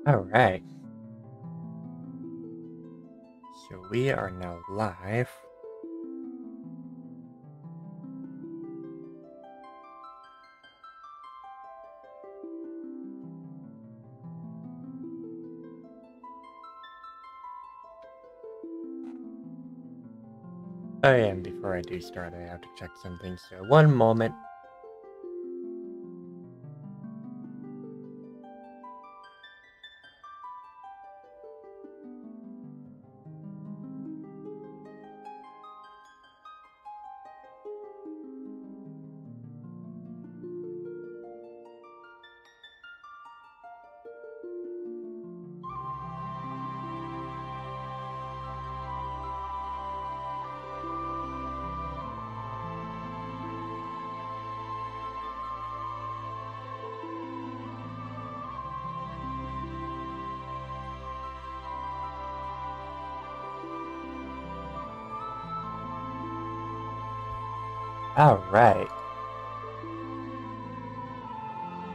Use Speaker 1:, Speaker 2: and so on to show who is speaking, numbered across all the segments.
Speaker 1: Alright, so we are now live. Oh yeah, and before I do start, I have to check something, so one moment. Alright.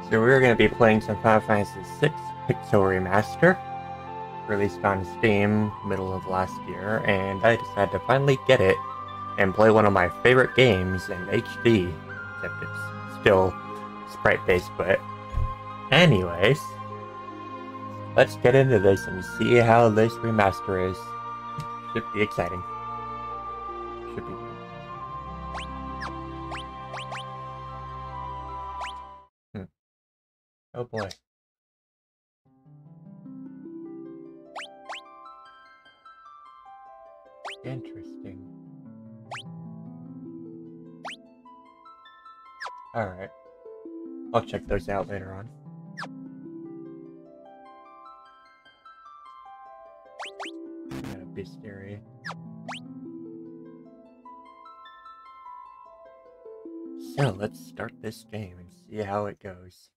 Speaker 1: So we're going to be playing some Final Fantasy VI Pixel Remaster, released on Steam middle of last year, and I decided to finally get it and play one of my favorite games in HD, except it's still sprite-based, but anyways, let's get into this and see how this remaster is. Should be exciting. Should be. Oh boy. Interesting. Alright. I'll check those out later on. Got a bestiary. So let's start this game and see how it goes.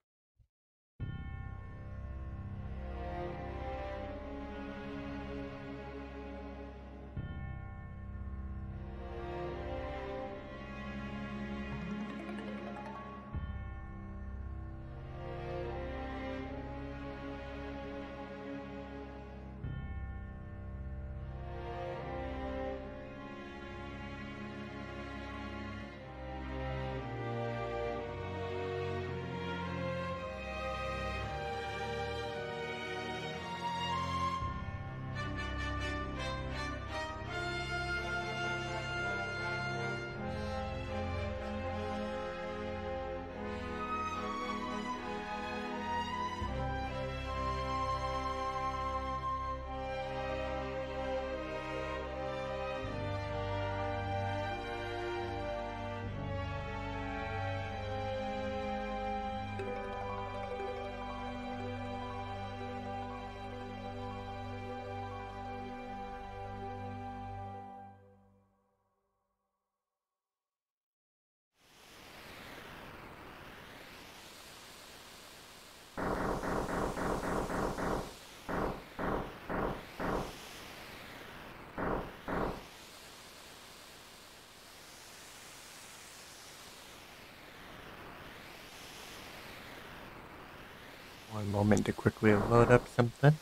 Speaker 1: One moment to quickly load up something.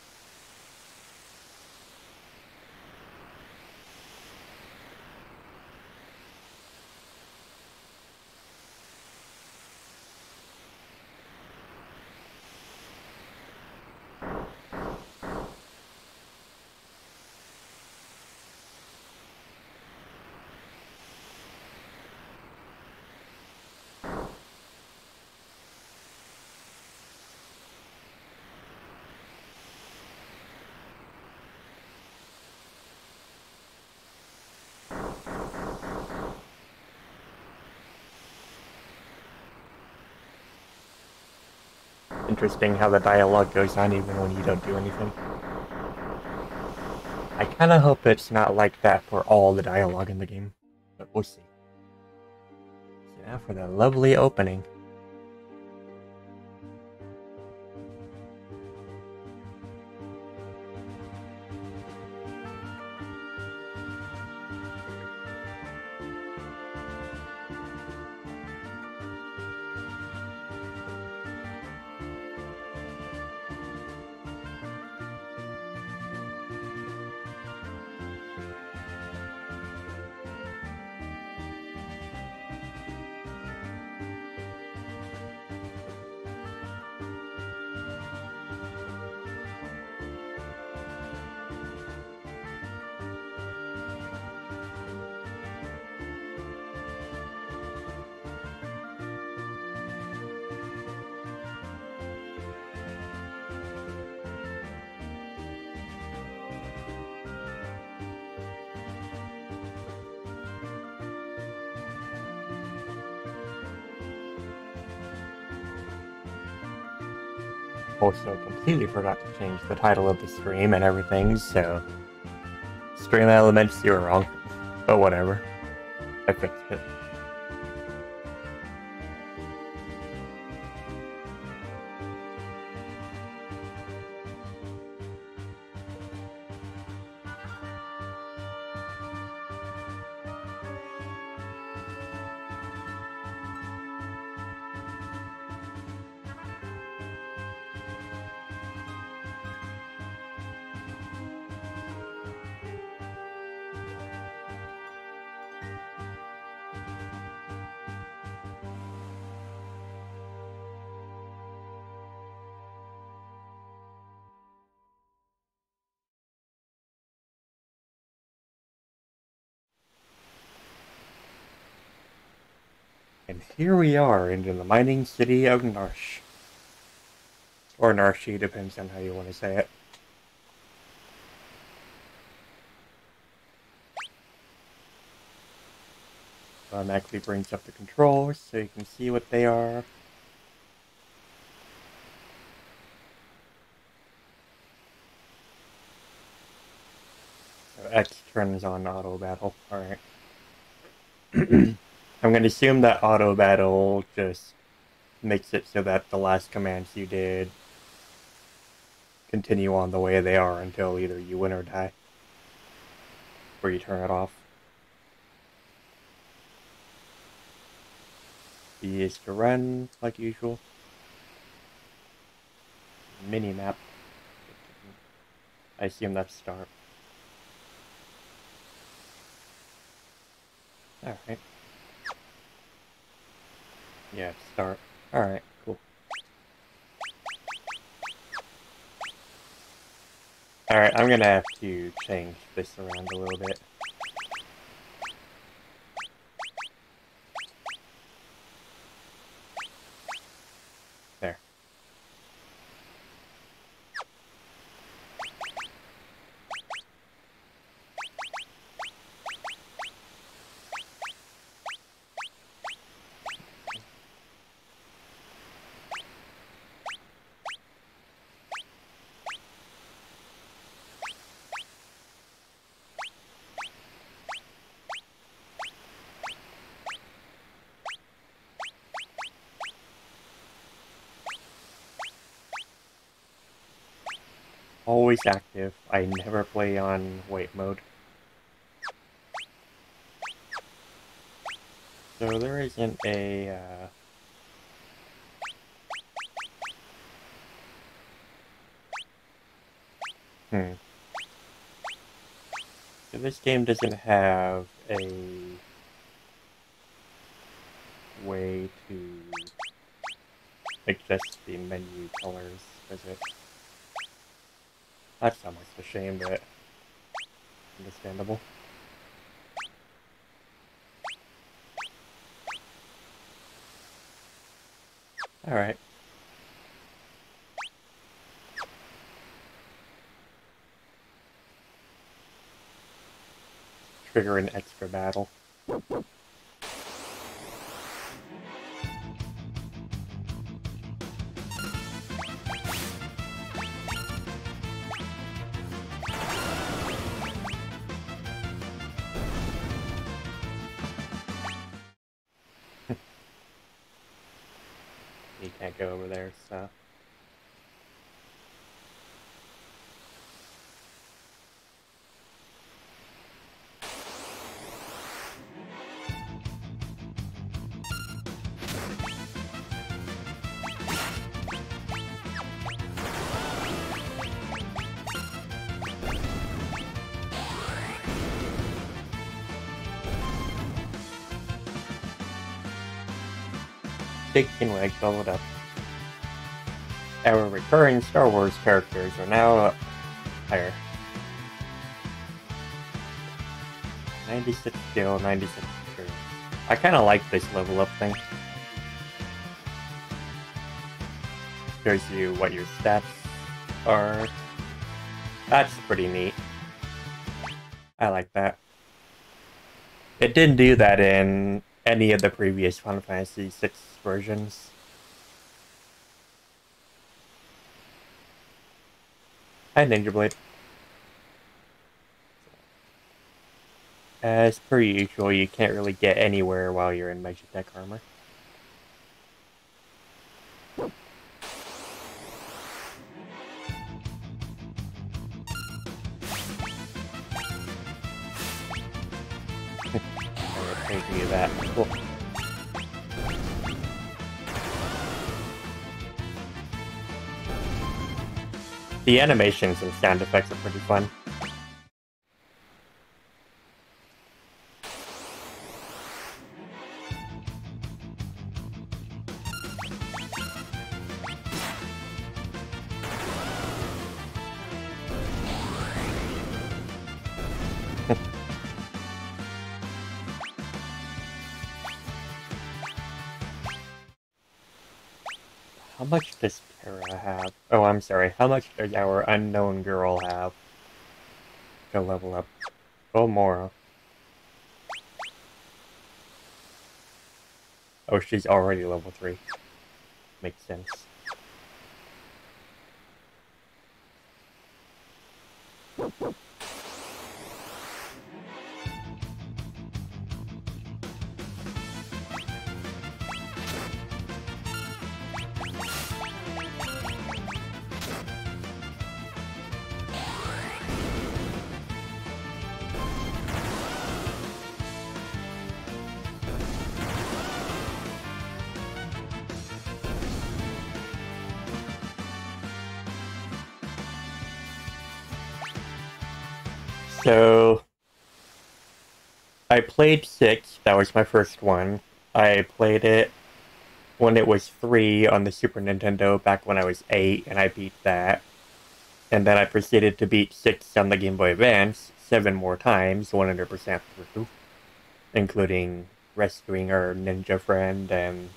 Speaker 1: Interesting how the dialogue goes on even when you don't do anything. I kinda hope it's not like that for all the dialogue in the game, but we'll see. So now for the lovely opening. Also, completely forgot to change the title of the stream and everything, so... Stream elements, you were wrong. But whatever. I fixed it. And here we are in the mining city of Narsh. Or Narshi, depends on how you want to say it. Automatically brings up the controls so you can see what they are. So X turns on auto battle. Alright. I'm going to assume that auto battle just makes it so that the last commands you did continue on the way they are until either you win or die. Or you turn it off. B is to run, like usual. Mini-map. I assume that's start. Alright. Yeah, start. Alright, cool. Alright, I'm gonna have to change this around a little bit. There. Always active. I never play on wait mode. So there isn't a, So this game doesn't have a way to adjust the menu colors, does it? That's almost a shame, but understandable. Alright. Trigger an extra battle. You can't go over there, so... Big Kinwag leveled up. Our recurring Star Wars characters are now higher. 96 skill, 96 experience. I kind of like this level up thing. Shows you what your stats are. That's pretty neat. I like that. It didn't do that in any of the previous Final Fantasy VI versions. Hi, Ninja Blade. As per usual, you can't really get anywhere while you're in Magitech armor. I'm gonna take you that. Cool. The animations and sound effects are pretty fun. How much does Terra have? Oh, I'm sorry. How much does our unknown girl have to level up? Oh, more. Oh, she's already level 3. Makes sense. So, I played 6. That was my first one. I played it when it was 3 on the Super Nintendo back when I was 8, and I beat that. And then I proceeded to beat 6 on the Game Boy Advance 7 more times, 100% through, including rescuing our ninja friend and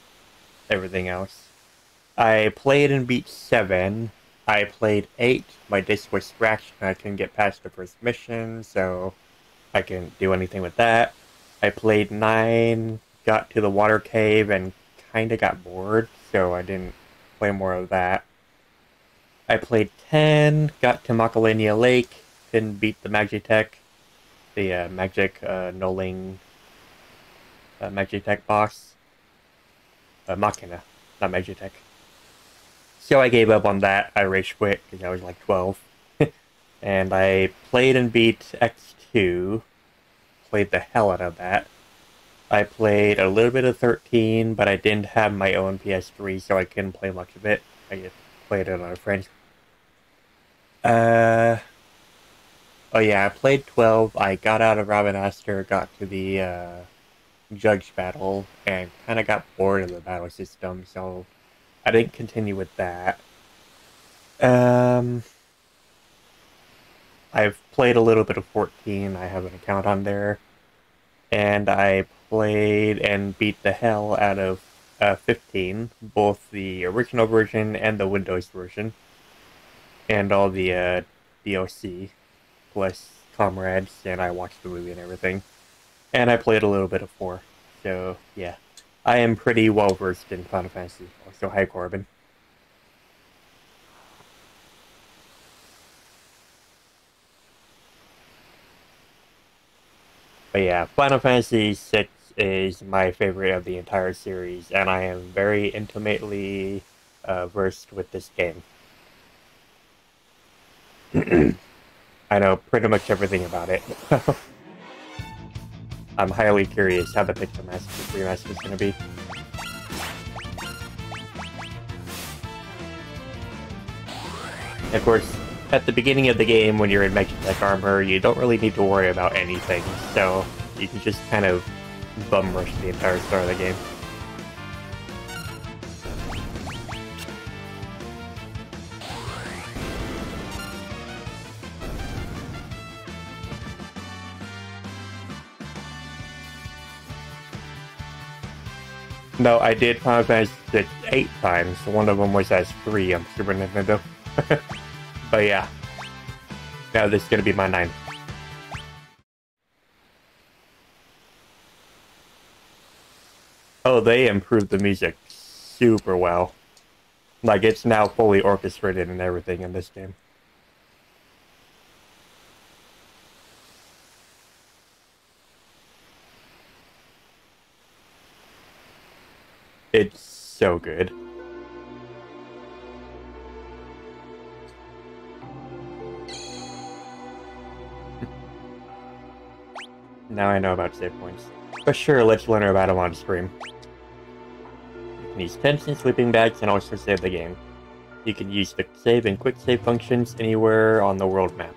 Speaker 1: everything else. I played and beat 7. I played 8. My disc was scratched and I couldn't get past the first mission, so I couldn't do anything with that. I played 9, got to the water cave, and kinda got bored, so I didn't play more of that. I played 10, got to Macalania Lake, didn't beat the Magitech, the Magic Nulling Magitech boss. Machina, not Magitech. So I gave up on that. I rage quit because I was like 12. And I played and beat X2. Played the hell out of that. I played a little bit of 13, but I didn't have my own PS3, so I couldn't play much of it. I just played it on a friend's. Oh yeah, I played 12. I got out of Remaster, got to the judge battle, and kind of got bored of the battle system, so I didn't continue with that. Um, I've played a little bit of 14. I have an account on there. And I played and beat the hell out of 15, both the original version and the Windows version, and all the DLC, plus comrades, and I watched the movie and everything. And I played a little bit of 4. So, yeah. I am pretty well versed in Final Fantasy. Also, hi, Corbin. But yeah, Final Fantasy VI is my favorite of the entire series, and I am very intimately versed with this game. I know pretty much everything about it. I'm highly curious how the Pixel Master remaster is going to be. Of course, at the beginning of the game, when you're in Magitech armor, you don't really need to worry about anything, so you can just kind of bum rush the entire start of the game. No, I did Final Fantasy VI 8 times. One of them was as 3 on Super Nintendo. But yeah, now this is going to be my 9th. Oh, they improved the music super well. Like, it's now fully orchestrated and everything in this game. It's so good. Now I know about save points. But sure, let's learn about them on stream. You can use tents and sleeping bags and also save the game. You can use the save and quick save functions anywhere on the world map.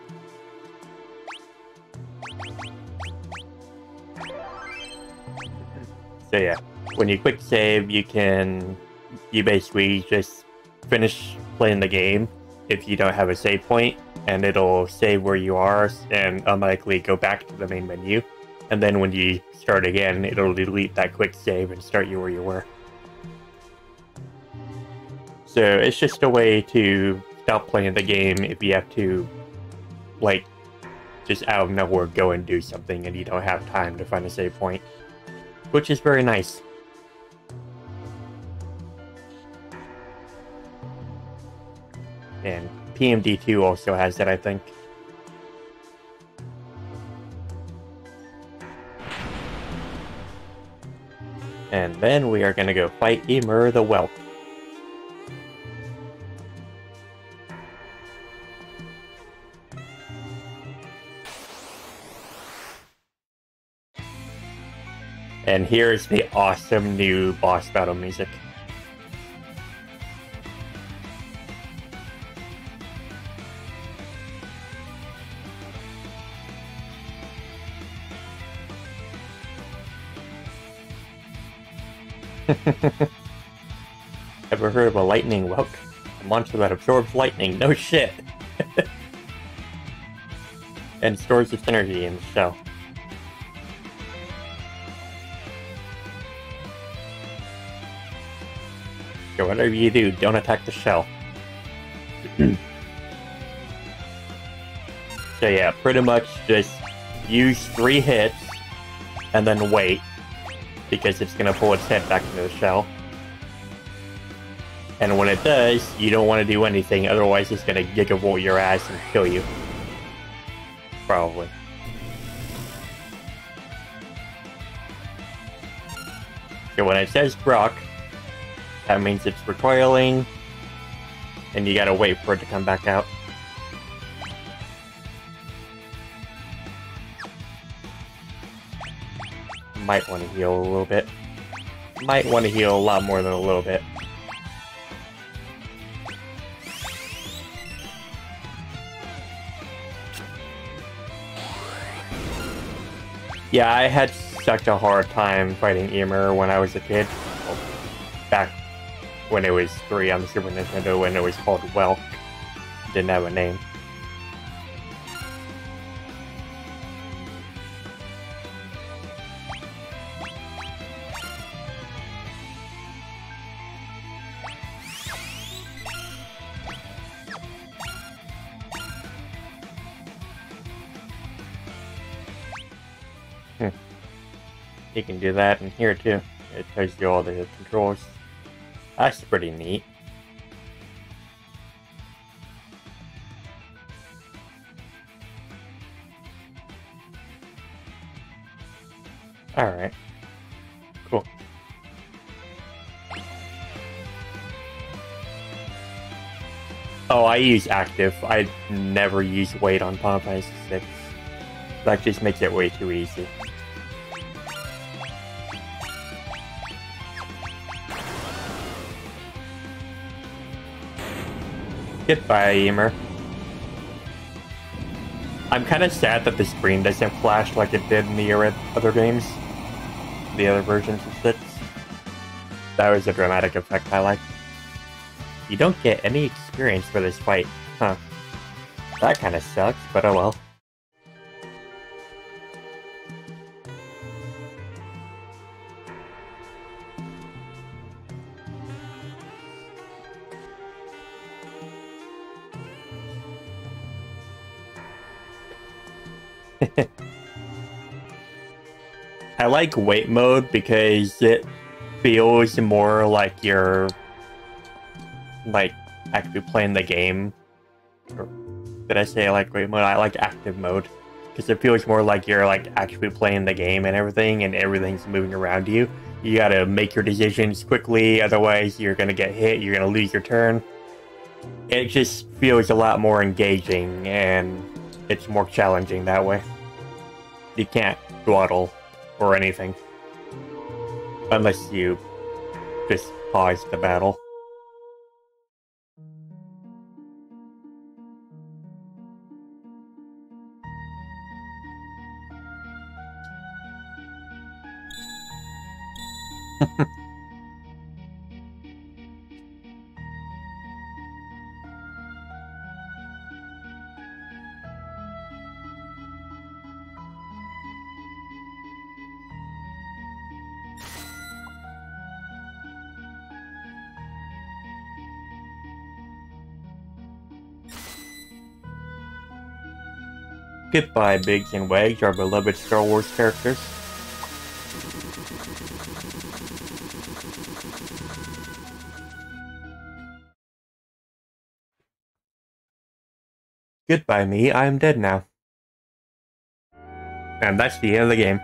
Speaker 1: So yeah, when you quick save, you basically just finish playing the game if you don't have a save point, and it'll save where you are and automatically go back to the main menu. And then when you start again, it'll delete that quick save and start you where you were. So it's just a way to stop playing the game if you have to, like, just out of nowhere go and do something and you don't have time to find a save point. Which is very nice. And PMD2 also has that, I think. And then we are gonna go fight Emer the Whelp. And here's the awesome new boss battle music. Ever heard of a lightning whelk? A monster that absorbs lightning. No shit! And stores its energy in the shell. So whatever you do, don't attack the shell. So yeah, pretty much just use 3 hits and then wait, because it's gonna pull its head back into the shell. And when it does, you don't want to do anything, otherwise it's gonna gigavolt your ass and kill you. Probably. So when it says Brock, that means it's recoiling, and you gotta wait for it to come back out. Might want to heal a little bit. Might want to heal a lot more than a little bit. Yeah, I had such a hard time fighting Emer when I was a kid. Well, back when it was 3 on the Super Nintendo, when it was called Whelk. Didn't have a name. You can do that in here too. It tells you all the controls. That's pretty neat. Alright. Cool. Oh, I use active. I never use wait on Final Fantasy 6. That just makes it way too easy. Goodbye, Emer. I'm kind of sad that the screen doesn't flash like it did in the other games. The other versions of 6. That was a dramatic effect I like. You don't get any experience for this fight. Huh. That kind of sucks, but oh well. I like wait mode because it feels more like you're actually playing the game. Or did I say I like wait mode? I like active mode because it feels more like you're actually playing the game and everything's moving around you. You gotta make your decisions quickly, otherwise you're gonna get hit, you're gonna lose your turn. It just feels a lot more engaging, and it's more challenging that way. You can't dawdle or anything. Unless you just pause the battle. Goodbye, Biggs and Wags, our beloved Star Wars characters. Goodbye, me. I am dead now. And that's the end of the game.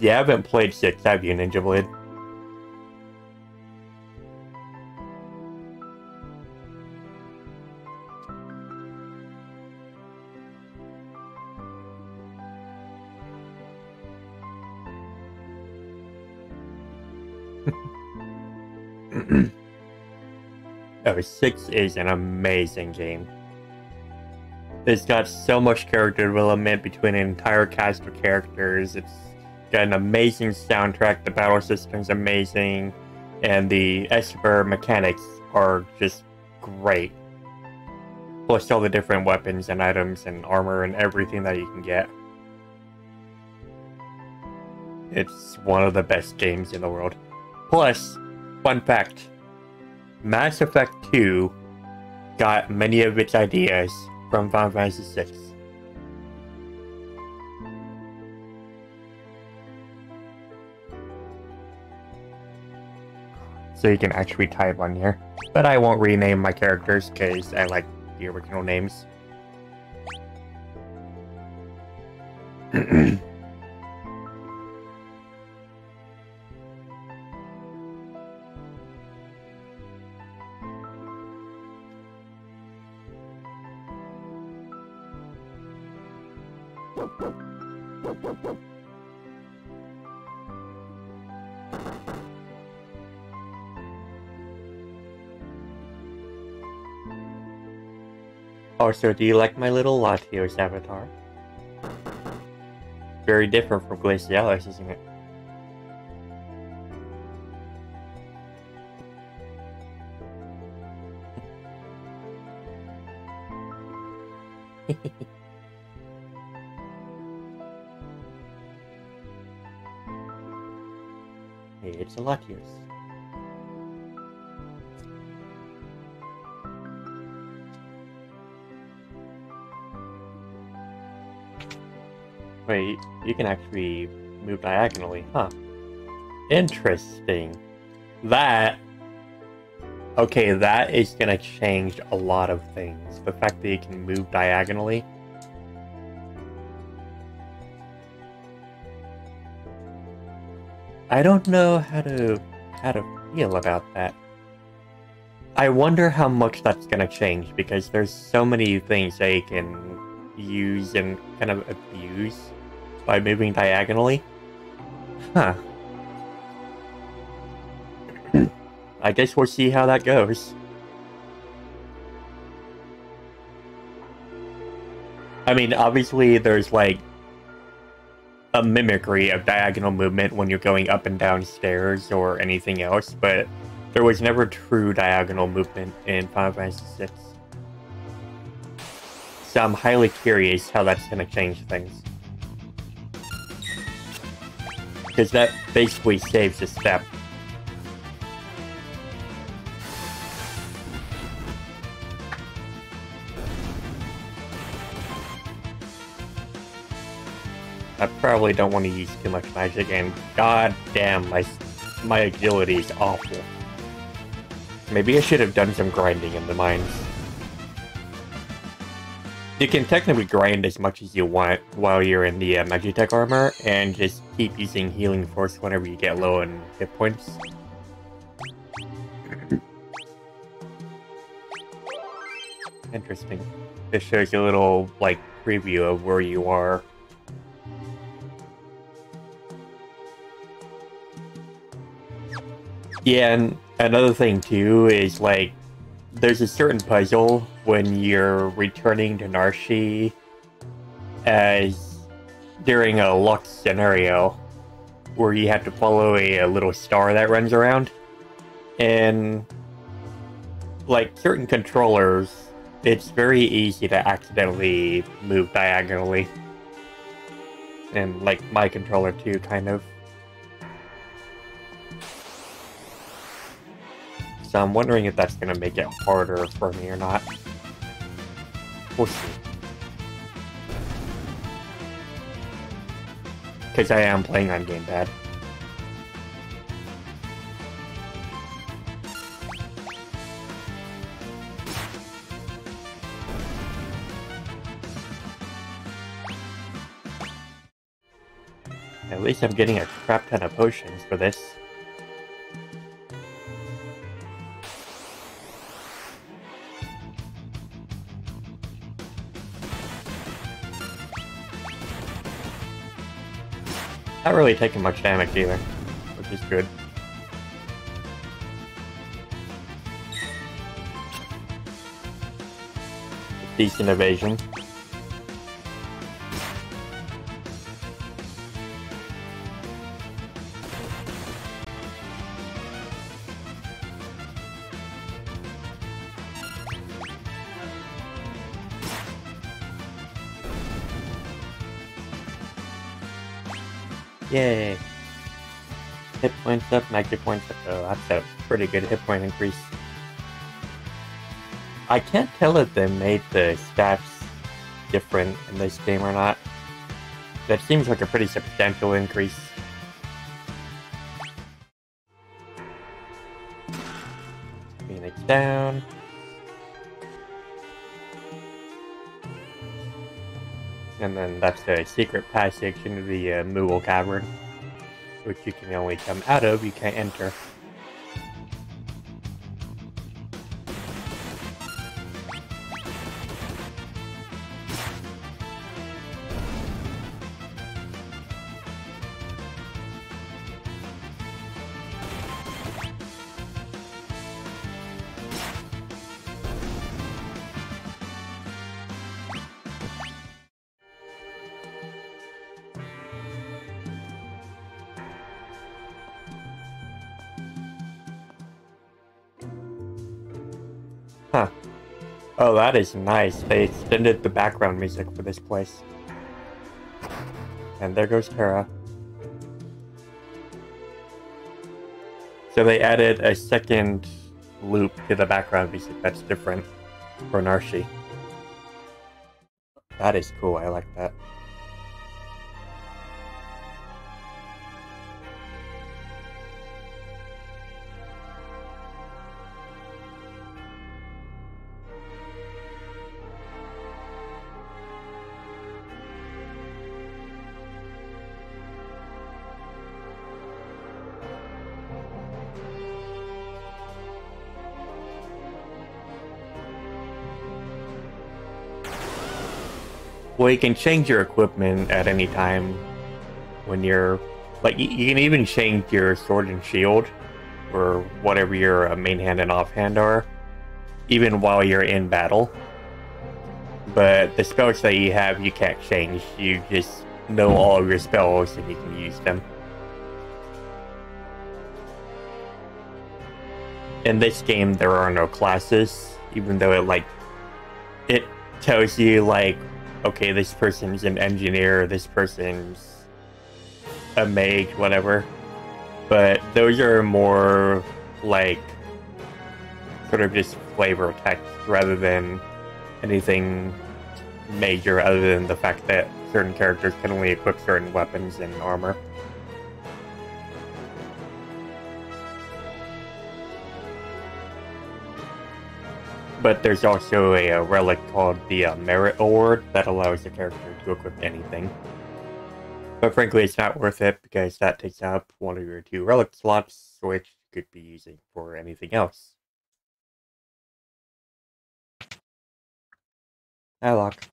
Speaker 1: Yeah, I haven't played 6, have you, Ninja Blade? Oh, 6 is an amazing game. It's got so much character development between an entire cast of characters. It's got an amazing soundtrack, the battle system's amazing, and the Esper mechanics are just great. Plus all the different weapons and items and armor and everything that you can get. It's one of the best games in the world. Plus, fun fact, Mass Effect 2 got many of its ideas from Final Fantasy 6. So you can actually type on here. But I won't rename my characters because I like the original names. Also, do you like my little Latios avatar? Very different from Glacialis, isn't it? Hey, it's a Latios. Wait, you can actually move diagonally, huh? Interesting. Okay, that is gonna change a lot of things. The fact that you can move diagonally. I don't know how to feel about that. I wonder how much that's gonna change, because there's so many things they can use and kind of abuse by moving diagonally. Huh. I guess we'll see how that goes. I mean, obviously there's like a mimicry of diagonal movement when you're going up and down stairs or anything else, but there was never true diagonal movement in Final Fantasy VI. So I'm highly curious how that's going to change things. Because that basically saves a step. probably don't want to use too much magic, and god damn, my agility is awful. Maybe I should have done some grinding in the mines. You can technically grind as much as you want while you're in the Magitech armor, and just keep using Healing Force whenever you get low on hit points. Interesting. This shows you a little, like, preview of where you are. Yeah, and another thing too is, like, there's a certain puzzle when you're returning to Narshi as during a Lux scenario where you have to follow a little star that runs around. And, like, certain controllers, it's very easy to accidentally move diagonally. And, like, my controller too, kind of. So I'm wondering if that's going to make it harder for me or not. We'll see. Because I am playing on gamepad. At least I'm getting a crap ton of potions for this. Not really taking much damage either, which is good. Decent evasion. Yay! Hit points up, magic points up. Oh, that's a pretty good hit point increase. I can't tell if they made the stats different in this game or not. That seems like a pretty substantial increase. Phoenix down. And then that's the secret passage into the Moogle Cavern, which you can only come out of, you can't enter. Huh. Oh, that is nice. They extended the background music for this place. And there goes Terra. So they added a second loop to the background music that's different for Narshi. That is cool, I like that. Well, you can change your equipment at any time when you're... Like, you can even change your sword and shield, or whatever your main hand and offhand are, even while you're in battle. But the spells that you have, you can't change. You just know all of your spells and you can use them. In this game, there are no classes, even though it tells you, like, okay, this person's an engineer, this person's a mage, whatever. But those are more, like, sort of just flavor text rather than anything major, other than the fact that certain characters can only equip certain weapons and armor. But there's also a relic called the Merit Award that allows the character to equip anything. But frankly, it's not worth it because that takes up one of your 2 relic slots, which you could be using for anything else. Hi, Locke.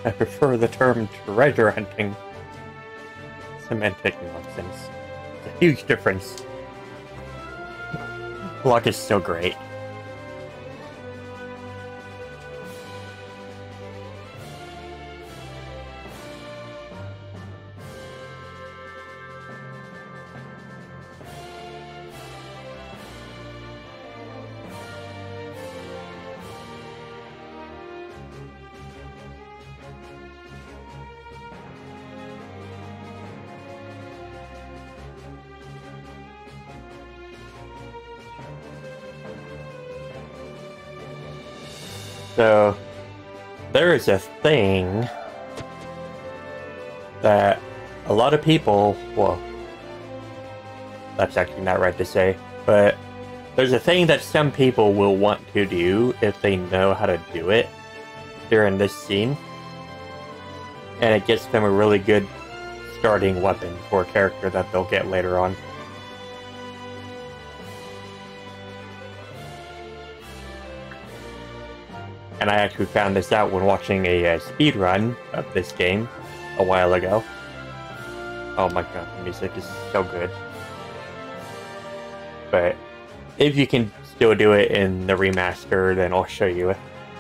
Speaker 1: I prefer the term treasure hunting. Semantic nonsense. It's a huge difference. Locke is so great. So, there is a thing that a lot of people, well, that's actually not right to say, but there's a thing that some people will want to do if they know how to do it during this scene. And it gets them a really good starting weapon for a character that they'll get later on. And I actually found this out when watching a speedrun of this game a while ago. Oh my god, the music is so good. But if you can still do it in the remaster, then I'll show you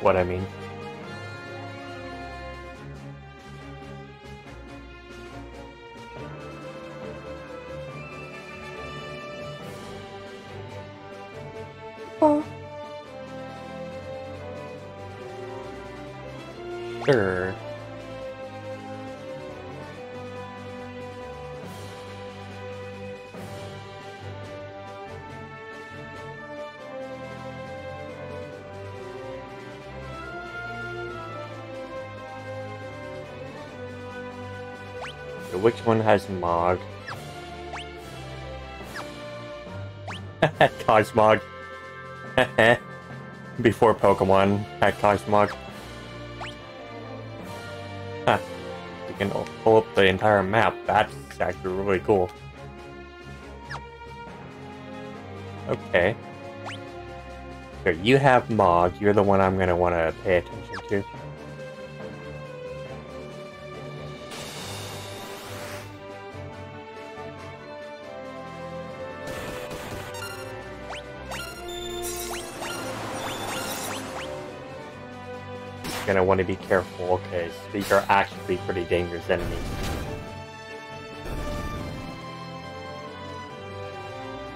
Speaker 1: what I mean. Oh. Sure. So which one has Mog? Cosmog. Before Pokemon had Cosmog. Huh. You can pull up the entire map. That's actually really cool. Okay. So you have Mog. You're the one I'm going to want to pay attention to. Gonna want to be careful because these are actually pretty dangerous enemies.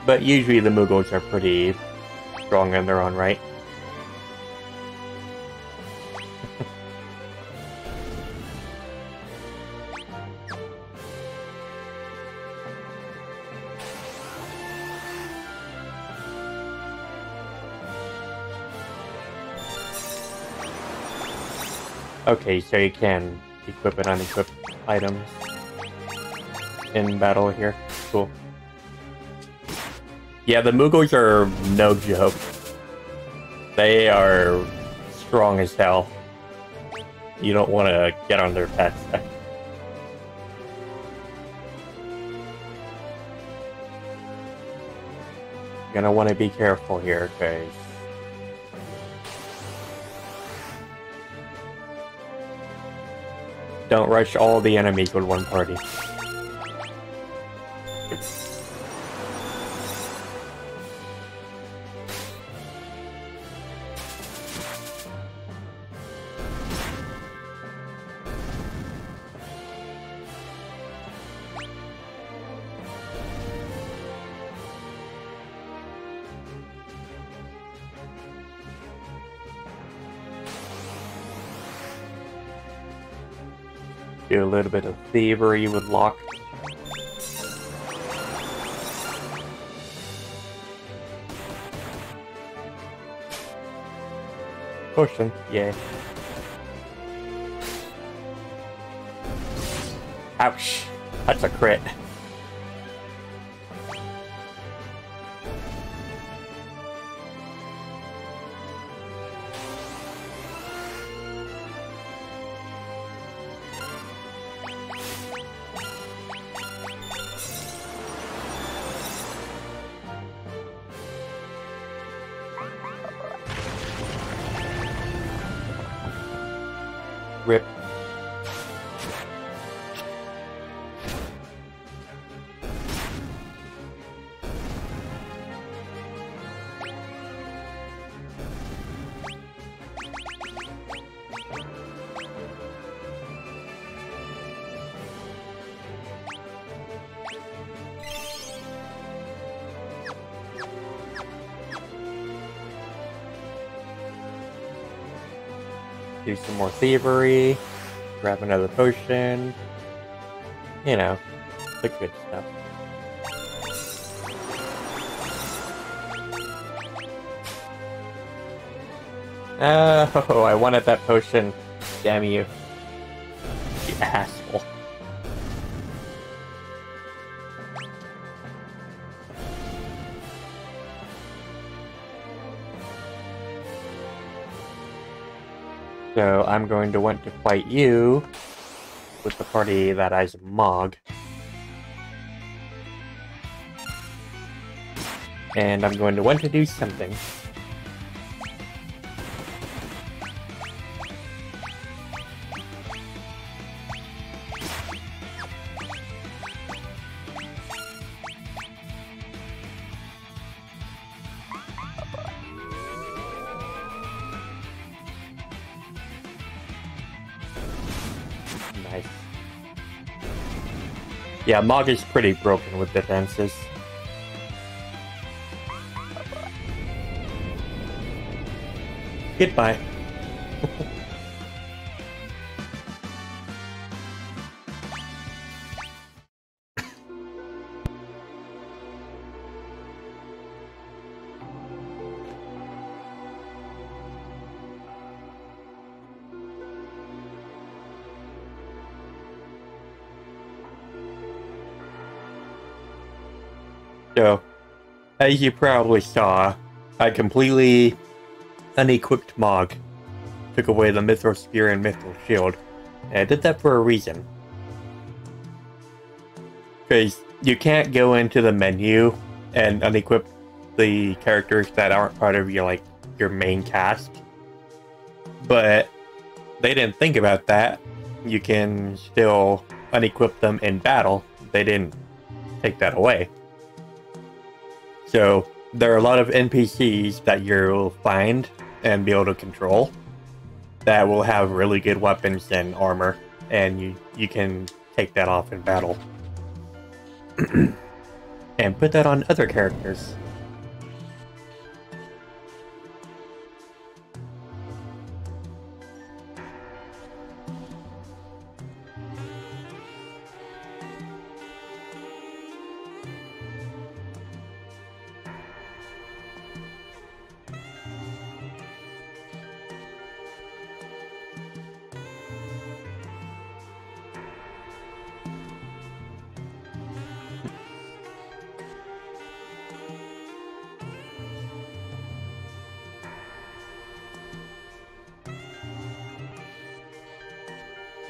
Speaker 1: But usually the Moogles are pretty strong in their own right. Okay, so you can equip and unequip items in battle here. Cool. Yeah, the Moogles are no joke. They are strong as hell. You don't want to get on their pets. You're gonna want to be careful here, because don't rush all the enemies with one party. Do a little bit of thievery with Locke. Potion, yay. Ouch, that's a crit. Rip. Do some more thievery, grab another potion, you know, the good stuff. Oh, I wanted that potion. Damn you. You asshole. So I'm going to want to fight you with the party that has Mog. And I'm going to want to do something. Nice. Yeah, Mog is pretty broken with defenses. Goodbye. So, as you probably saw, I completely unequipped Mog. Took away the Mithril Spear and Mithril Shield. And I did that for a reason. Because you can't go into the menu and unequip the characters that aren't part of your main cast. But they didn't think about that. You can still unequip them in battle. They didn't take that away. So there are a lot of NPCs that you'll find and be able to control that will have really good weapons and armor, and you can take that off in battle. And put that on other characters.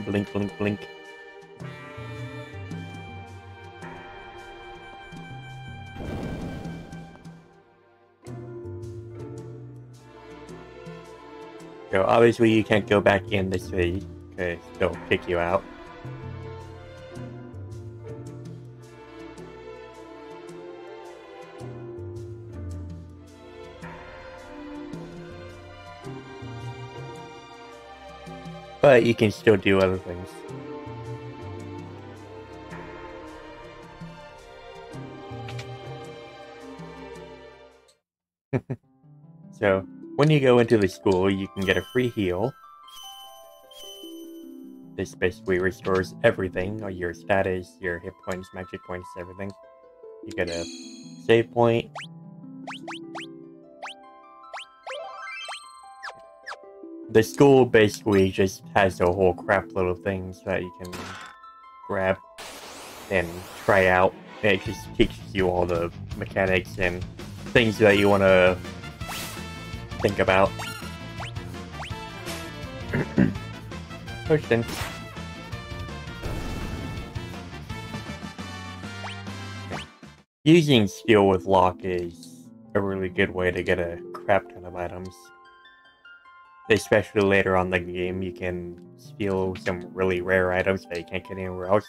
Speaker 1: Blink, blink, blink. So obviously you can't go back in the city, because they'll kick you out. But you can still do other things. So, when you go into the school, you can get a free heal. This basically restores everything, your status, your hit points, magic points, everything. You get a save point. The school basically just has a whole crap load of things that you can grab and try out. It just teaches you all the mechanics and things that you want to think about. Potion. Using steel with lock is a really good way to get a crap ton of items. Especially later on in the game, you can steal some really rare items that you can't get anywhere else.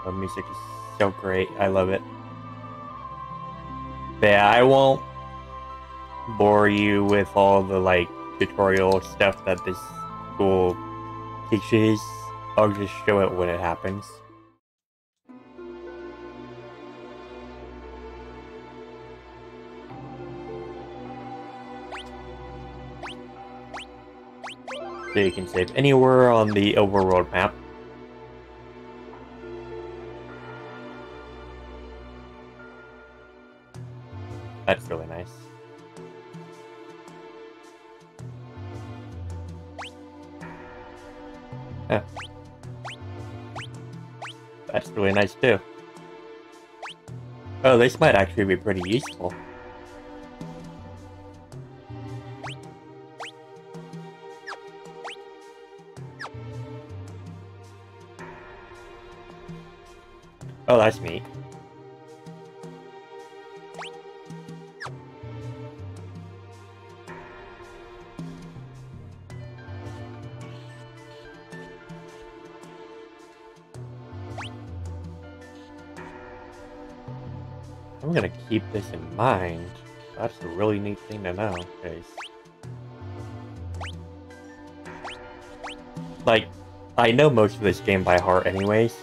Speaker 1: The music is so great. I love it. But yeah, I won't bore you with all the like tutorial stuff that this school teaches. I'll just show it when it happens. So you can save anywhere on the overworld map. That's really nice. Yeah. That's really nice too. Oh, this might actually be pretty useful. Oh, that's neat. I'm gonna keep this in mind. That's a really neat thing to know, because... like, I know most of this game by heart anyways,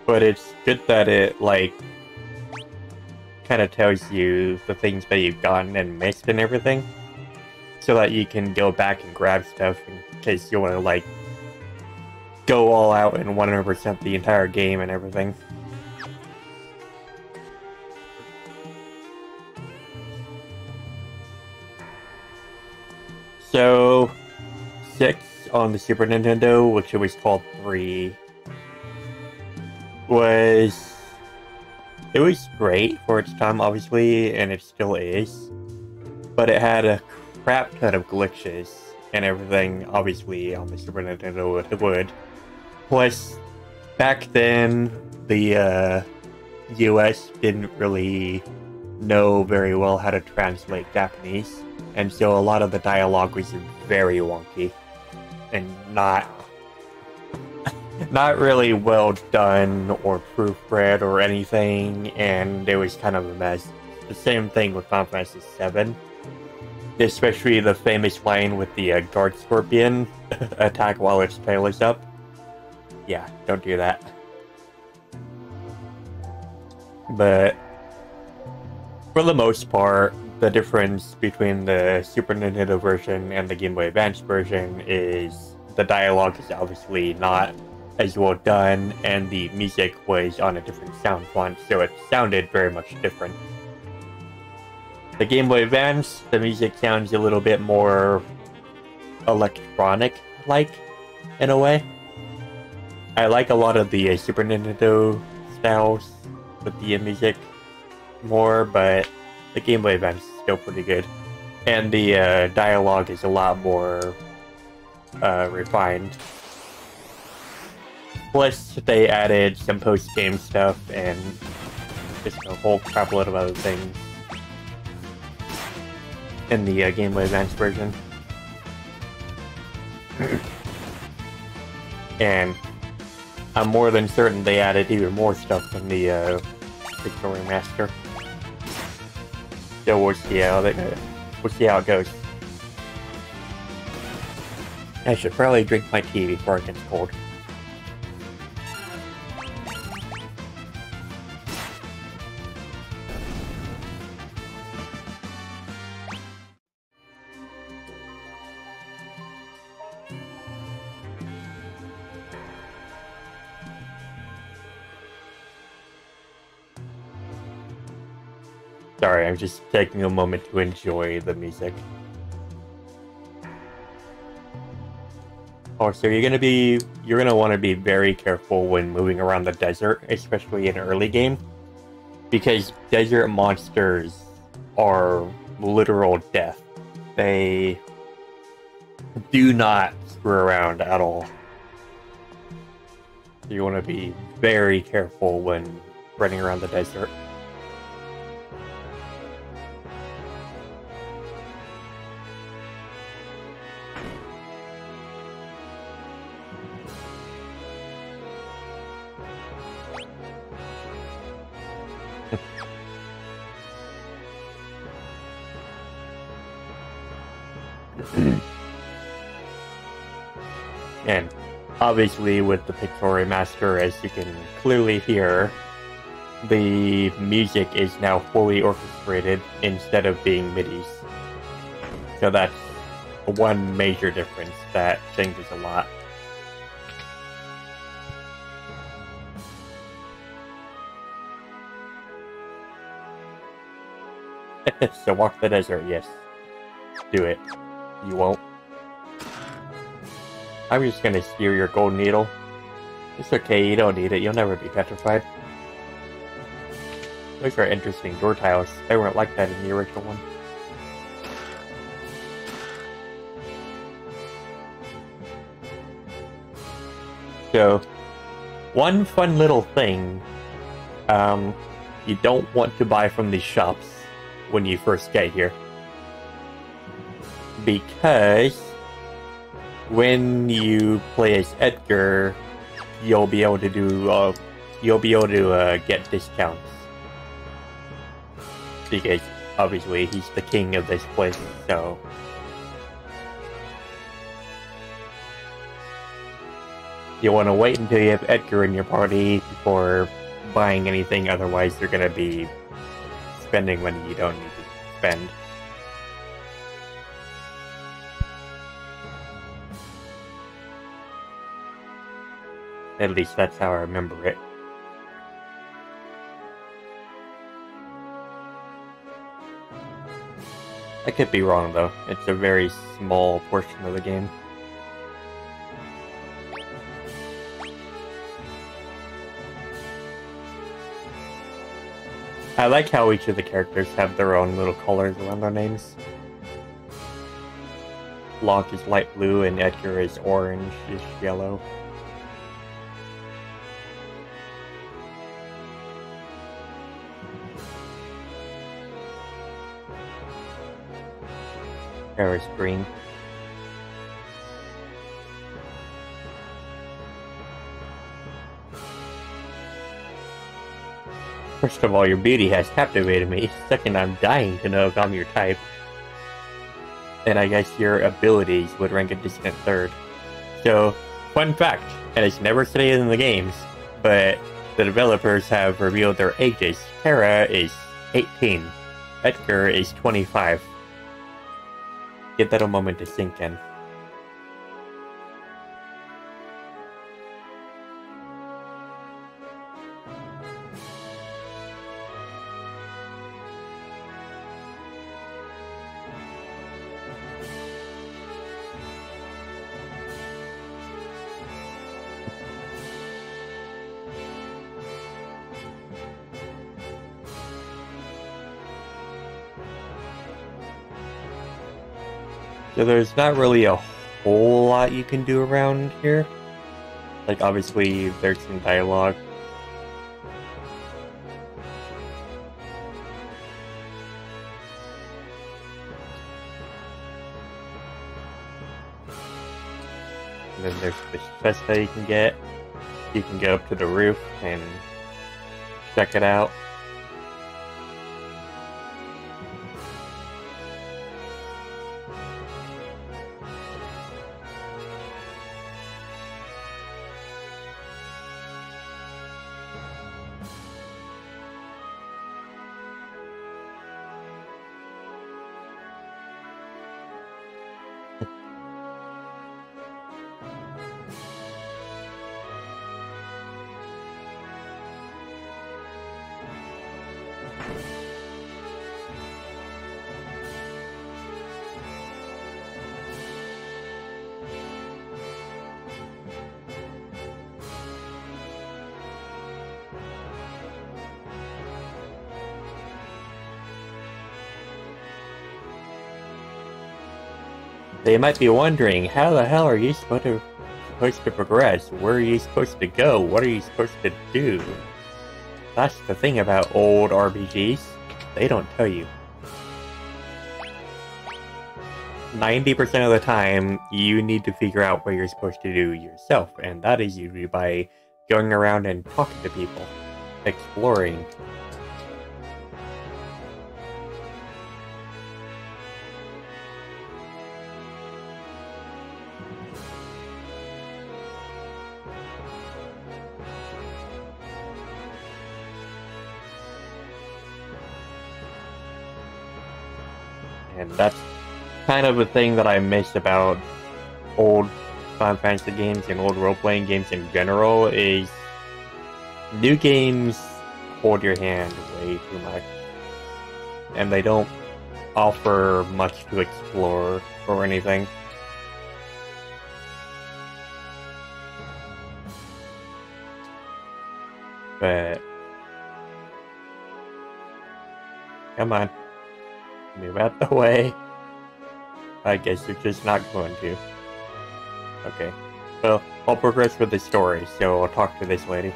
Speaker 1: but it's good that it, like, kind of tells you the things that you've gotten and missed and everything, so that you can go back and grab stuff in case you want to, like, go all out and 100% the entire game and everything. So, 6 on the Super Nintendo, which it was called 3, it was great for its time, obviously, and it still is, but it had a crap ton of glitches and everything, obviously, on the Super Nintendo it would. Plus, back then, the US didn't really know very well how to translate Japanese. And so a lot of the dialogue was very wonky and not really well done or proofread or anything, and it was kind of a mess. The same thing with Final Fantasy VII, especially the famous line with the guard scorpion attack while its tail is up. Yeah, don't do that. But for the most part, the difference between the Super Nintendo version and the Game Boy Advance version is the dialogue is obviously not as well done, and the music was on a different sound font, so it sounded very much different. The Game Boy Advance, the music sounds a little bit more electronic-like, in a way. I like a lot of the Super Nintendo styles with the music more, but the Game Boy Advance is still pretty good. And the dialogue is a lot more refined. Plus, they added some post-game stuff and just a whole crapload of other things in the Game Boy Advance version. And I'm more than certain they added even more stuff in the Pixel Remaster. So we'll see how it goes. I should probably drink my tea before it gets cold. Sorry, I'm just taking a moment to enjoy the music. Also, you're gonna want to be very careful when moving around the desert, especially in early game, because desert monsters are literal death. They do not screw around at all. You want to be very careful when running around the desert. And obviously with the Pixel Remaster, as you can clearly hear, the music is now fully orchestrated instead of being MIDIs. So that's one major difference that changes a lot. So walk the desert, yes. Do it. You won't. I'm just gonna steal your gold needle. It's okay, you don't need it, you'll never be petrified. Those are interesting door tiles. They weren't like that in the original one. So, one fun little thing, you don't want to buy from these shops when you first get here. Because when you play as Edgar, you'll be able to get discounts. Because obviously he's the king of this place, so you want to wait until you have Edgar in your party before buying anything, otherwise you're going to be spending money you don't need to spend. At least that's how I remember it. I could be wrong though, it's a very small portion of the game. I like how each of the characters have their own little colors around their names. Locke is light blue and Edgar is orange-ish yellow. Paris green. First of all, your beauty has captivated me. Second, I'm dying to know if I'm your type. And I guess your abilities would rank a distant third. So, fun fact, and it's never stated in the games, but the developers have revealed their ages. Tara is 18. Edgar is 25. Give that a moment to sink in. So there's not really a whole lot you can do around here. Like, obviously, there's some dialogue. And then there's this chest that you can get. You can get up to the roof and check it out. They might be wondering, how the hell are you supposed to progress? Where are you supposed to go? What are you supposed to do? That's the thing about old RPGs. They don't tell you. 90% of the time, you need to figure out what you're supposed to do yourself, and that is usually by going around and talking to people, exploring. And that's kind of a thing that I miss about old Final Fantasy games and old role-playing games in general, is new games hold your hand way too much. And they don't offer much to explore or anything. But come on. Move out the way. I guess you're just not going to. Okay. Well, I'll progress with the story, so I'll talk to this lady.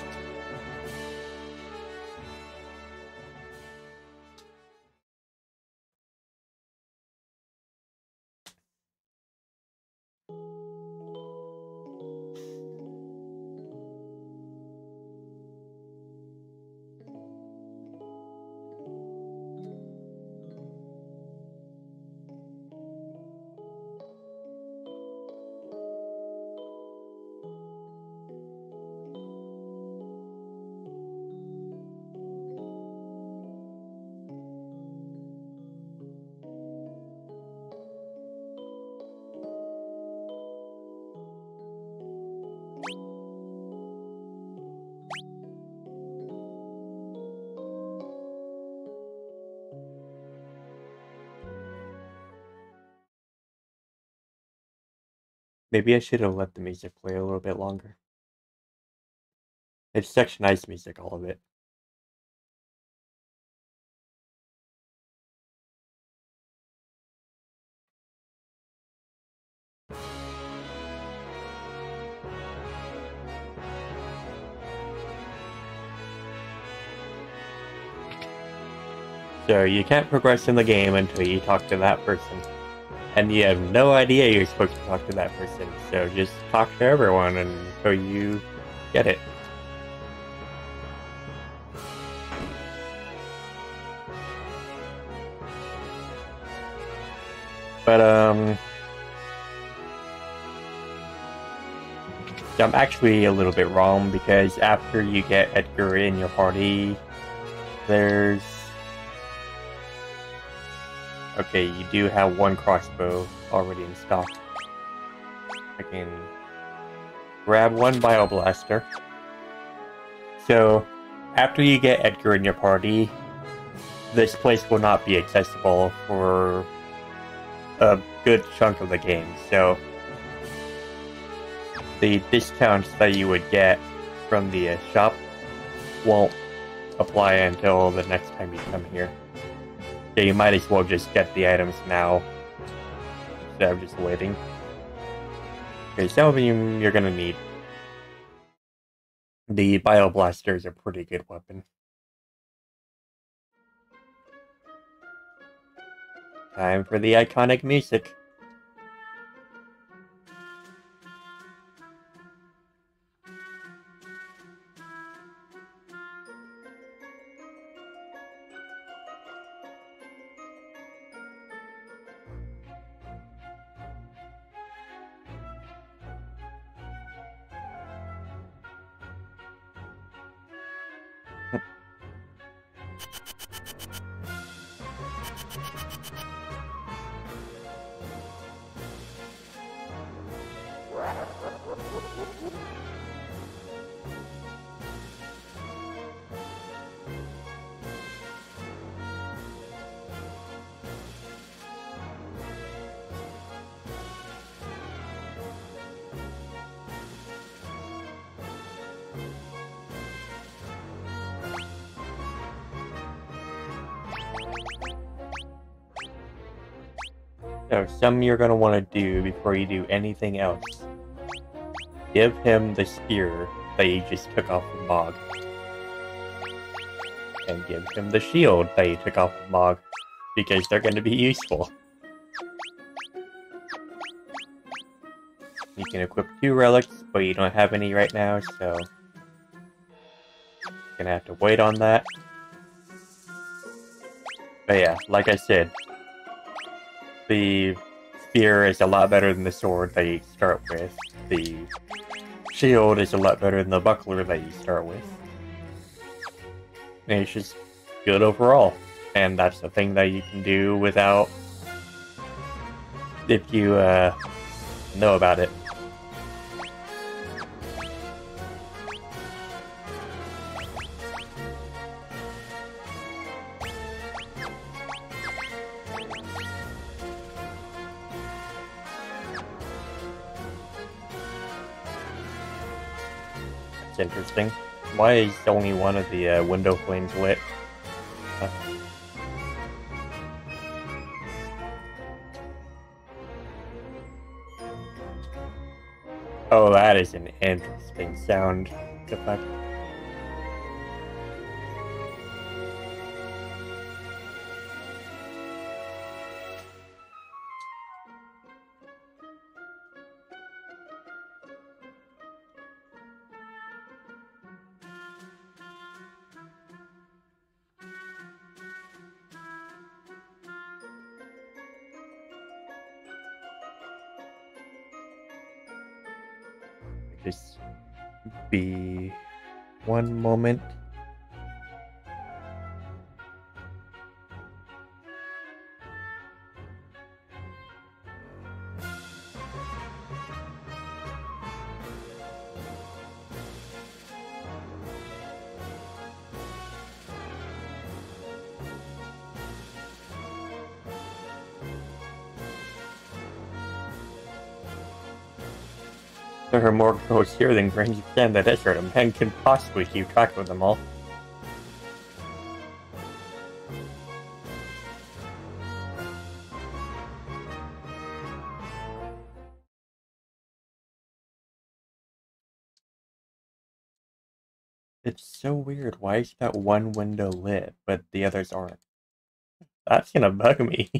Speaker 1: Maybe I should have let the music play a little bit longer. It's such nice music, all of it. So you can't progress in the game until you talk to that person. And you have no idea you're supposed to talk to that person, so just talk to everyone until you get it. But, I'm actually a little bit wrong, because after you get Edgar in your party, there's... Okay, you do have one crossbow already in stock. I can grab one bioblaster. So, after you get Edgar in your party, this place will not be accessible for a good chunk of the game. So, the discounts that you would get from the shop won't apply until the next time you come here. So you might as well just get the items now instead of just waiting. Okay, some of them you're gonna need. The bioblaster is a pretty good weapon. Time for the iconic music. So, something you're gonna want to do before you do anything else. Give him the spear that you just took off of Mog. And give him the shield that you took off of Mog. Because they're gonna be useful. You can equip 2 relics, but you don't have any right now, so... you're gonna have to wait on that. But yeah, like I said, the spear is a lot better than the sword that you start with. The shield is a lot better than the buckler that you start with. And it's just good overall. And that's the thing that you can do without... if you know about it. That's interesting. Why is only one of the window flames lit? Oh, that is an interesting sound effect. Just be one moment. There are more crows here than Granny can the desert. A man can possibly keep track of them all. It's so weird. Why is that one window lit, but the others aren't? That's gonna bug me.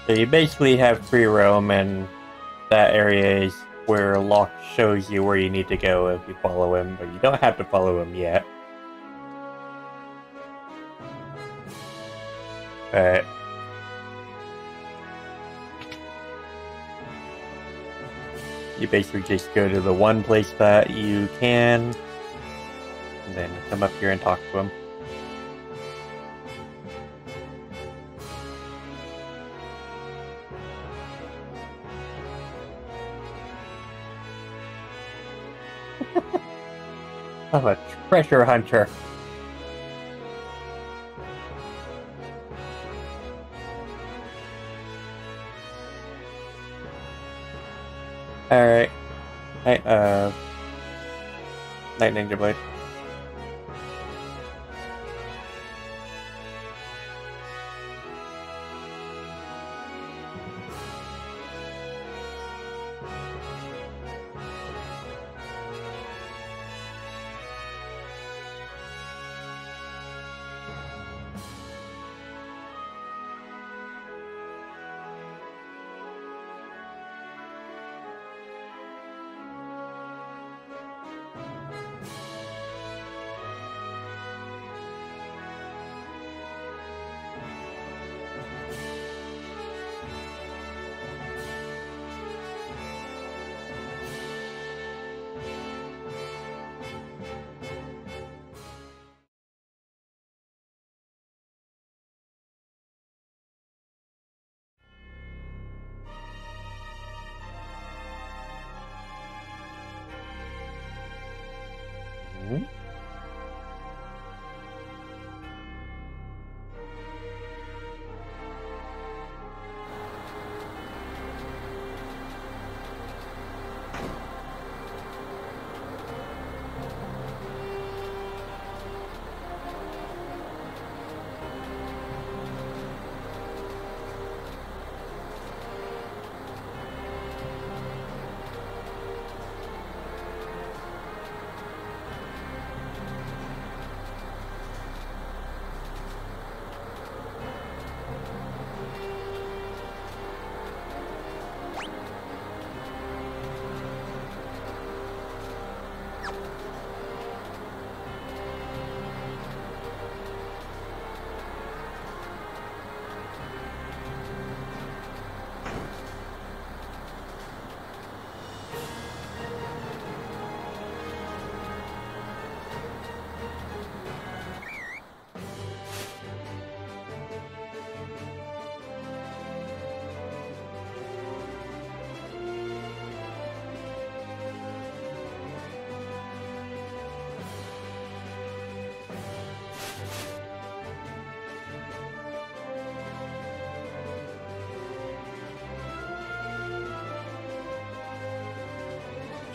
Speaker 1: So you basically have free roam, and that area is where Locke shows you where you need to go if you follow him, but you don't have to follow him yet. But you basically just go to the one place that you can, and then come up here and talk to him. I'm a treasure hunter. Alright. Night Ninja Blade.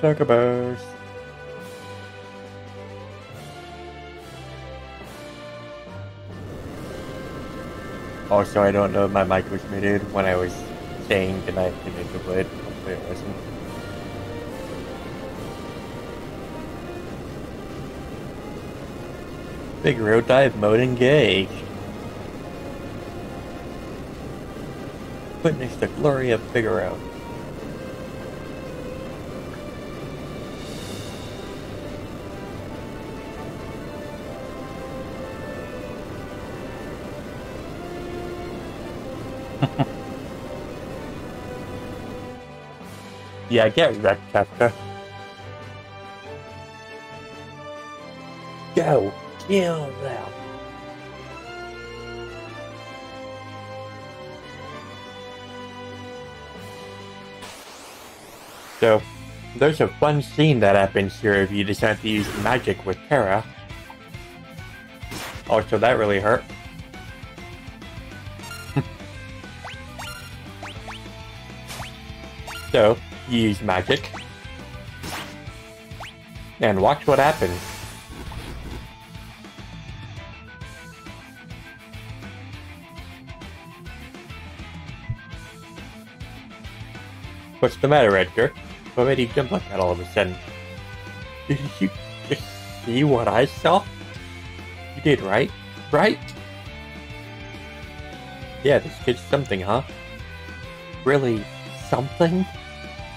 Speaker 1: Chocobos. Also, I don't know if my mic was muted when I was saying goodnight to Ninja Blade. Hopefully it wasn't. Big road dive mode engaged. Witness the glory of Figaro. Yeah, get wrecked, Kafka. Go! Kill them! So, there's a fun scene that happens here if you decide to use magic with Terra. Also, that really hurt. So, you use magic. And watch what happens. What's the matter, Edgar? What made you jump like that all of a sudden? Did you just see what I saw? You did, right? Right? Yeah, this kid's something, huh? Really? Something?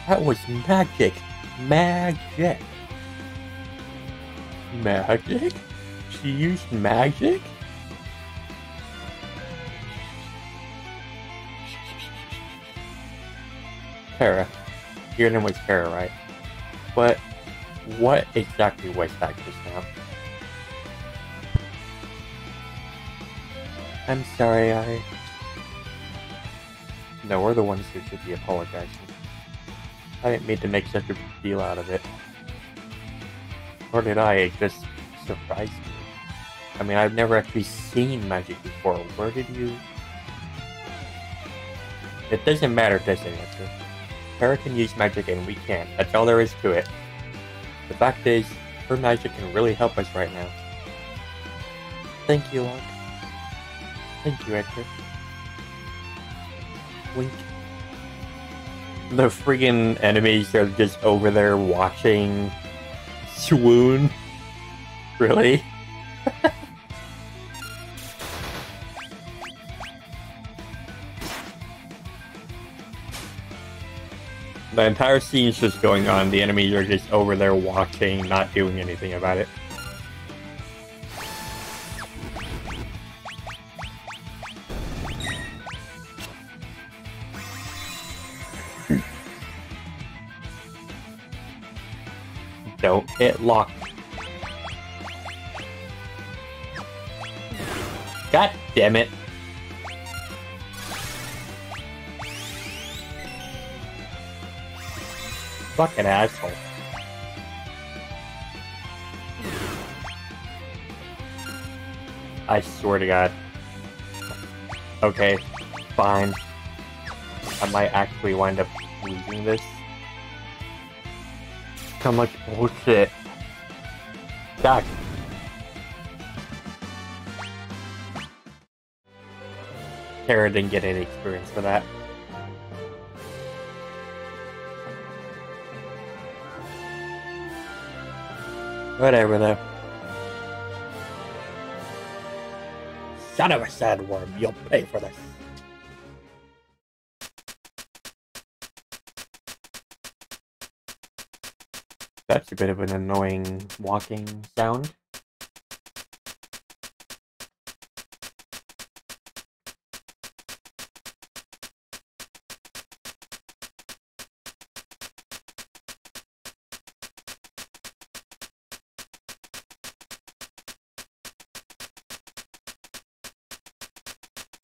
Speaker 1: That was magic. Magic. Magic? She used magic? Terra. Your name was Terra, right? But what exactly was that just now? I'm sorry, No, we're the ones who should be apologizing. I didn't mean to make such a big deal out of it. Or did I? It just surprised me. I mean, I've never actually seen magic before. Where did you... It doesn't matter, does it, Edgar? Terra can use magic and we can't. That's all there is to it. The fact is, her magic can really help us right now. Thank you, Locke. Thank you, Edgar. Wink. The friggin' enemies are just over there watching swoon. Really? The entire scene's just going on. The enemies are just over there watching, not doing anything about it. Don't hit lock. God damn it. Fucking asshole. I swear to God. Okay, fine. I might actually wind up losing this. How much bullshit. God. Terra didn't get any experience for that. Whatever, though. Son of a sandworm, you'll pay for this. That's a bit of an annoying walking sound.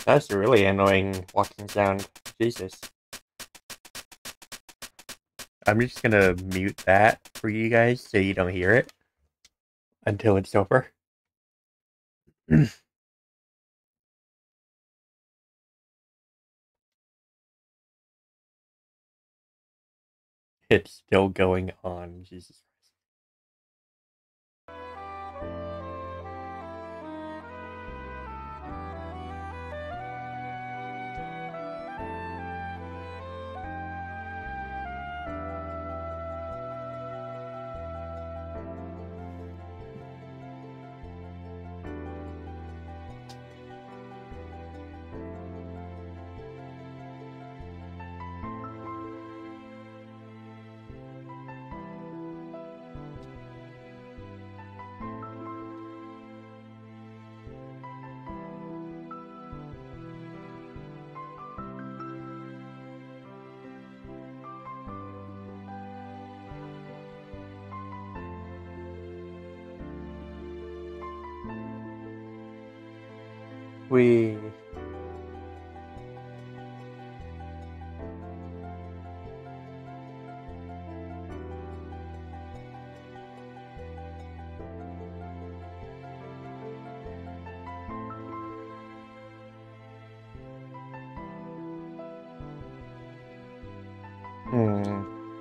Speaker 1: That's a really annoying walking sound. Jesus. I'm just gonna mute that for you guys so you don't hear it until it's over. It's still going on. Jesus Christ. We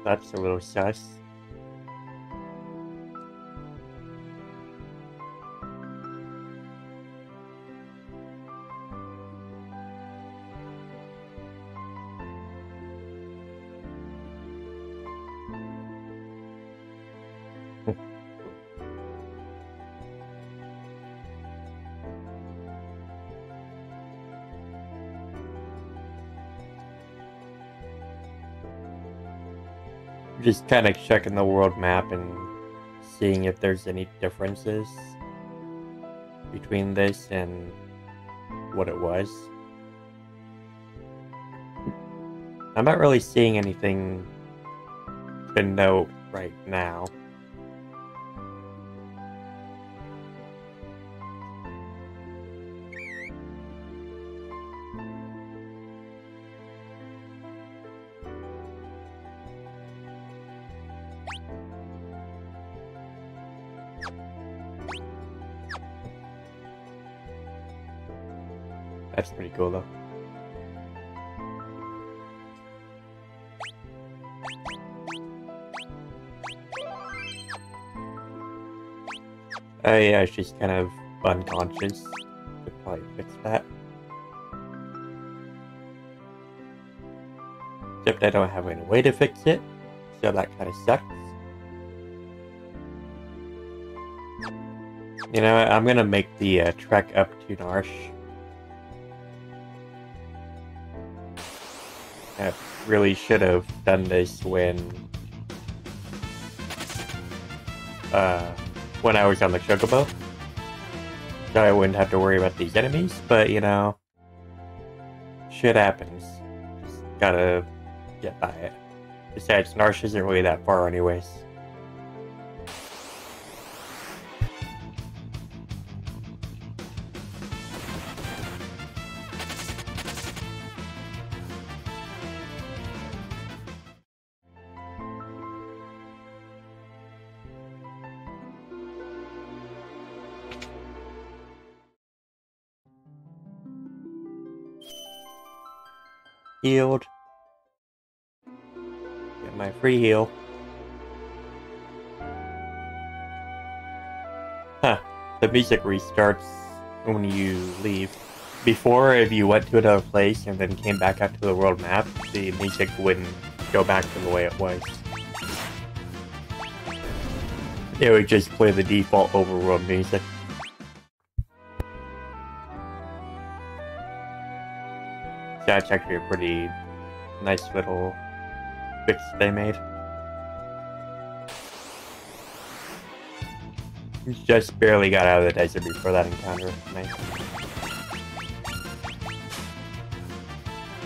Speaker 1: that's a little sus. Just kind of checking the world map and seeing if there's any differences between this and what it was. I'm not really seeing anything to note right now. That's pretty cool though. Oh yeah, she's kind of unconscious. Could probably fix that. Except I don't have any way to fix it, so that kind of sucks. You know, I'm gonna make the trek up to Narsh. I really should have done this when I was on the Chocobo. So I wouldn't have to worry about these enemies, but you know, shit happens. Just gotta get by it. Besides, Narsh isn't really that far anyways. Healed. Get my free heal. Huh. The music restarts when you leave. Before, if you went to another place and then came back out to the world map, the music wouldn't go back to the way it was. It would just play the default overworld music. So that's actually a pretty nice little fix they made. Just barely got out of the desert before that encounter. Nice.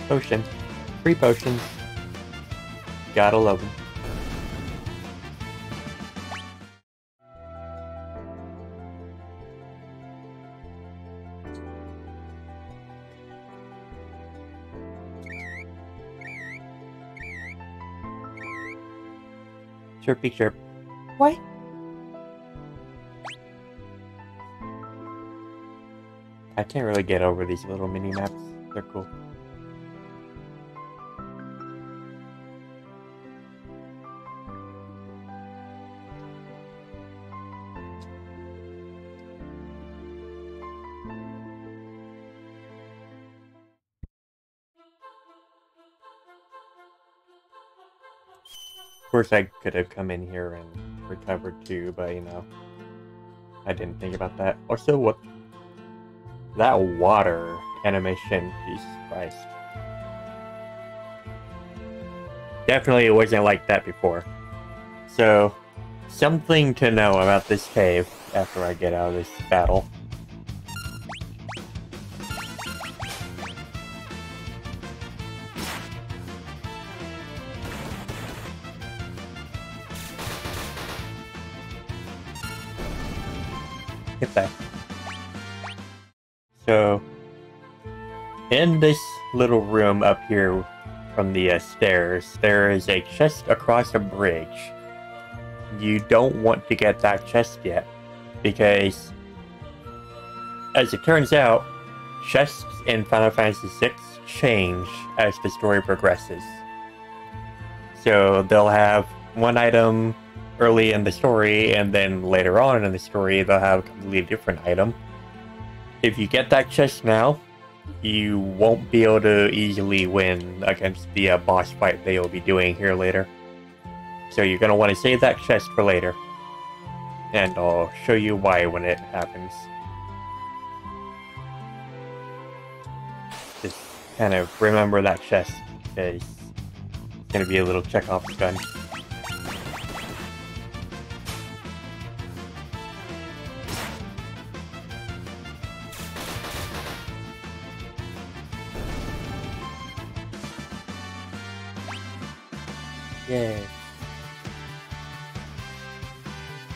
Speaker 1: Potion. Free potions. Gotta love them. Chirpy chirp. What? I can't really get over these little mini maps. They're cool. course, I could have come in here and recovered too, but you know, I didn't think about that. Also, what that water animation, Jesus Christ. Definitely it wasn't like that before. So, something to know about this cave after I get out of this battle. Get that. So, in this little room up here from the stairs, there is a chest across a bridge. You don't want to get that chest yet, because, as it turns out, chests in Final Fantasy VI change as the story progresses. So they'll have one item early in the story, and then later on in the story, they'll have a completely different item. If you get that chest now, you won't be able to easily win against the boss fight they will be doing here later. So you're going to want to save that chest for later. And I'll show you why when it happens. Just kind of remember that chest, because it's going to be a little Chekhov's gun. Yay.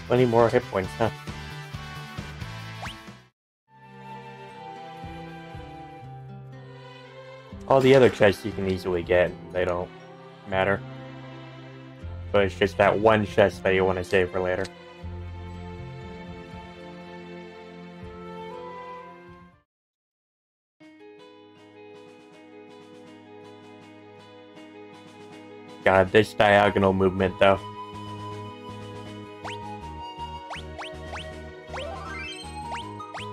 Speaker 1: 20 more hit points, huh? All the other chests you can easily get, they don't matter. But it's just that one chest that you want to save for later. God, this diagonal movement though.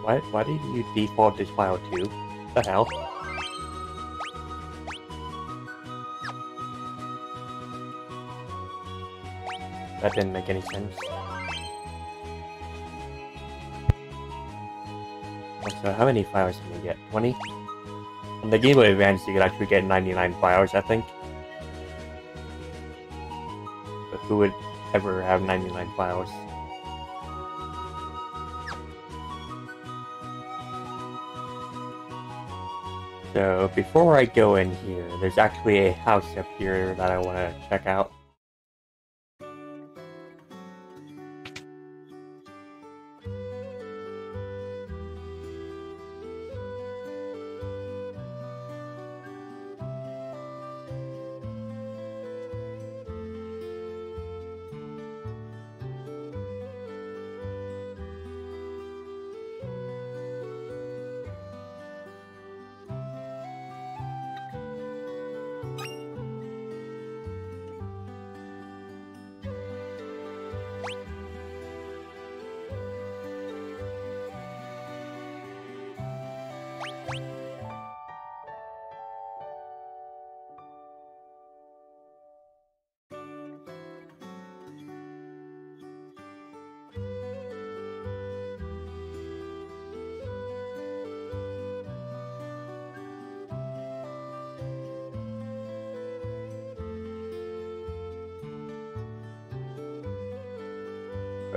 Speaker 1: Why did you default this file to? What the hell? That didn't make any sense. So how many files can you get? 20? On the Game Boy Advance you could actually get 99 files, I think. But who would ever have 99 files? So before I go in here, there's actually a house up here that I want to check out.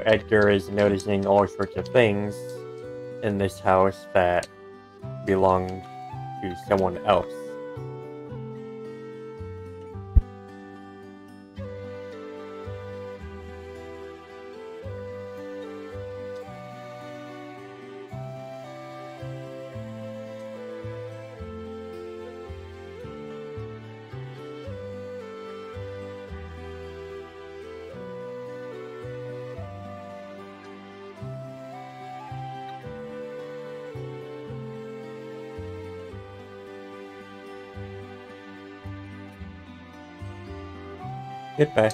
Speaker 1: Edgar is noticing all sorts of things in this house that belong to someone else. Goodbye.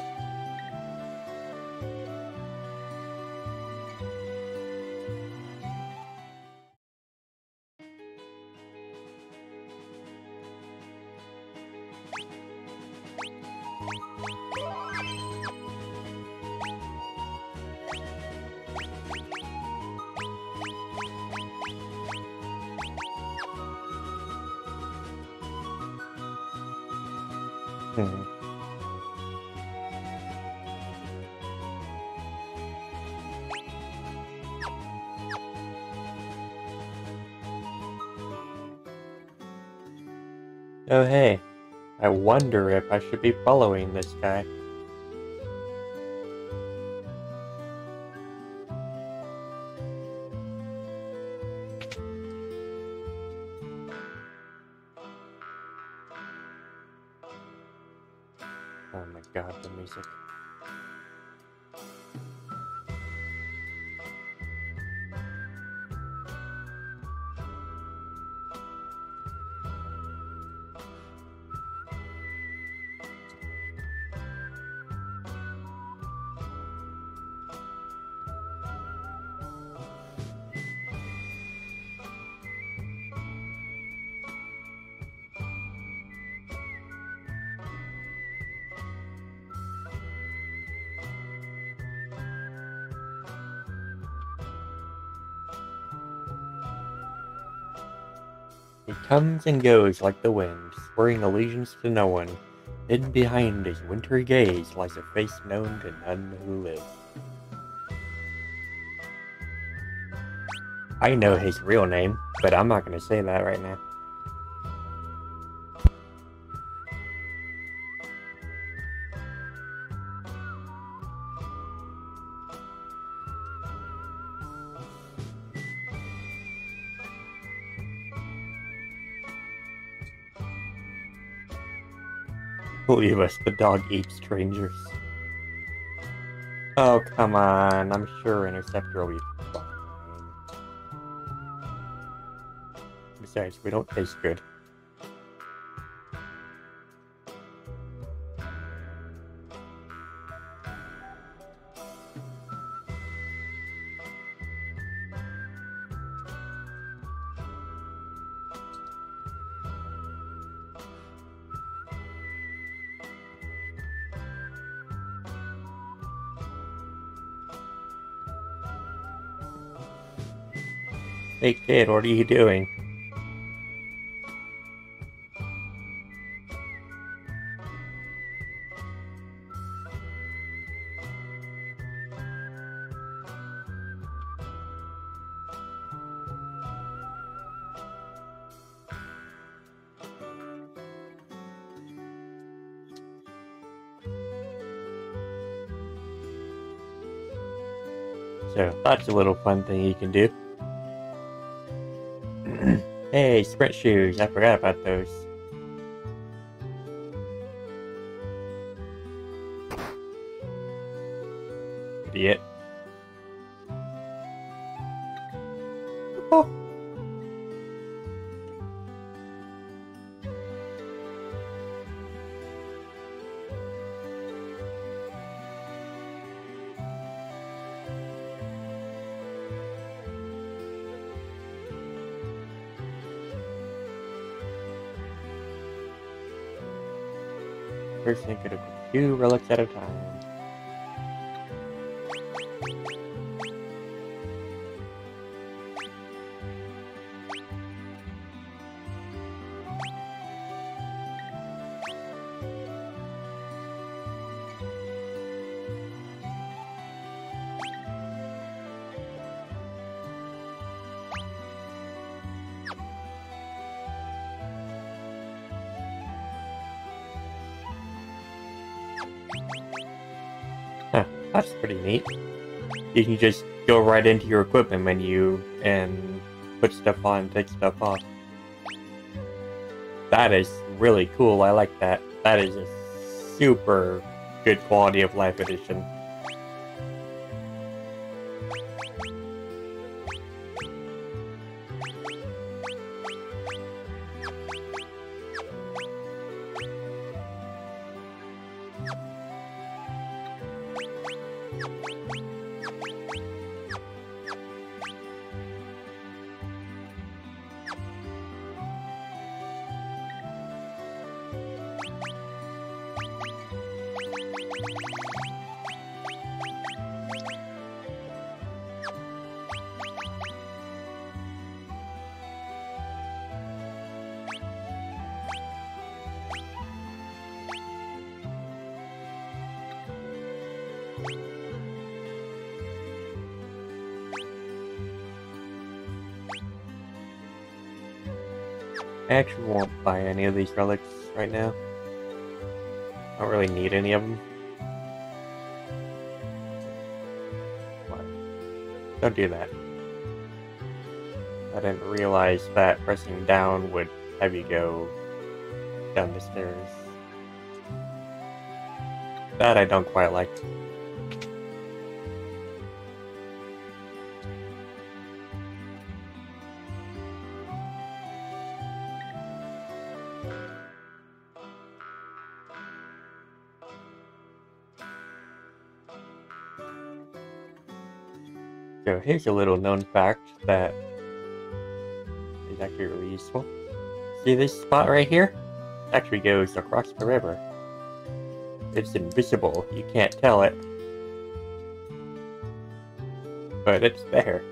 Speaker 1: Hmm. Oh hey, I wonder if I should be following this guy. Oh my god, the music. He comes and goes like the wind, swearing allegiance to no one. Hidden behind his wintry gaze lies a face known to none who live. I know his real name, but I'm not going to say that right now. Leave us, the dog eats strangers. Oh, come on. I'm sure Interceptor will be fine. Besides, we don't taste good. Hey kid, what are you doing? So, that's a little fun thing you can do. Hey, sprint shoes, I forgot about those. Idiot. Oh. Person could equip 2 relics at a time. Huh, that's pretty neat. You can just go right into your equipment menu and put stuff on, take stuff off. That is really cool, I like that. That is a super good quality of life addition. I actually won't buy any of these relics right now. I don't really need any of them. What? Don't do that. I didn't realize that pressing down would have you go down the stairs. That I don't quite like. So here's a little known fact that is actually really useful. See this spot right here? It actually goes across the river. It's invisible, you can't tell it. But it's there.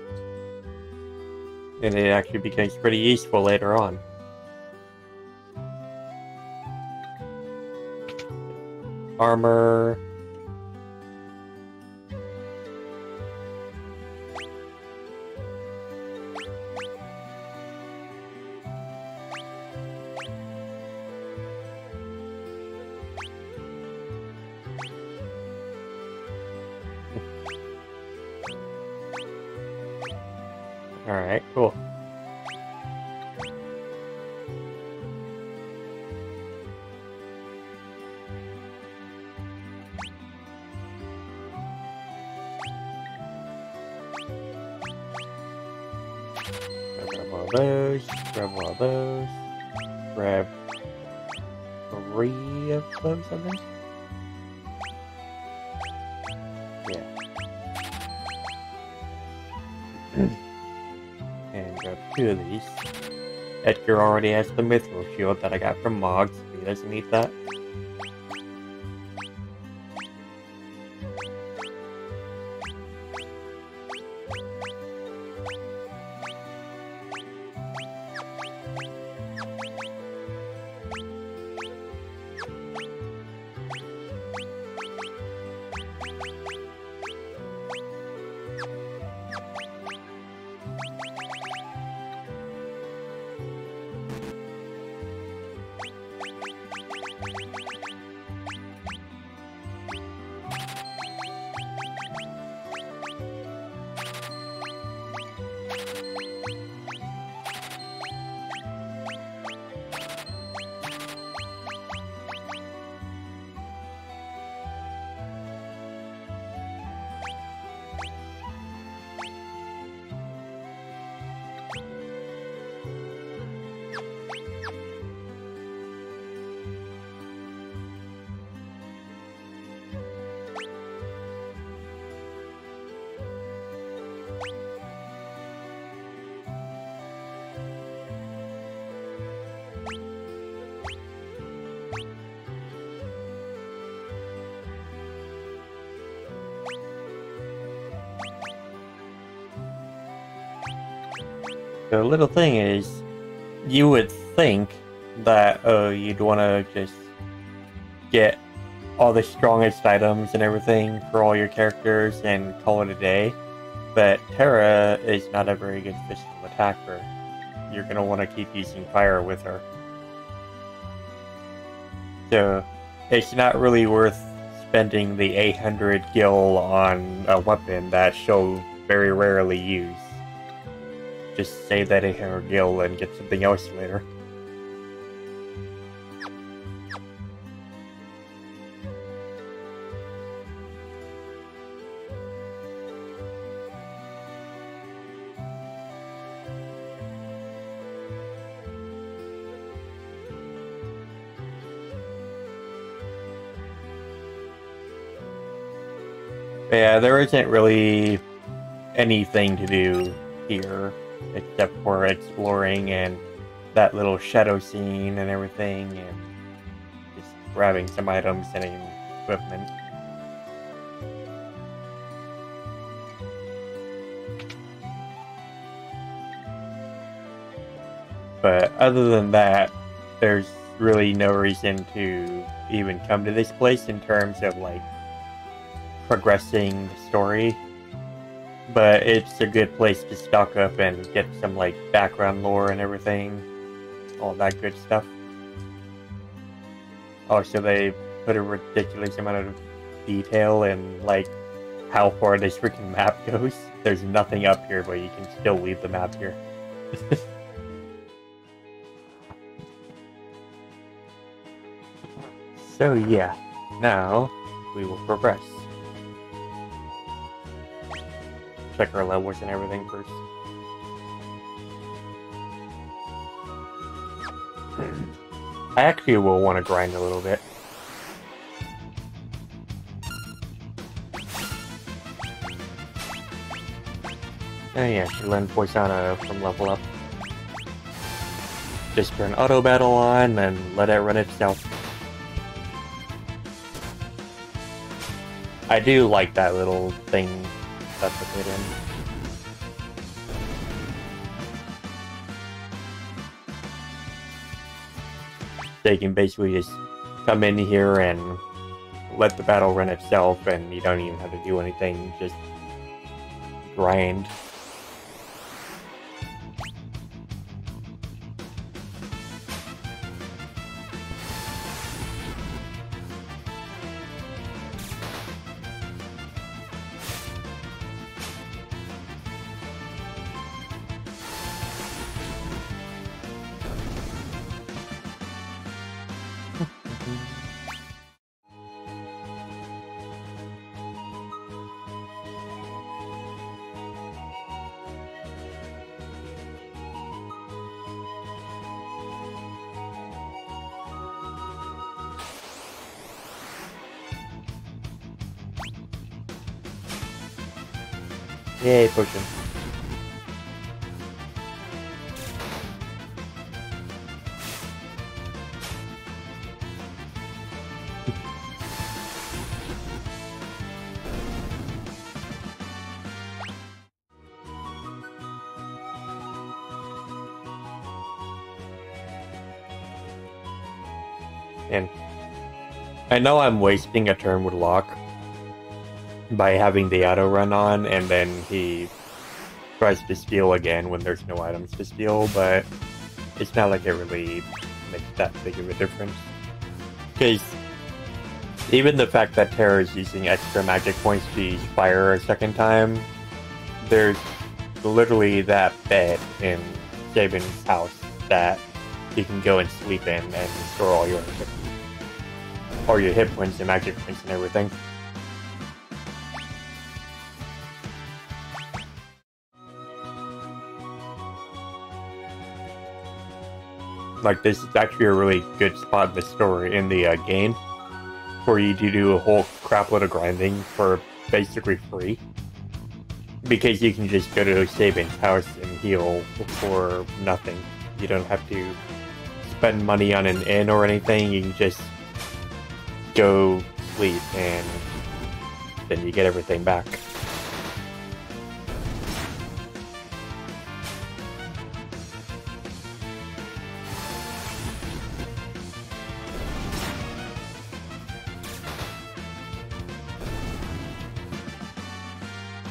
Speaker 1: And it actually becomes pretty useful later on. Armor. Alright, cool. Grab all those, grab all those, grab 3 of those, I think? Yeah. And grab 2 of these. Edgar already has the mithril shield that I got from Moggs. He doesn't need that. The little thing is, you would think that, you'd want to just get all the strongest items and everything for all your characters and call it a day, but Terra is not a very good physical attacker. You're going to want to keep using fire with her. So, it's not really worth spending the 800 gil on a weapon that she'll very rarely use. Just save that 800 gil and get something else later. But yeah, there isn't really anything to do here except for exploring and that little shadow scene and everything, and just grabbing some items and equipment. But other than that, there's really no reason to even come to this place in terms of like progressing the story, but it's a good place to stock up and get some like background lore and everything, all that good stuff. Also, they put a ridiculous amount of detail in like how far this freaking map goes. There's nothing up here, but you can still leave the map here. So yeah, now we will progress. Check our levels and everything first. I actually will want to grind a little bit. Oh yeah, should learn Poisana from level up. Just turn auto battle on and let it run itself. I do like that little thing that they put in. They can basically just come in here and let the battle run itself, and you don't even have to do anything, just grind. Yay, potion. And I know I'm wasting a turn with Locke by having the auto run on, and then he tries to steal again when there's no items to steal, but it's not like it really makes that big of a difference. Because even the fact that Terra is using extra magic points to use fire a second time, there's literally that bed in Sabin's house that you can go and sleep in and restore all your hit points and magic points and everything. Like, this is actually a really good spot in the story, in the game, for you to do a whole crapload of grinding for basically free. Because you can just go to Sabin's house and heal for nothing. You don't have to spend money on an inn or anything, you can just go sleep and then you get everything back.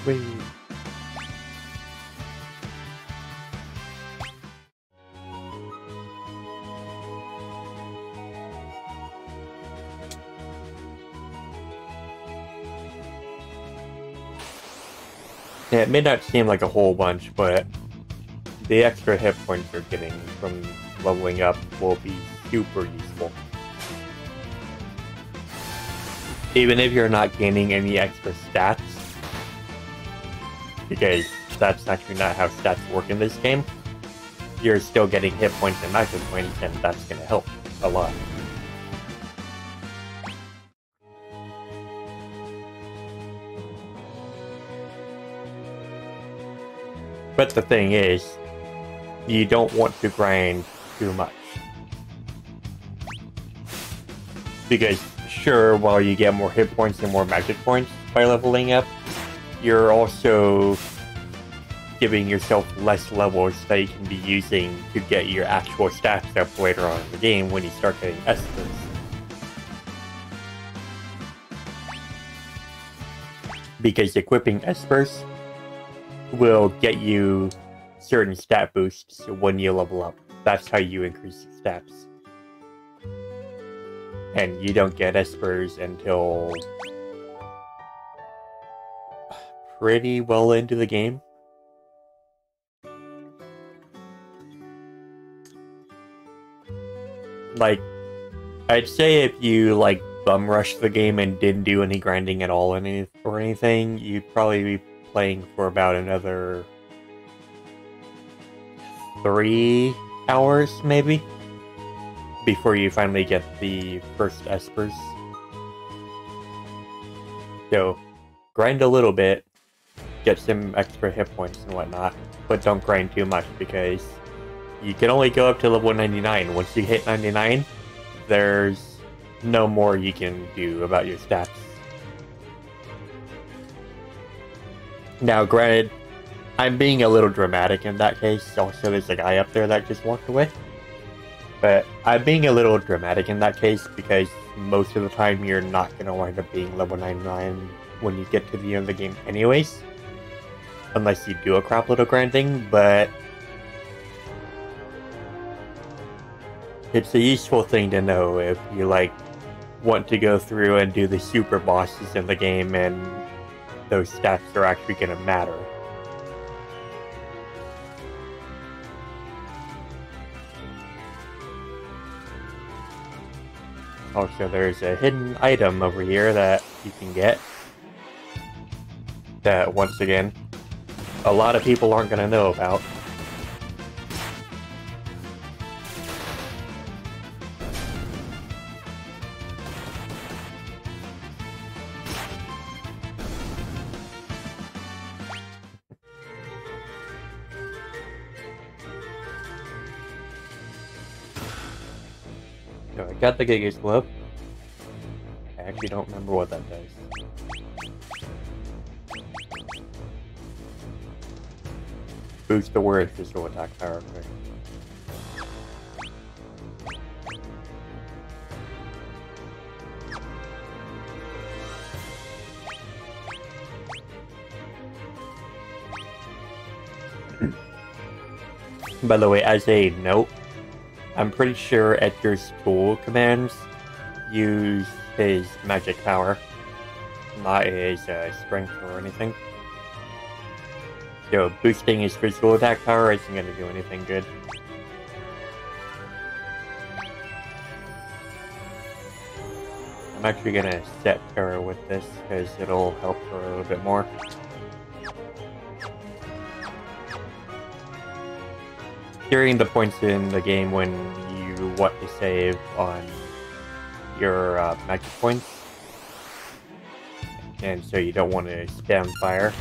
Speaker 1: Whee. Yeah, it may not seem like a whole bunch, but the extra hit points you're getting from leveling up will be super useful. Even if you're not gaining any extra stats, because that's actually not how stats work in this game, you're still getting hit points and magic points, and that's going to help a lot. But the thing is, you don't want to grind too much. Because sure, while you get more hit points and more magic points by leveling up, you're also giving yourself less levels that you can be using to get your actual stats up later on in the game when you start getting Estus. because equipping espers will get you certain stat boosts when you level up. That's how you increase your stats. And you don't get espers until pretty well into the game. Like, I'd say if you, like, bum rush the game and didn't do any grinding at all or anything, you'd probably be playing for about another 3 hours, maybe, before you finally get the first espers. So, grind a little bit, get some extra hit points and whatnot, but don't grind too much because you can only go up to level 99. Once you hit 99, there's no more you can do about your stats. Now, granted, I'm being a little dramatic in that case. Also, there's a guy up there that just walked away. But I'm being a little dramatic in that case because most of the time you're not going to wind up being level 99 when you get to the end of the game anyways. Unless you do a crap load of grinding, but it's a useful thing to know if you, like, want to go through and do the super bosses in the game and those stats are actually going to matter. Also, there's a hidden item over here that you can get that, once again, a lot of people aren't going to know about. So I got the Giga's Glove. I actually don't remember what that does. Boost the word physical attack power. Okay. By the way, as a note, I'm pretty sure Edgar's tool commands use his magic power, not his strength or anything. So boosting his physical attack power isn't going to do anything good. I'm actually going to set Terra with this because it'll help her a little bit more. During the points in the game when you want to save on your magic points, and so you don't want to spam fire,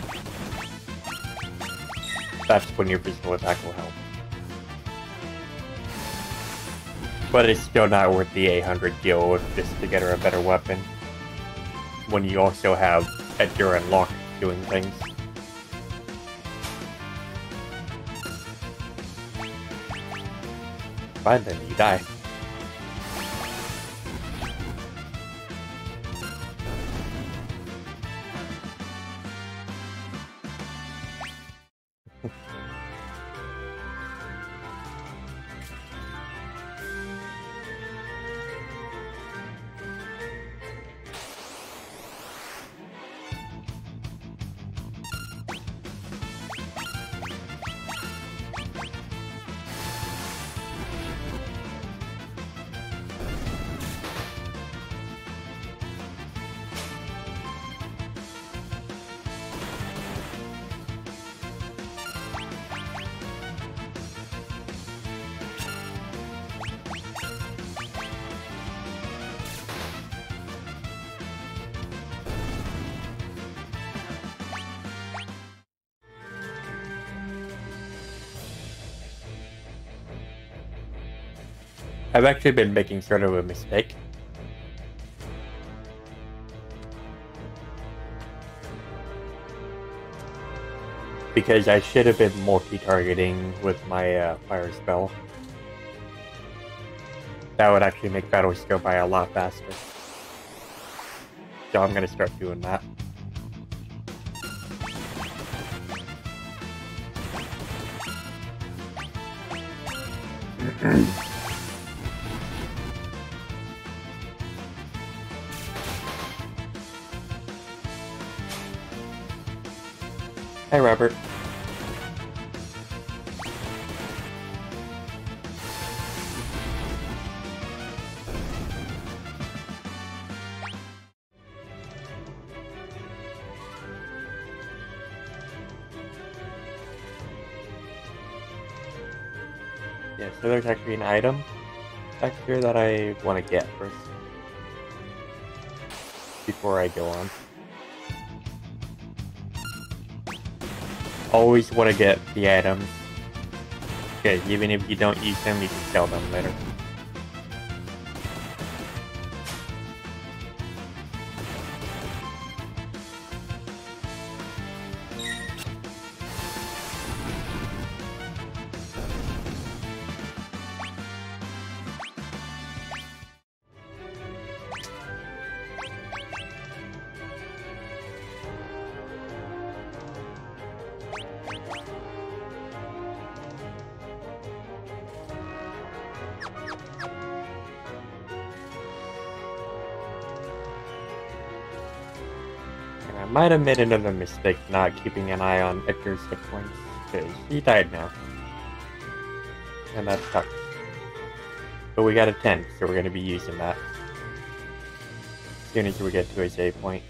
Speaker 1: that's when your physical attack will help. But it's still not worth the 800 gil just to get her a better weapon, when you also have Edgar and Locke doing things. Fine then, you die. I've actually been making sort of a mistake. Because I should have been multi-targeting with my fire spell. That would actually make battles go by a lot faster. So I'm gonna start doing that. Hi, Robert. Yeah, so there's actually an item back here that I want to get first before I go on. Always want to get the items, because even if you don't use them, you can sell them later. I might have made another mistake not keeping an eye on Edgar's hit points, because he died now. And that sucks. But we got a 10, so we're going to be using that as soon as we get to a save point.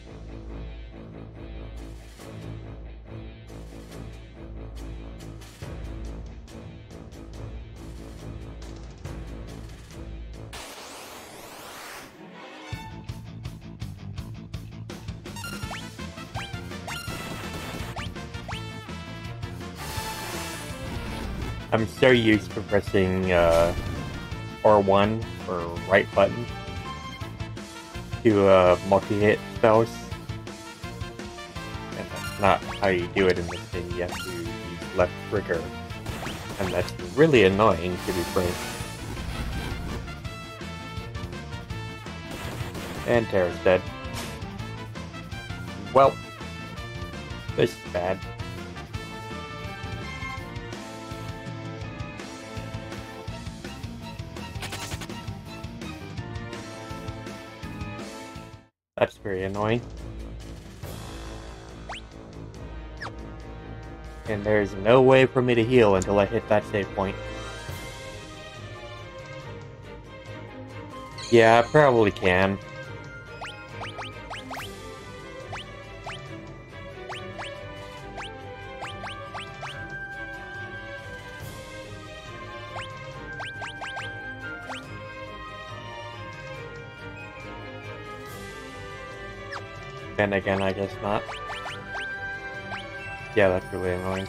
Speaker 1: I'm so used to pressing R1 or right button to multi-hit spells. And that's not how you do it in this game. You have to use left trigger. And that's really annoying, to be frank. And Tara's dead. Well, this is bad. That's very annoying. And there's no way for me to heal until I hit that save point. Yeah, I probably can. Then again, I guess not. Yeah, that's really annoying.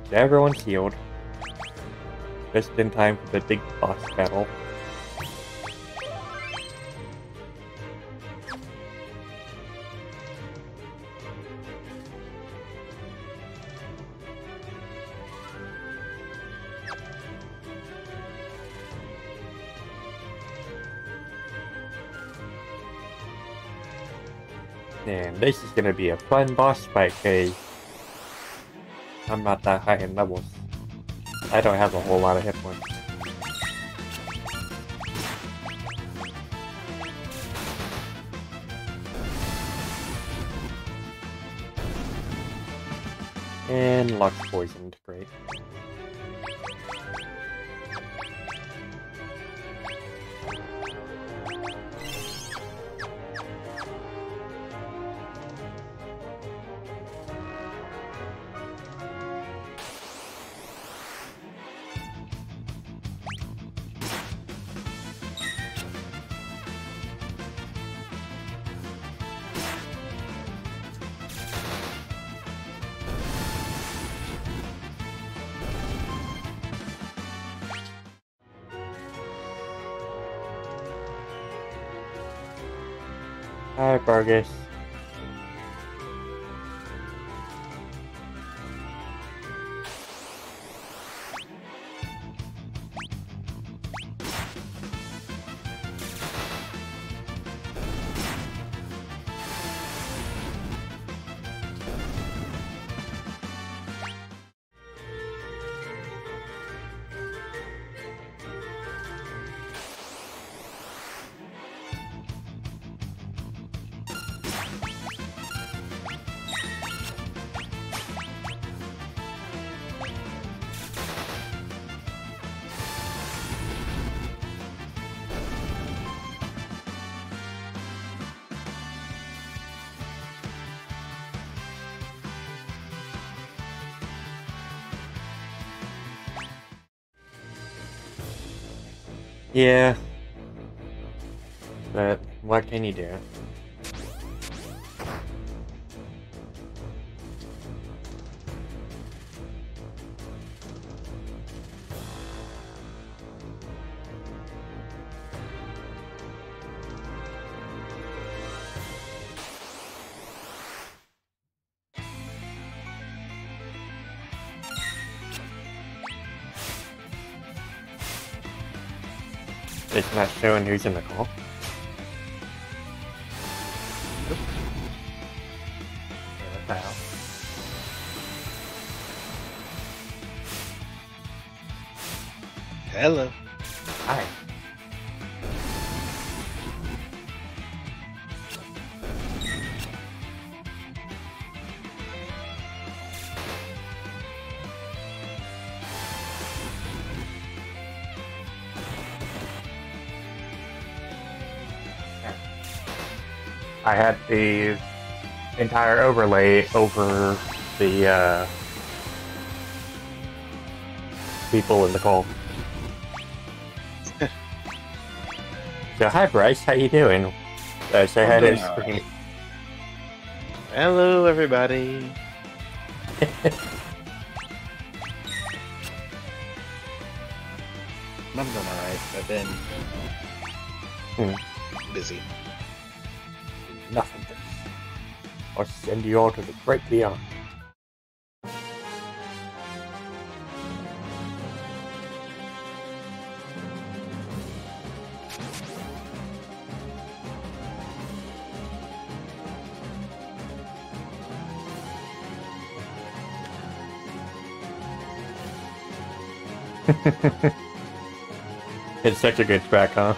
Speaker 1: So everyone's healed. Just in time for the big boss battle. And this is gonna be a fun boss fight, cause I'm not that high in levels. I don't have a whole lot of hit points. And Luck's poisoned, great. Hi, Vargas. Yeah, but what can you do? It's not showing who's in the call. What the hell?
Speaker 2: Hello.
Speaker 1: Hi. I had the entire overlay over the people in the call. So hi Bryce, how you doing? Say hi to the screen.
Speaker 2: Hello, everybody. I'm doing alright. I've been busy.
Speaker 1: Nothing. I'll send you all to the great beyond. It's such a good track, huh?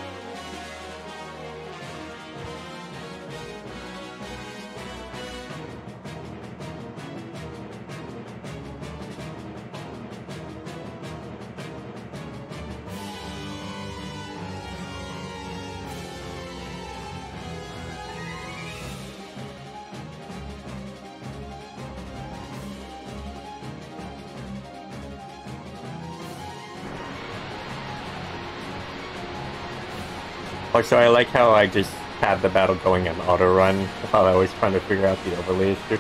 Speaker 1: Also, I like how I just had the battle going in auto run while I was trying to figure out the overlay issue.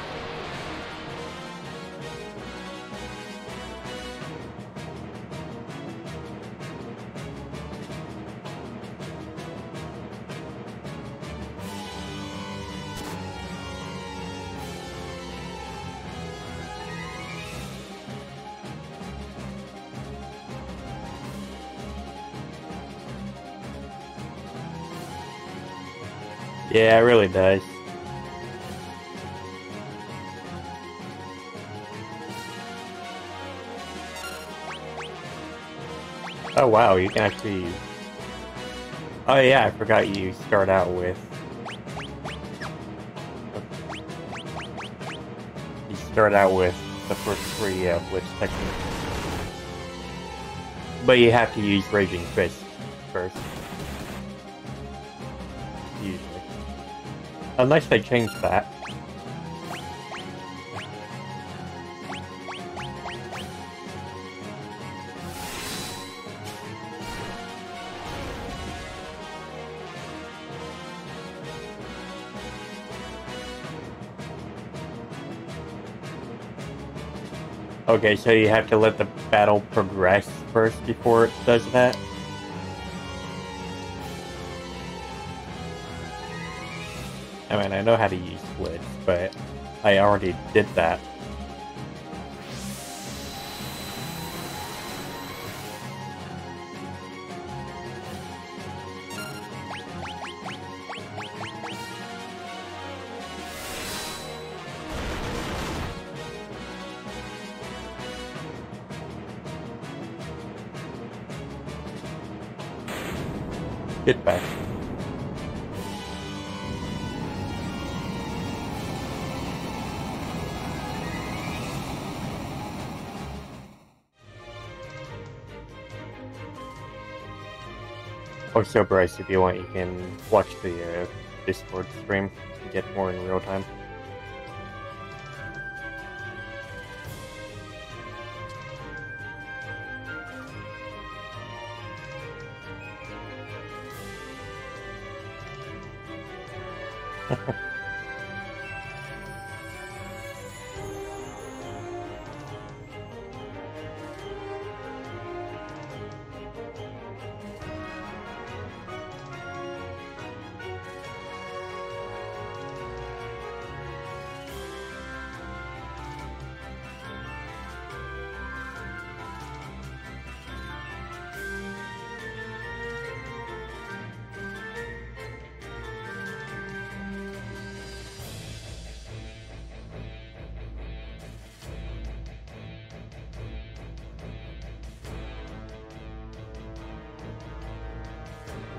Speaker 1: Yeah, it really does. Oh wow, you can actually... Oh yeah, I forgot you start out with... You start out with the first three Blitz techniques. But you have to use Raging Fist first. Usually. Unless they change that. Okay, so you have to let the battle progress first before it does that? I mean, I know how to use Blitz, but I already did that. Get back. Also, Bryce, if you want, you can watch the Discord stream to get more in real time.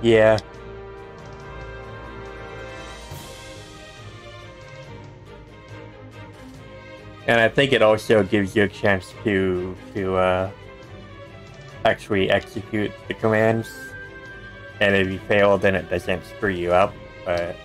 Speaker 1: Yeah. And I think it also gives you a chance to actually execute the commands. And if you fail, then it doesn't screw you up. But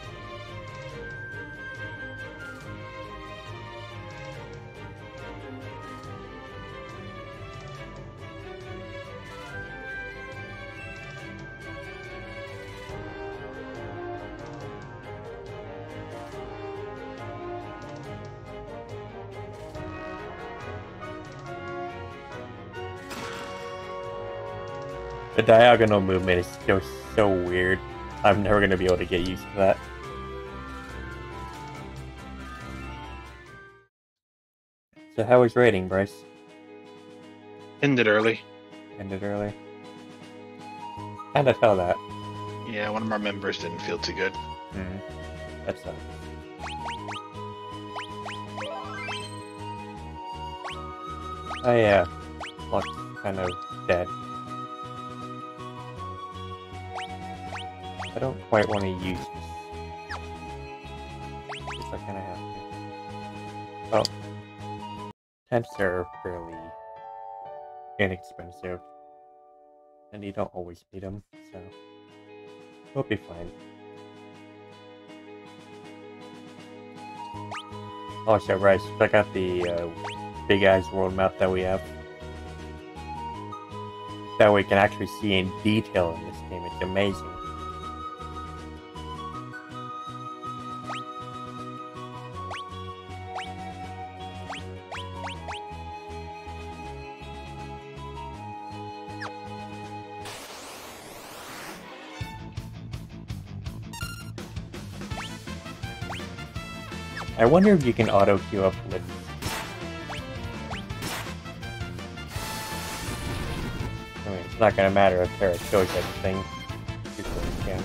Speaker 1: the diagonal movement is still so weird. I'm never going to be able to get used to that. So how was rating, Bryce?
Speaker 2: Ended early.
Speaker 1: Ended early. Kinda felt that.
Speaker 2: Yeah, one of our members didn't feel too good.
Speaker 1: That's sucks. Oh yeah, Flux kind of dead. I don't quite want to use this. Guess I kind of have to. Oh, tents are fairly inexpensive, and you don't always need them, so we'll be fine. Also, Bryce, check out the big ass world map that we have. That we can actually see in detail in this game. It's amazing. I wonder if you can auto queue up lists. I mean, it's not gonna matter if Terra shows everything. You can.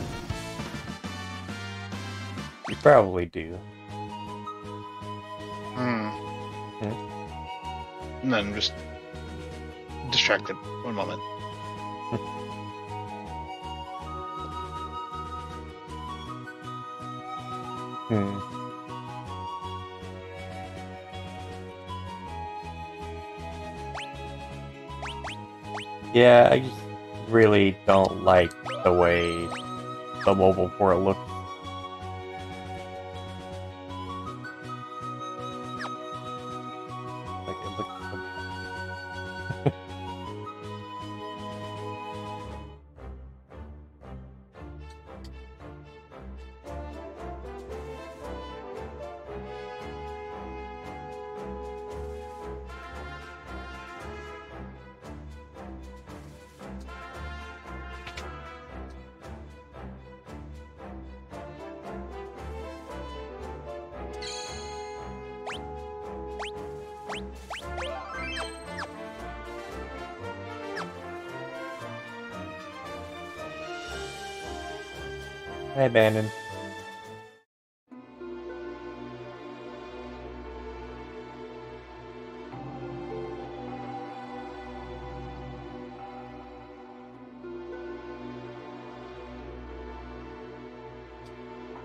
Speaker 1: You probably do.
Speaker 2: No, I'm just distracted. One moment.
Speaker 1: Yeah, I just really don't like the way the mobile port looks. Like, it looks so... Hi, Bandon.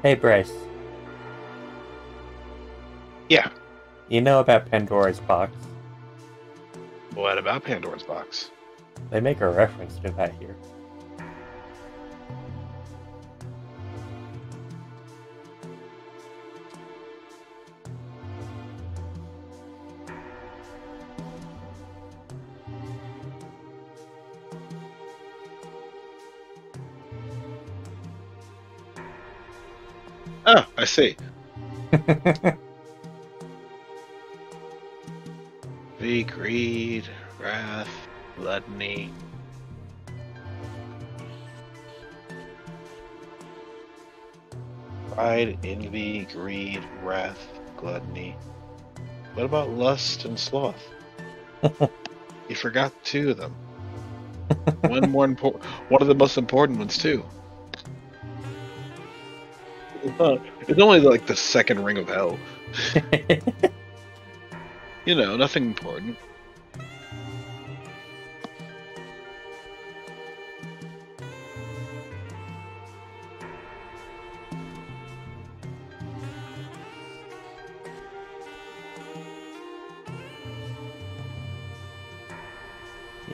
Speaker 1: Hey, Bryce.
Speaker 2: Yeah.
Speaker 1: You know about Pandora's box?
Speaker 2: What about Pandora's box?
Speaker 1: They make a reference to that here.
Speaker 2: Oh, I see. Envy, greed, wrath, gluttony. Pride, envy, greed, wrath, gluttony. What about lust and sloth? You forgot two of them. One of the most important ones too. It's only like the second ring of hell. You know, nothing important.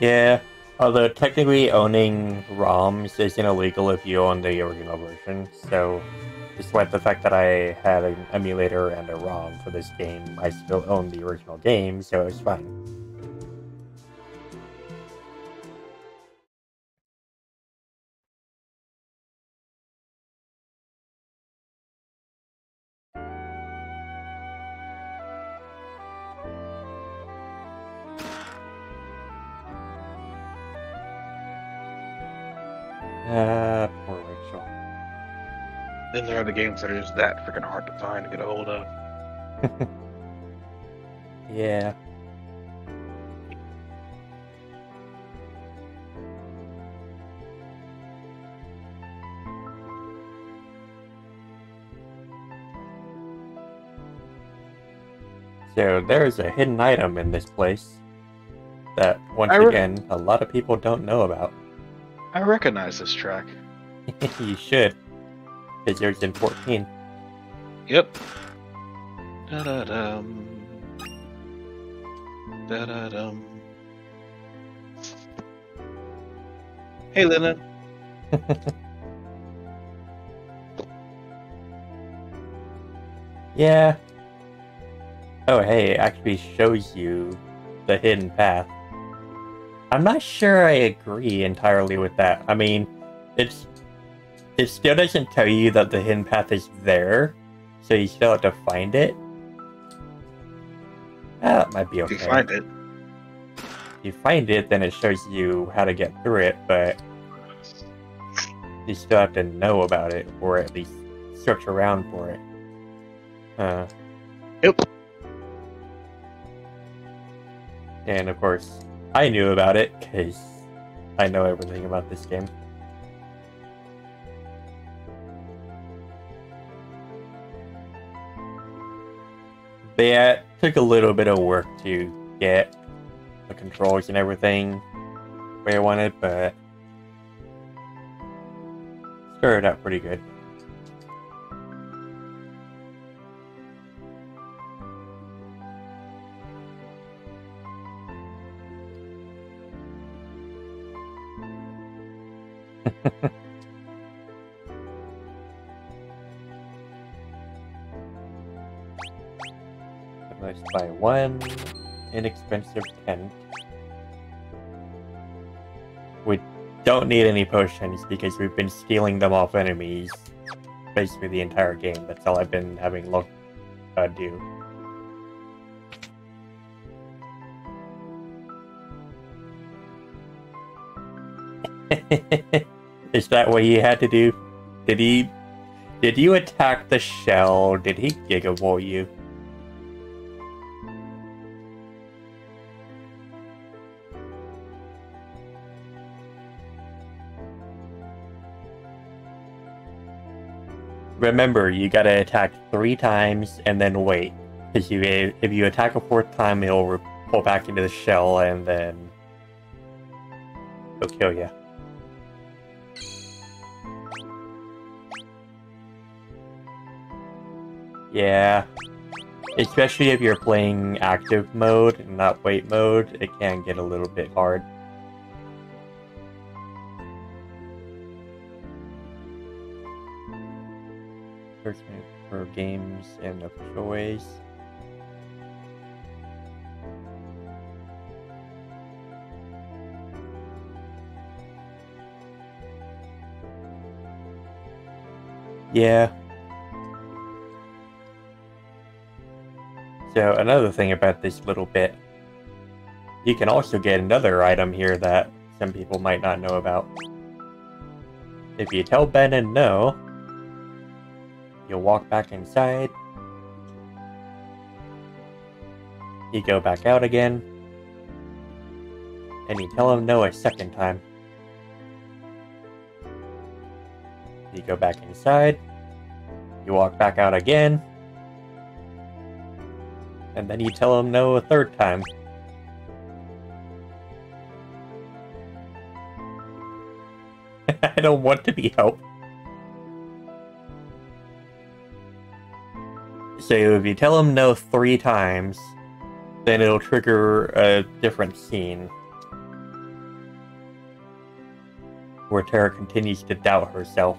Speaker 1: Yeah, although technically owning ROMs isn't illegal if you own the original version, so despite the fact that I had an emulator and a ROM for this game, I still own the original game, so it's fine. Poor Rachel.
Speaker 2: Then there are the games that are just that freaking hard to find and get a hold of.
Speaker 1: Yeah. So there's a hidden item in this place that, once again, a lot of people don't know about.
Speaker 2: I recognize this track.
Speaker 1: You should, because yours in 14.
Speaker 2: Yep. Da-da-dum. Da-da-dum. Hey, Lena.
Speaker 1: Yeah. Oh, hey, it actually shows you the hidden path. I'm not sure I agree entirely with that. I mean, it still doesn't tell you that the hidden path is there, so you still have to find it. That might be okay.
Speaker 2: If you find it.
Speaker 1: If you find it, then it shows you how to get through it, but you still have to know about it, or at least search around for it.
Speaker 2: Yep.
Speaker 1: And of course, I knew about it, because I know everything about this game. But yeah, it took a little bit of work to get the controls and everything where I wanted, but started out pretty good. Let's buy one inexpensive tent. We don't need any potions because we've been stealing them off enemies basically the entire game. That's all I've been having luck do. Is that what he had to do? Did you attack the shell? Did he gigaball you? Remember, you gotta attack 3 times and then wait. Because if you attack a 4th time, he'll pull back into the shell and then he'll kill you. Yeah. Especially if you're playing active mode and not wait mode, it can get a little bit hard. Search for games and official ways. Yeah. So another thing about this little bit, you can also get another item here that some people might not know about. If you tell Benin no, you'll walk back inside. You go back out again. And you tell him no a second time. You go back inside. You walk back out again. And then you tell him no a third time. I don't want to be helped. So if you tell him no 3 times, then it'll trigger a different scene. Where Terra continues to doubt herself.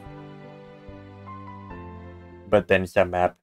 Speaker 1: But then some happens.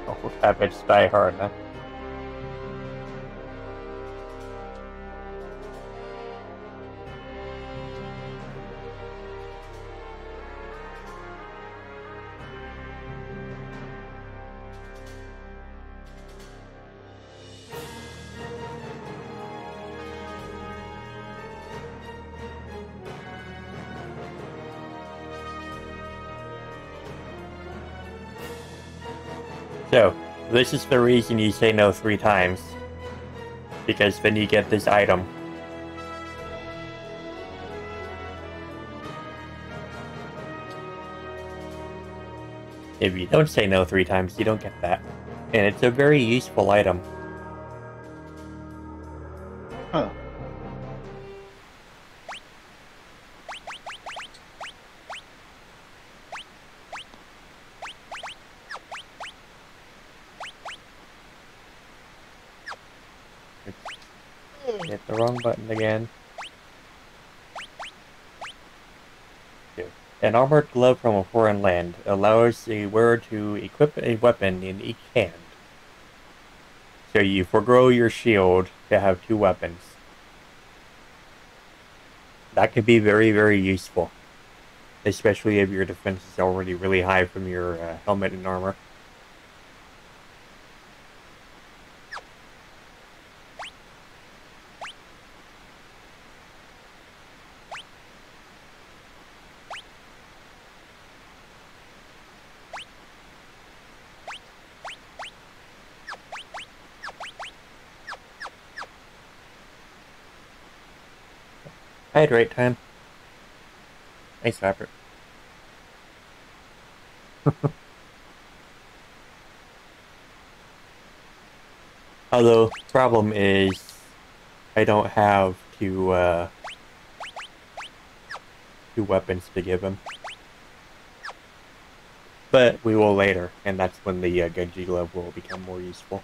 Speaker 1: Oh, Savage Die Hard, huh? So, this is the reason you say no 3 times. Because then you get this item. If you don't say no 3 times, you don't get that. And it's a very useful item.
Speaker 2: Huh.
Speaker 1: Hit the wrong button again. An armored glove from a foreign land allows the wearer to equip a weapon in each hand. So you forego your shield to have 2 weapons. That could be very, very useful. Especially if your defense is already really high from your helmet and armor. Hydrate time. Thanks, Robert. Although, problem is, I don't have 2 weapons to give him. But we will later, and that's when the Genji glove will become more useful.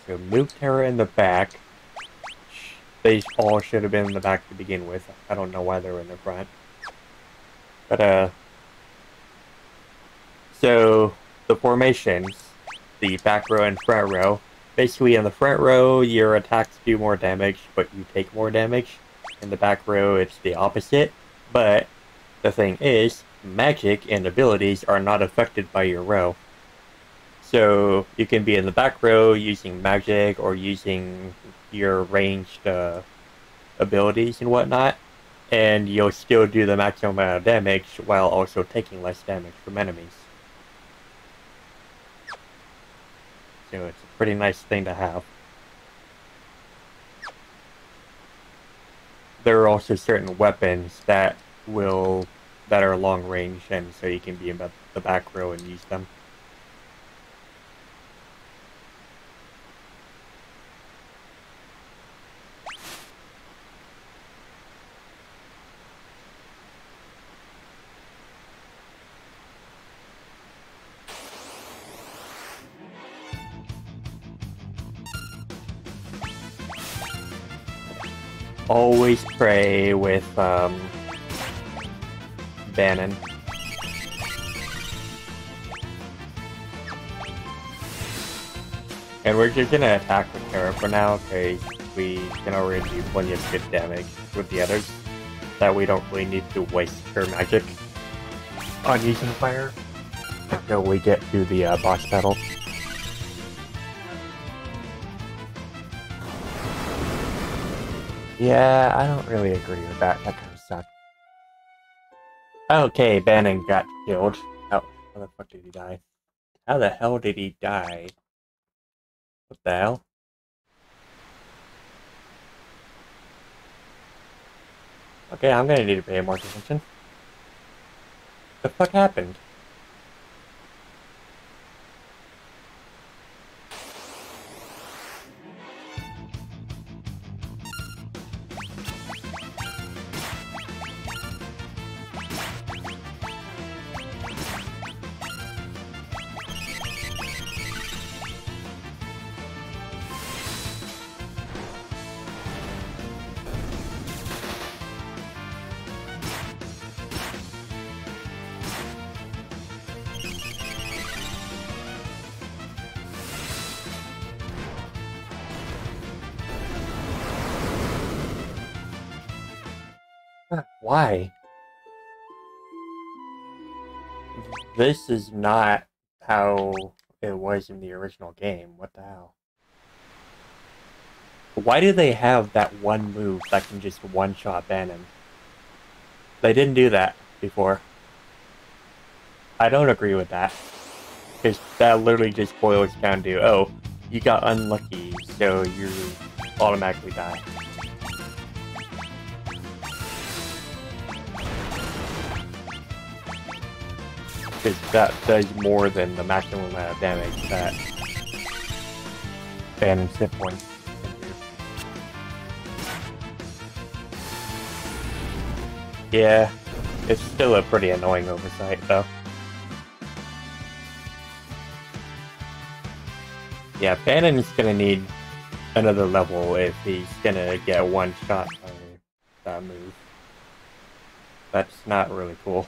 Speaker 1: So move Terra in the back. They all should have been in the back to begin with. I don't know why they were in the front. But, so, the formations, the back row and front row. Basically, in the front row, your attacks do more damage, but you take more damage. In the back row, it's the opposite. But, the thing is, magic and abilities are not affected by your row. So you can be in the back row using magic or using your ranged abilities and whatnot, and you'll still do the maximum amount of damage while also taking less damage from enemies. So it's a pretty nice thing to have. There are also certain weapons that will that are long range, and so you can be in the back row and use them. Always pray with Bannon. And we're just gonna attack with Terra for now, because we can already do plenty of good damage with the others. That we don't really need to waste her magic on using fire until we get to the boss battle. Yeah, I don't really agree with that. That kind of sucked. Okay, Bannon got killed. Oh, how the fuck did he die? How the hell did he die? What the hell? Okay, I'm gonna need to pay more attention. The fuck happened? Why? This is not how it was in the original game. What the hell? Why do they have that one move that can just one-shot Bannon? They didn't do that before. I don't agree with that. Because that literally just boils down to, oh, you got unlucky, so you automatically die. Because that does more than the maximum amount of damage that Bannon's hit points can do. Yeah, it's still a pretty annoying oversight, though. Yeah, Bannon's gonna need another level if he's gonna get one shot by that move. That's not really cool.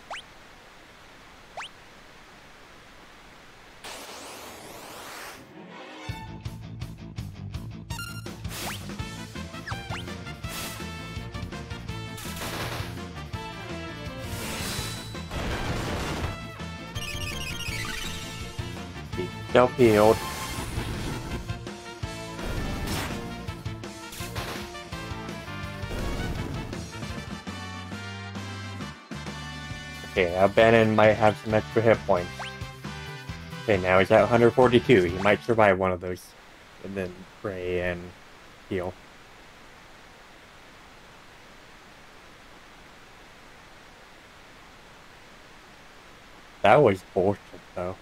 Speaker 1: He's self-healed. Okay, now Bannon might have some extra hit points. Okay, now he's at 142. He might survive one of those. And then pray and heal. That was bullshit, though.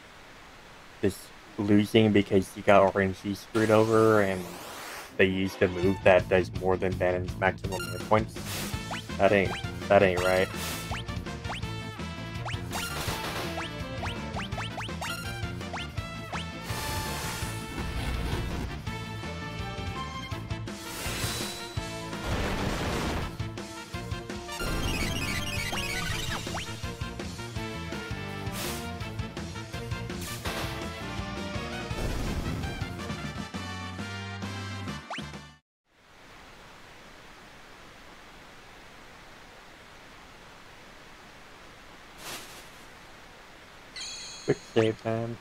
Speaker 1: Just losing because you got RNG screwed over and they used a move that does more than Bannon's maximum hit points. That ain't right. Quick save time.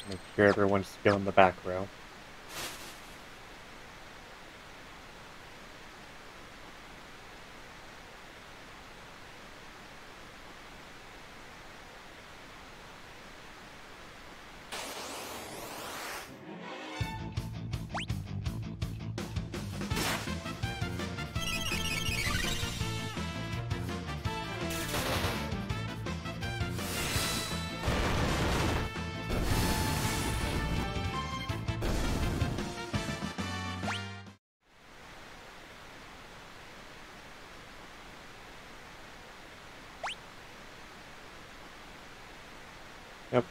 Speaker 1: Make sure everyone's still in the back row. Yep.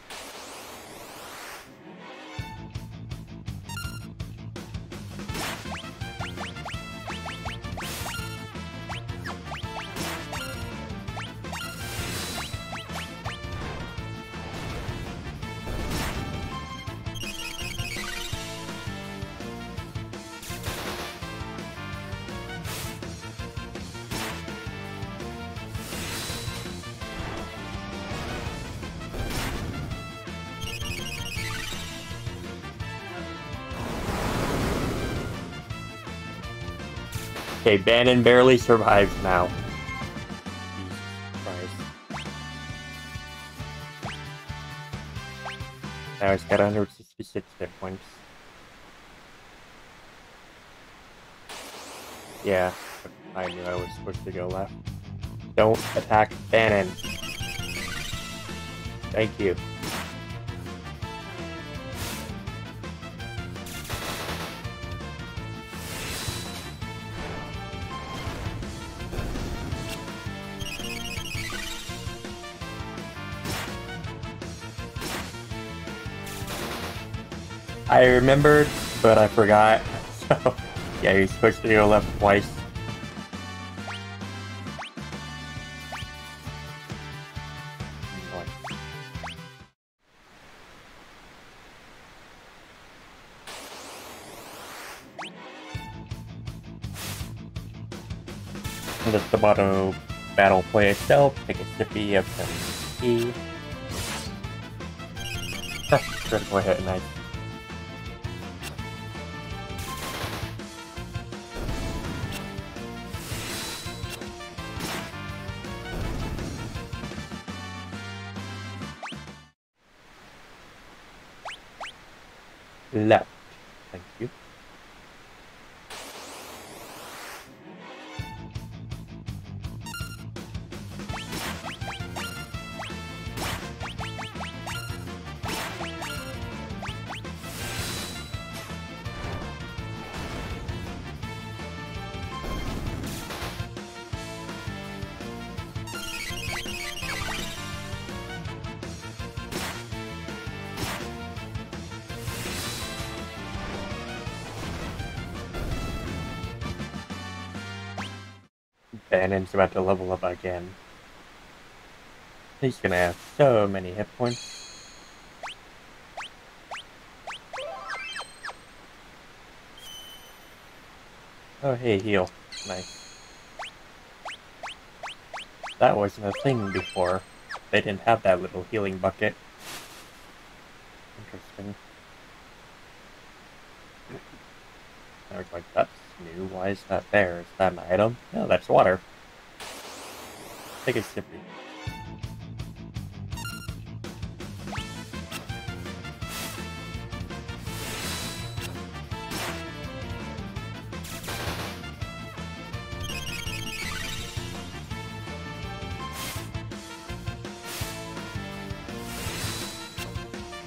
Speaker 1: Okay, Bannon barely survives now. Jesus Christ. Now he's got 166 hit points. Yeah, I knew I was supposed to go left. Don't attack Bannon. Thank you. I remembered, but I forgot. So, yeah, you're supposed to go left twice. And just the bottom battle play itself, take a sippy of some tea. Critical hit, nice. Left. Thank you. Bannon's about to level up again. He's gonna have so many hit points. Oh hey, heal. Nice. That wasn't a thing before. They didn't have that little healing bucket. Interesting. I was like, that's new. Why is that there? Is that an item? No, that's water. Take a sippy.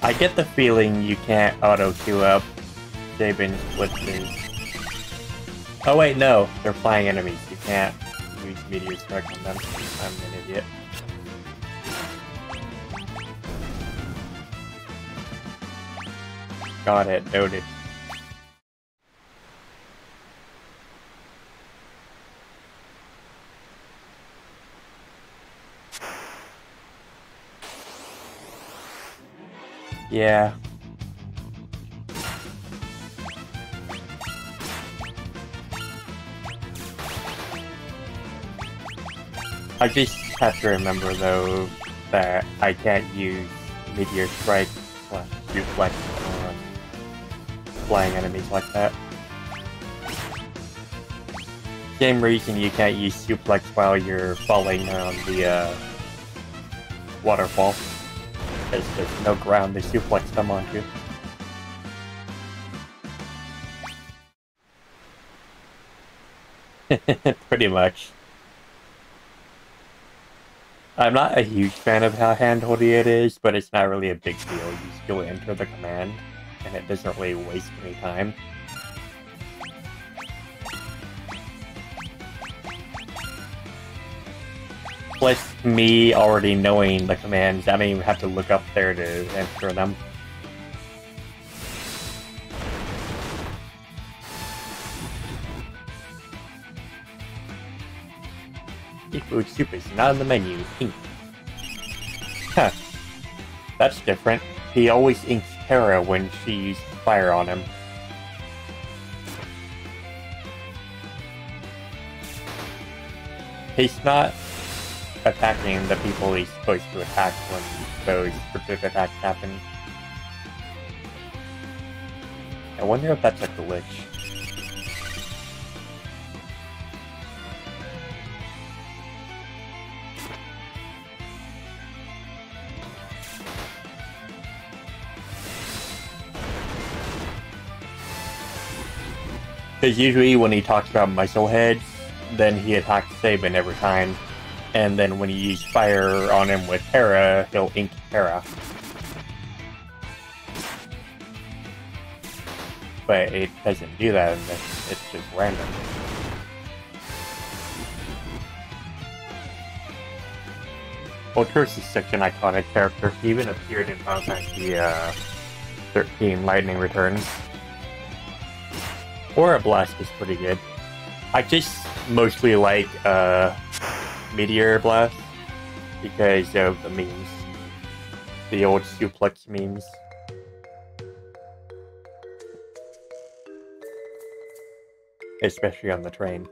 Speaker 1: I get the feeling you can't auto queue up Jabin's blitzes. Oh wait, no, they're flying enemies. You can't use Meteor Strike on them. I'm an idiot. Got it, noted. Yeah. I just have to remember, though, that I can't use Meteor Strike / Suplex on flying enemies like that. Same reason you can't use Suplex while you're falling on the waterfall. Because there's no ground to suplex them onto. Pretty much. I'm not a huge fan of how handholdy it is, but it's not really a big deal. You still enter the command, and it doesn't really waste any time. Plus, me already knowing the commands, I don't even have to look up there to enter them. Seafood soup is not on the menu. Ink. Huh. That's different. He always inks Terra when she uses fire on him. He's not attacking the people he's supposed to attack when those scripted attacks happen. I wonder if that's a glitch. Because usually when he talks about muscle heads, then he attacks Sabin every time. And then when you use fire on him with Terra, he'll ink Terra. But it doesn't do that in this, it's just random. Ultros is such an iconic character. He even appeared in Final Fantasy 13 Lightning Returns. Or a Blast is pretty good. I just mostly like Meteor Blast because of the memes. The old suplex memes. Especially on the train.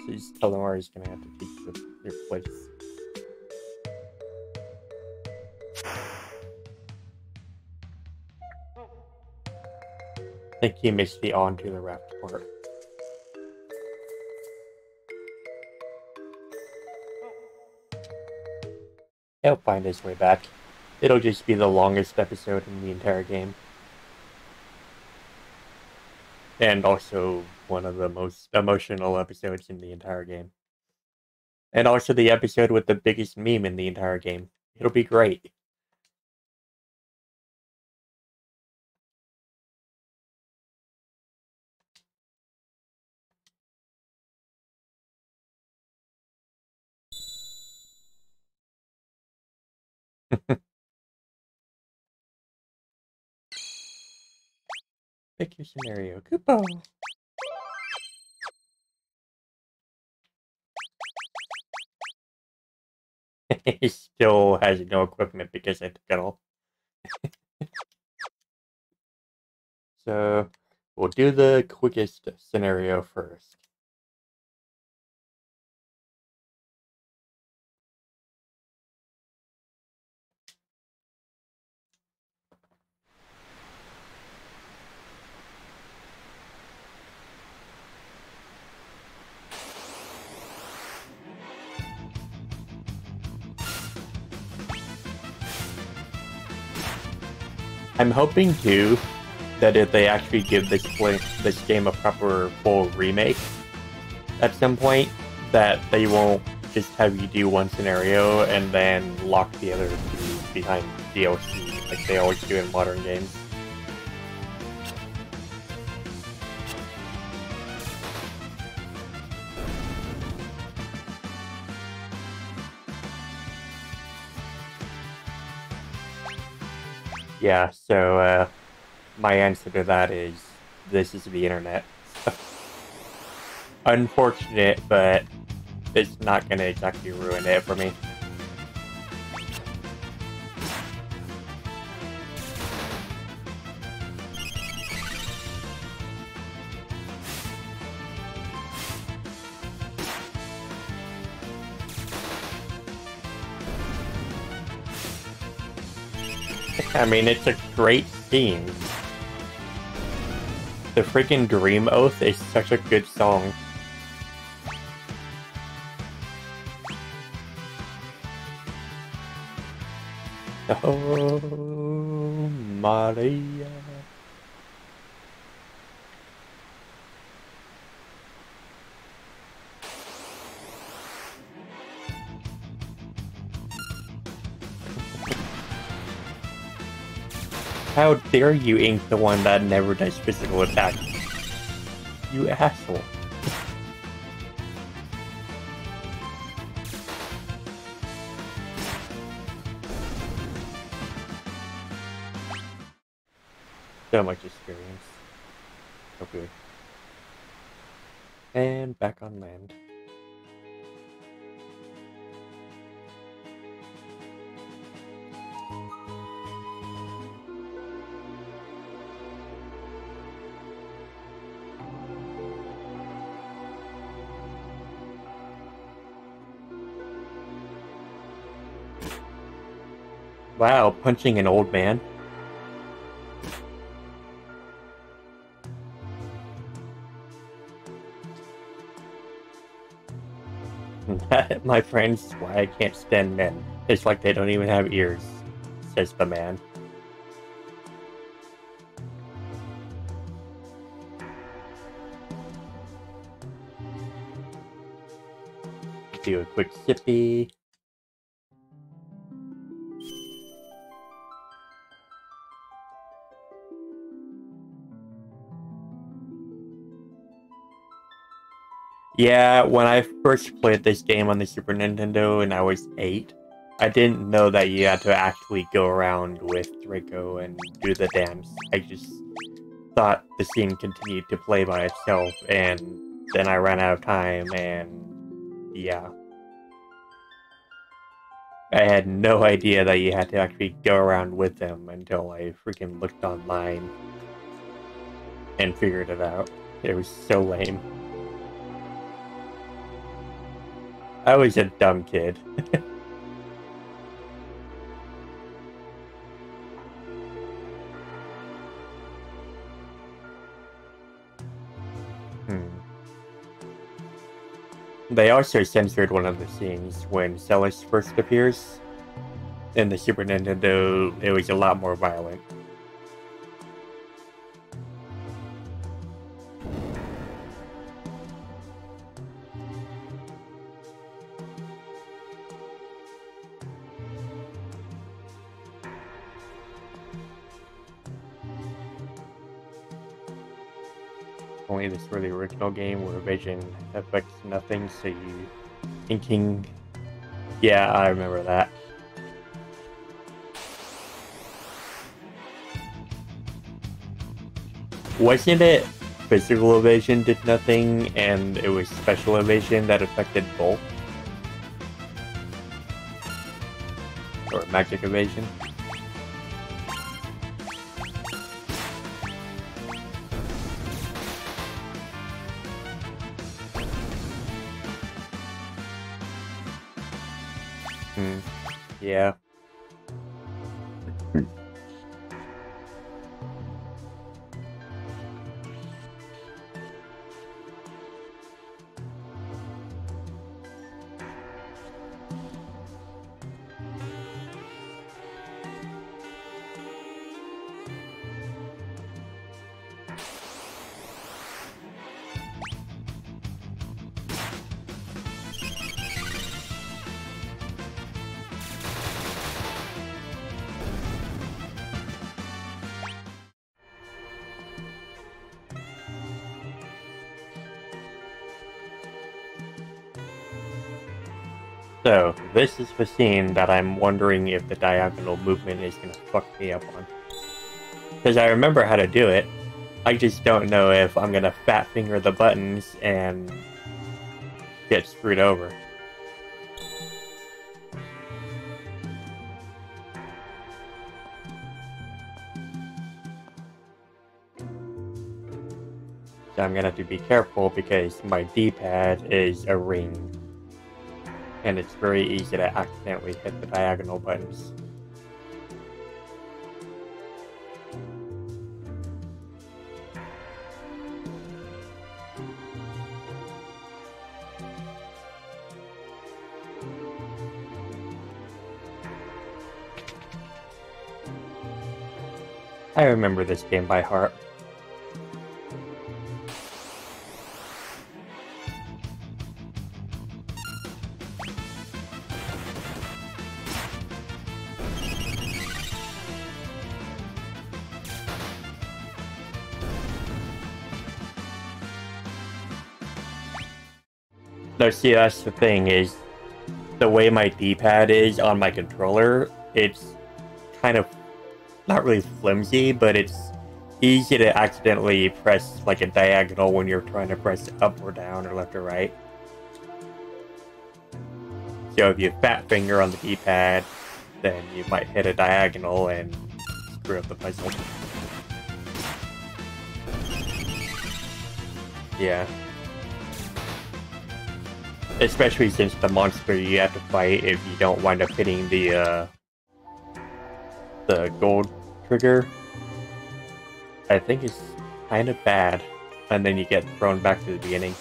Speaker 1: She's telling her he's gonna have to teach your place. I think he missed the onto the raft part. He'll find his way back. It'll just be the longest episode in the entire game. And also one of the most emotional episodes in the entire game. And also the episode with the biggest meme in the entire game. It'll be great. Pick your scenario. Kupo! He still has no equipment because I took it all. So, we'll do the quickest scenario first. I'm hoping too that if they actually give this game a proper full remake at some point, that they won't just have you do one scenario and then lock the other two behind DLC like they always do in modern games. Yeah, so my answer to that is this is the internet. Unfortunate, but it's not gonna exactly ruin it for me. I mean, it's a great theme. The freaking Dream Oath is such a good song. Oh, Maria. How dare you ink the one that never does physical attack? You asshole. So much experience. So good. And back on land. Wow, punching an old man. My friends, why I can't stand men. It's like they don't even have ears, says the man. Do a quick sippy. Yeah, when I first played this game on the Super Nintendo and I was 8, I didn't know that you had to actually go around with Draco and do the dance. I just thought the scene continued to play by itself, and then I ran out of time, and yeah. I had no idea that you had to actually go around with them until I freaking looked online and figured it out. It was so lame. I was a dumb kid. They also censored one of the scenes when Celis first appears. In the Super Nintendo, it was a lot more violent. Only this for the original game where vision affects nothing, so you inking. Yeah, I remember that. Wasn't it physical evasion did nothing, and it was special evasion that affected both? Or magic evasion? Yeah. So, this is the scene that I'm wondering if the diagonal movement is gonna fuck me up on. Because I remember how to do it, I just don't know if I'm gonna fat finger the buttons and get screwed over. So I'm gonna have to be careful because my D-pad is a ring. And it's very easy to accidentally hit the diagonal buttons. I remember this game by heart. No, see, that's the thing, is the way my D-pad is on my controller, it's kind of not really flimsy, but it's easy to accidentally press like a diagonal when you're trying to press up or down or left or right. So if you fat finger on the D-pad, then you might hit a diagonal and screw up the puzzle. Yeah. Especially since the monster you have to fight, if you don't wind up hitting the gold trigger, I think it's kind of bad. And then you get thrown back to the beginning.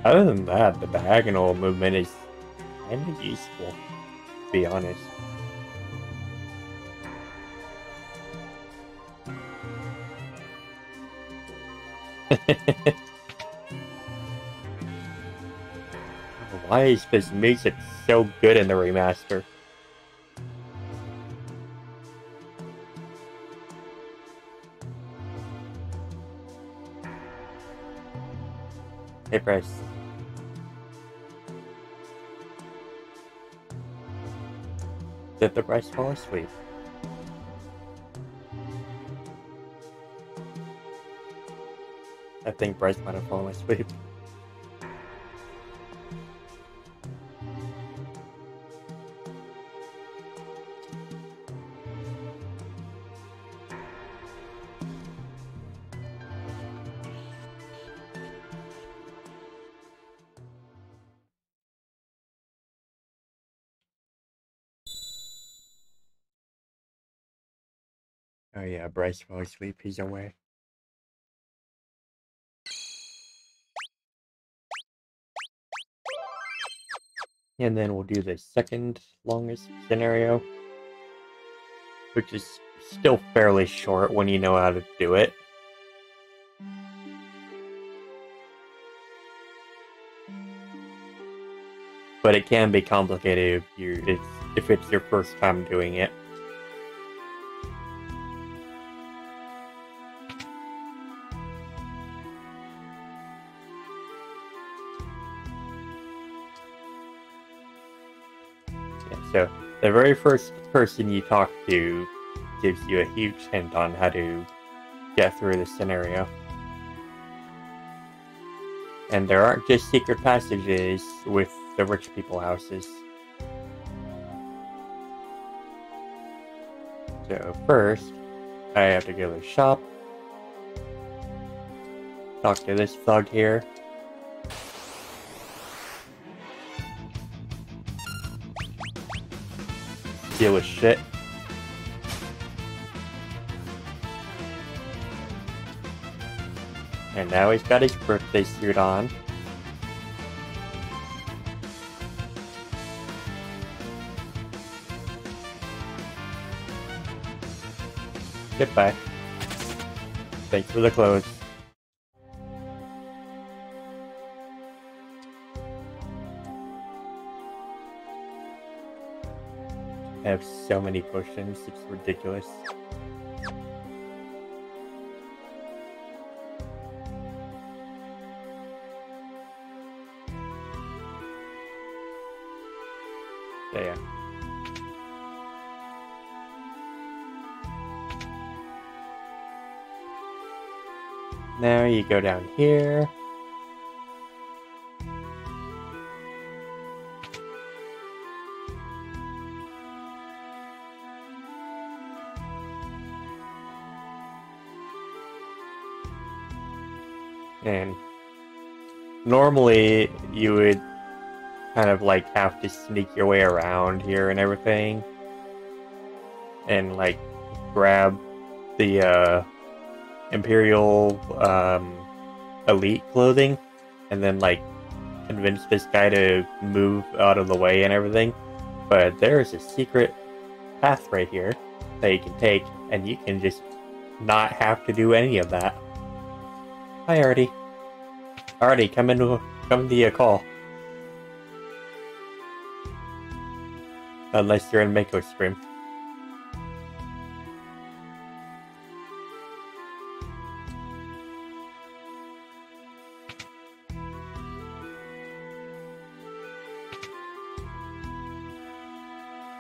Speaker 1: Other than that, the diagonal movement is kind of useful, to be honest. Why is this music so good in the remaster? Hey, Bryce. Did the Bryce fall asleep? I think Bryce might have fallen asleep. Oh yeah, Bryce fell asleep. He's away. And then we'll do the second longest scenario, which is still fairly short when you know how to do it. But it can be complicated if it's your first time doing it. Yeah, so the very first person you talk to gives you a huge hint on how to get through the scenario. And there aren't just secret passages with the rich people houses. So first, I have to go to the shop, talk to this thug here. Steal his shit. And now he's got his birthday suit on. Goodbye. Thanks for the clothes. I have so many potions, it's ridiculous. Yeah. Now you go down here. And normally you would kind of like have to sneak your way around here and everything, and like grab the Imperial elite clothing, and then like convince this guy to move out of the way and everything. But there is a secret path right here that you can take, and you can just not have to do any of that. Hi, Artie. Artie, come to your call. Unless you're in Mako stream.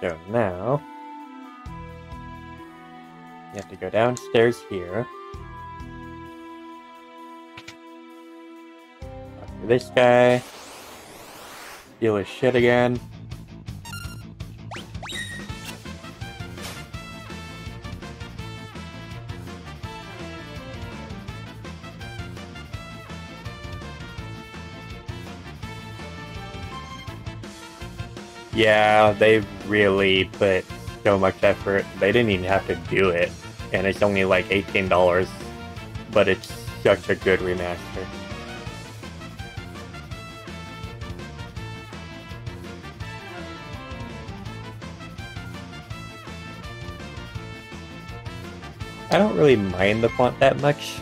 Speaker 1: So now, you have to go downstairs here. Talk to this guy. Steal his shit again. Yeah, they really put so much effort. They didn't even have to do it. And it's only like $18, but it's such a good remaster. I don't really mind the font that much.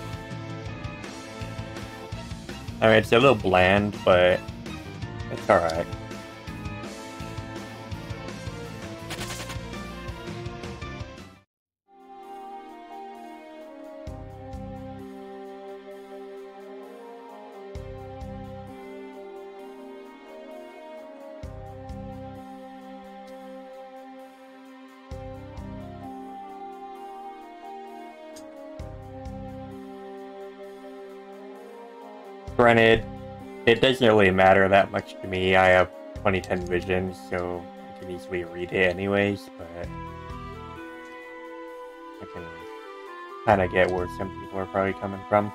Speaker 1: I mean, it's a little bland, but it's alright. Granted, it doesn't really matter that much to me. I have 2010 vision, so I can easily read it anyways, but I can kind of get where some people are probably coming from.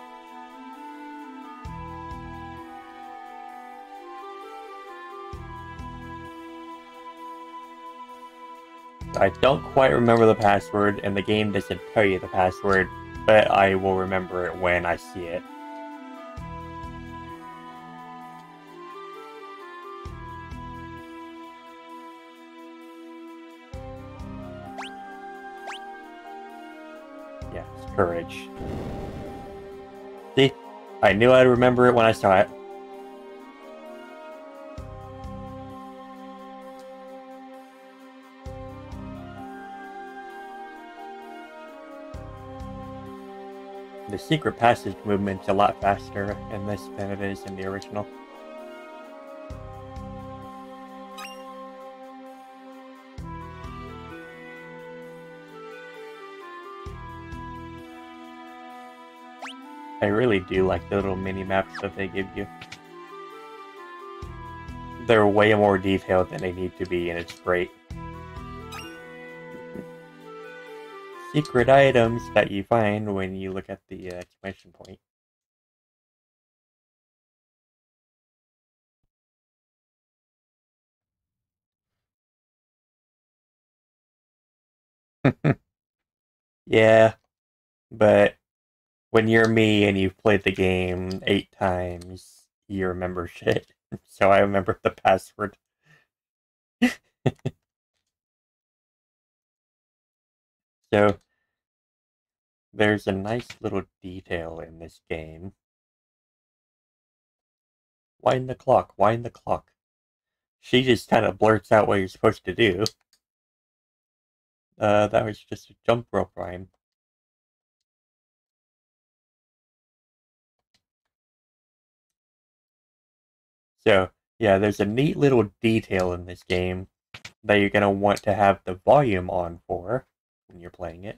Speaker 1: I don't quite remember the password, and the game doesn't tell you the password, but I will remember it when I see it. Yes, courage. See? I knew I'd remember it when I saw it. The secret passage movement's a lot faster in this than it is in the original. I really do like the little mini-maps that they give you. They're way more detailed than they need to be, and it's great. Secret items that you find when you look at the exclamation point. Yeah, but when you're me and you've played the game 8 times, you remember shit. So I remember the password. So there's a nice little detail in this game. Wind the clock, wind the clock. She just kind of blurts out what you're supposed to do. That was just a jump rope rhyme. So, yeah, there's a neat little detail in this game that you're going to want to have the volume on for when you're playing it.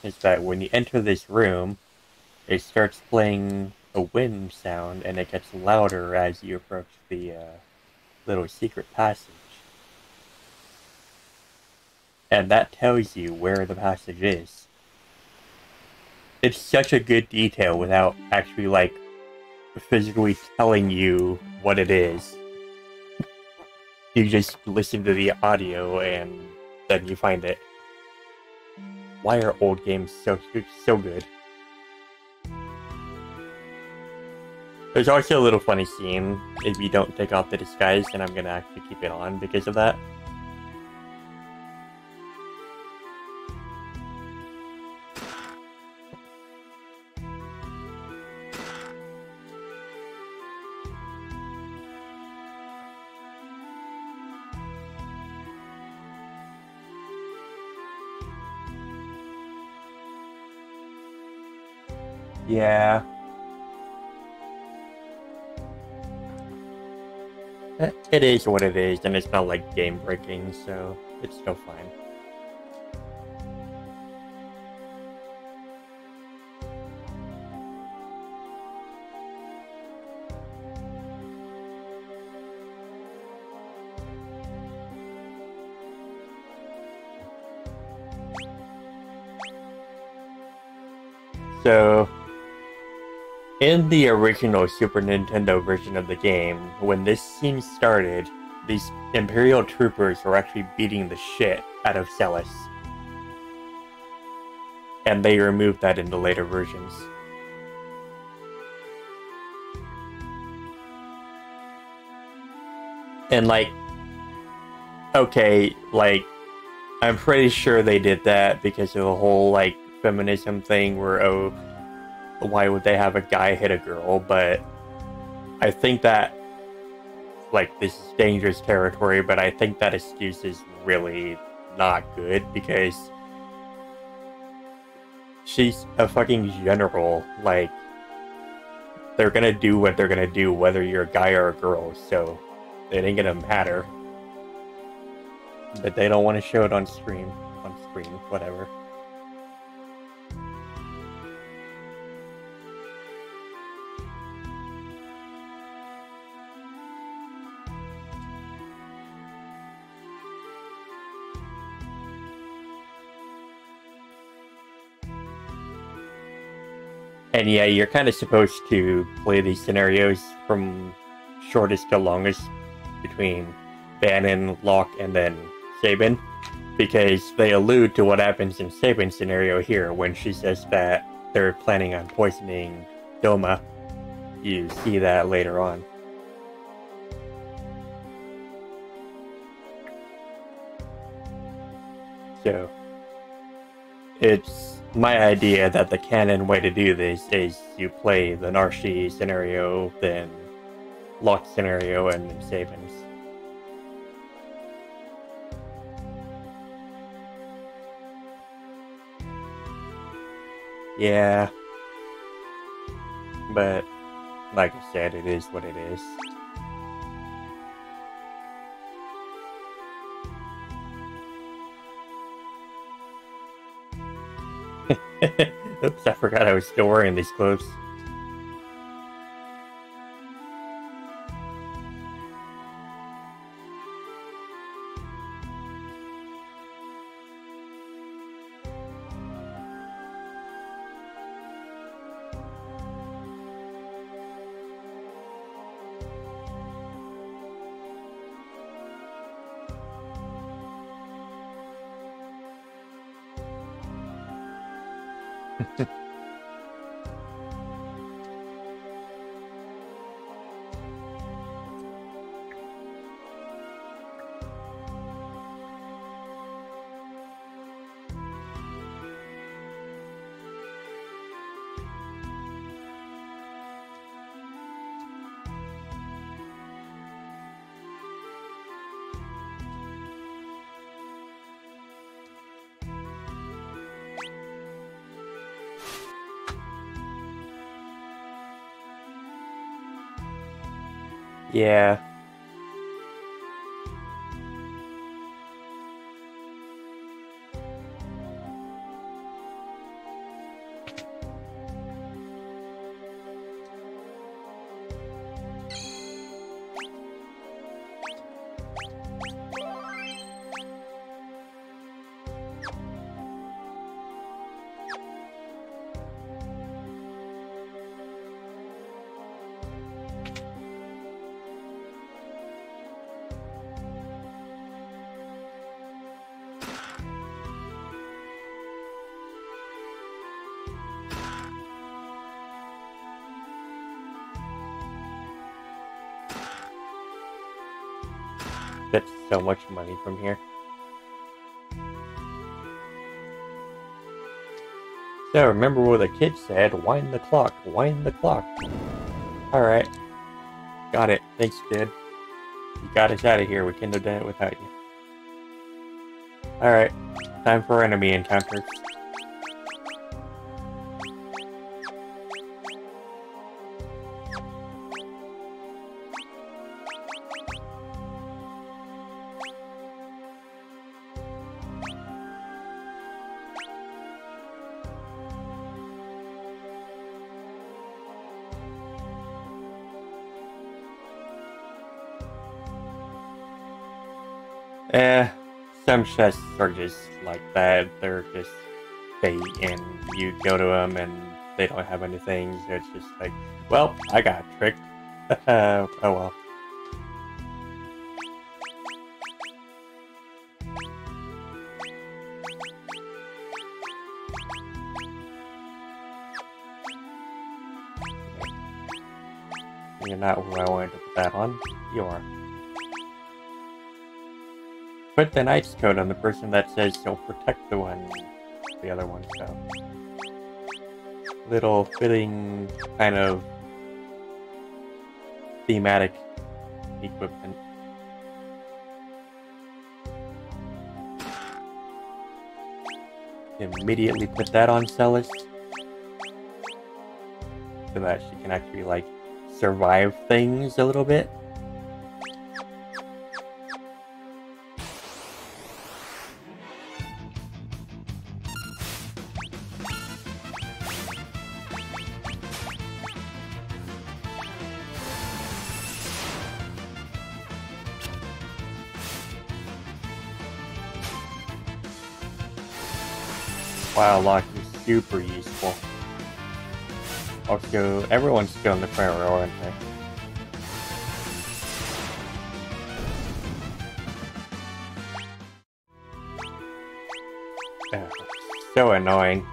Speaker 1: Is that when you enter this room, it starts playing a wind sound, and it gets louder as you approach the little secret passage. and that tells you where the passage is. It's such a good detail without actually, like, physically telling you what it is. You just listen to the audio and then you find it. Why are old games so good? There's also a little funny scene if you don't take off the disguise, and I'm gonna actually keep it on because of that. Yeah. It is what it is, and it's not like game breaking, so it's still fine. So, in the original Super Nintendo version of the game, when this scene started, these Imperial troopers were actually beating the shit out of Celis. And they removed that in the later versions. And like, okay, like, I'm pretty sure they did that because of the whole, like, feminism thing where, oh, why would they have a guy hit a girl? But I think that, like, this is dangerous territory, but I think that excuse is really not good because she's a fucking general. Like, they're gonna do what they're gonna do whether you're a guy or a girl, so it ain't gonna matter. But they don't want to show it on screen, whatever. And yeah, you're kind of supposed to play these scenarios from shortest to longest between Bannon, Locke, and then Sabin, because they allude to what happens in Sabin's scenario here when she says that they're planning on poisoning Doma. You see that later on. So, it's my idea that the canon way to do this is you play the Narshi scenario, then Locke scenario, and then Sabin's. Yeah. But, like I said, it is what it is. Oops, I forgot I was still wearing these clothes. Yeah. get so much money from here. So remember what the kid said, wind the clock, wind the clock. Alright. Got it. Thanks, kid. You got us out of here, we couldn't have done it without you. Alright, time for enemy encounters. Some chests are just like that. They're just bait, and you go to them and they don't have anything. So it's just like, well, I got tricked. Oh well. You're not who I wanted to put that on. You are. Put the knight's coat on the person that says he'll protect the other one, so. Little fitting kind of thematic equipment. Immediately put that on Celis. So that she can actually, like, survive things a little bit. Wow, lock is super useful. Also, everyone's still in the prayer, aren't they? So annoying.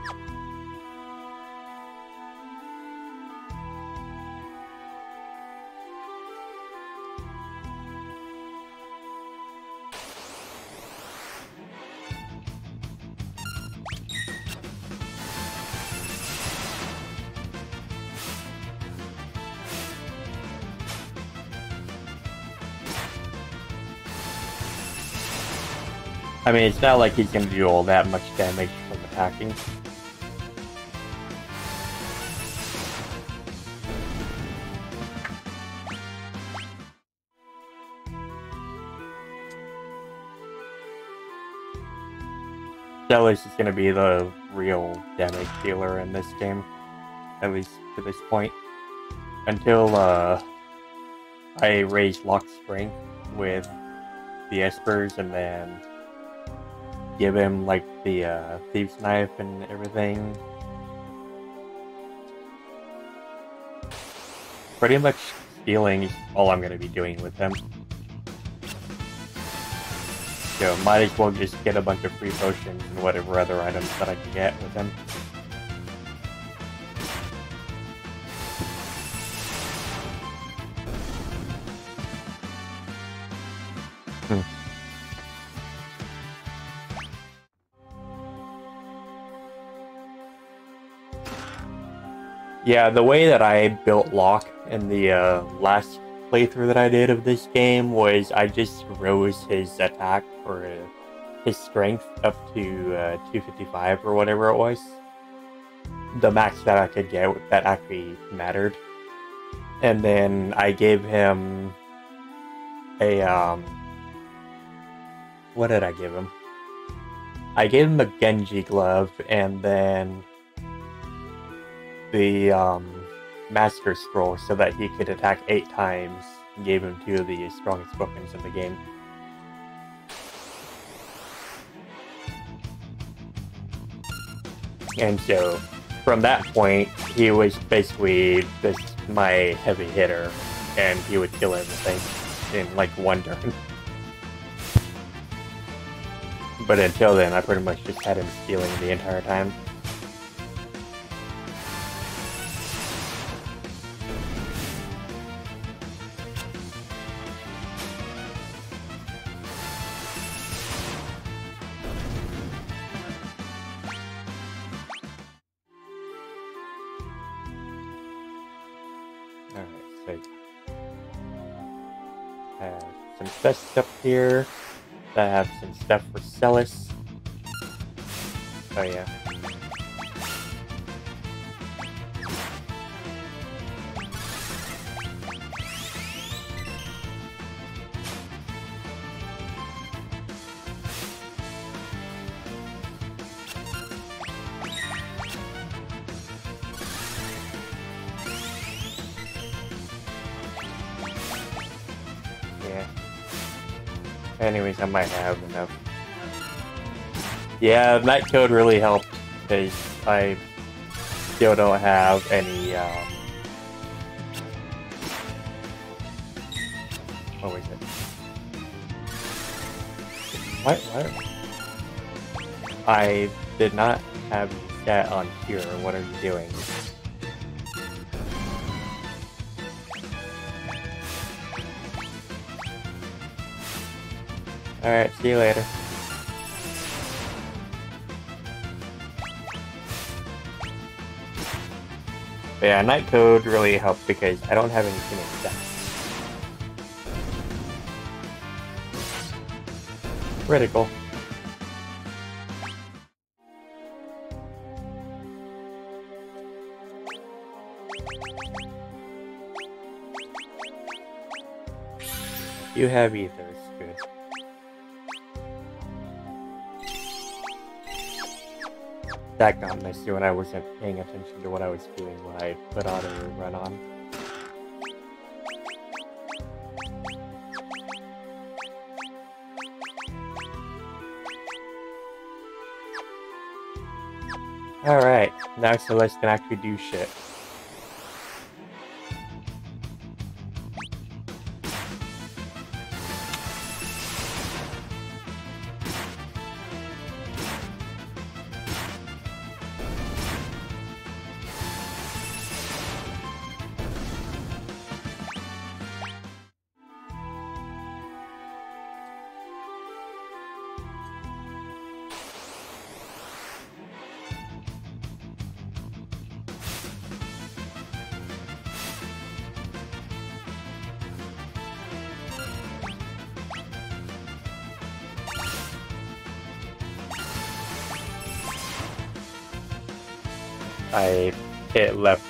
Speaker 1: I mean, it's not like he's gonna do all that much damage from attacking. Celis is gonna be the real damage dealer in this game, at least to this point. Until I raise Lock Spring with the Espers and then give him like the Thieves' Knife and everything. Pretty much stealing is all I'm gonna be doing with him. So might as well just get a bunch of free potions and whatever other items that I can get with him. Yeah, the way that I built Locke in the last playthrough that I did of this game was I just rose his attack or his strength up to 255 or whatever it was. The max that I could get that actually mattered. And then I gave him a what did I give him? I gave him a Genji glove and then the Master Scroll so that he could attack 8 times and gave him 2 of the strongest weapons in the game. And so, from that point, he was basically just my heavy hitter, and he would kill everything in like 1 turn. But until then, I pretty much just had him stealing the entire time. have some chests up here that have some stuff for Celis. Oh yeah. Anyways, I might have enough. Yeah, night code really helped because I still don't have any. What was it? What? I did not have that on here. What are you doing? Alright, see you later. But yeah, night code really helped because I don't have any human stats. Critical. You have either, it's good. That got messy when I wasn't paying attention to what I was doing when I put auto run on. Alright, now Celeste can actually do shit. I hit left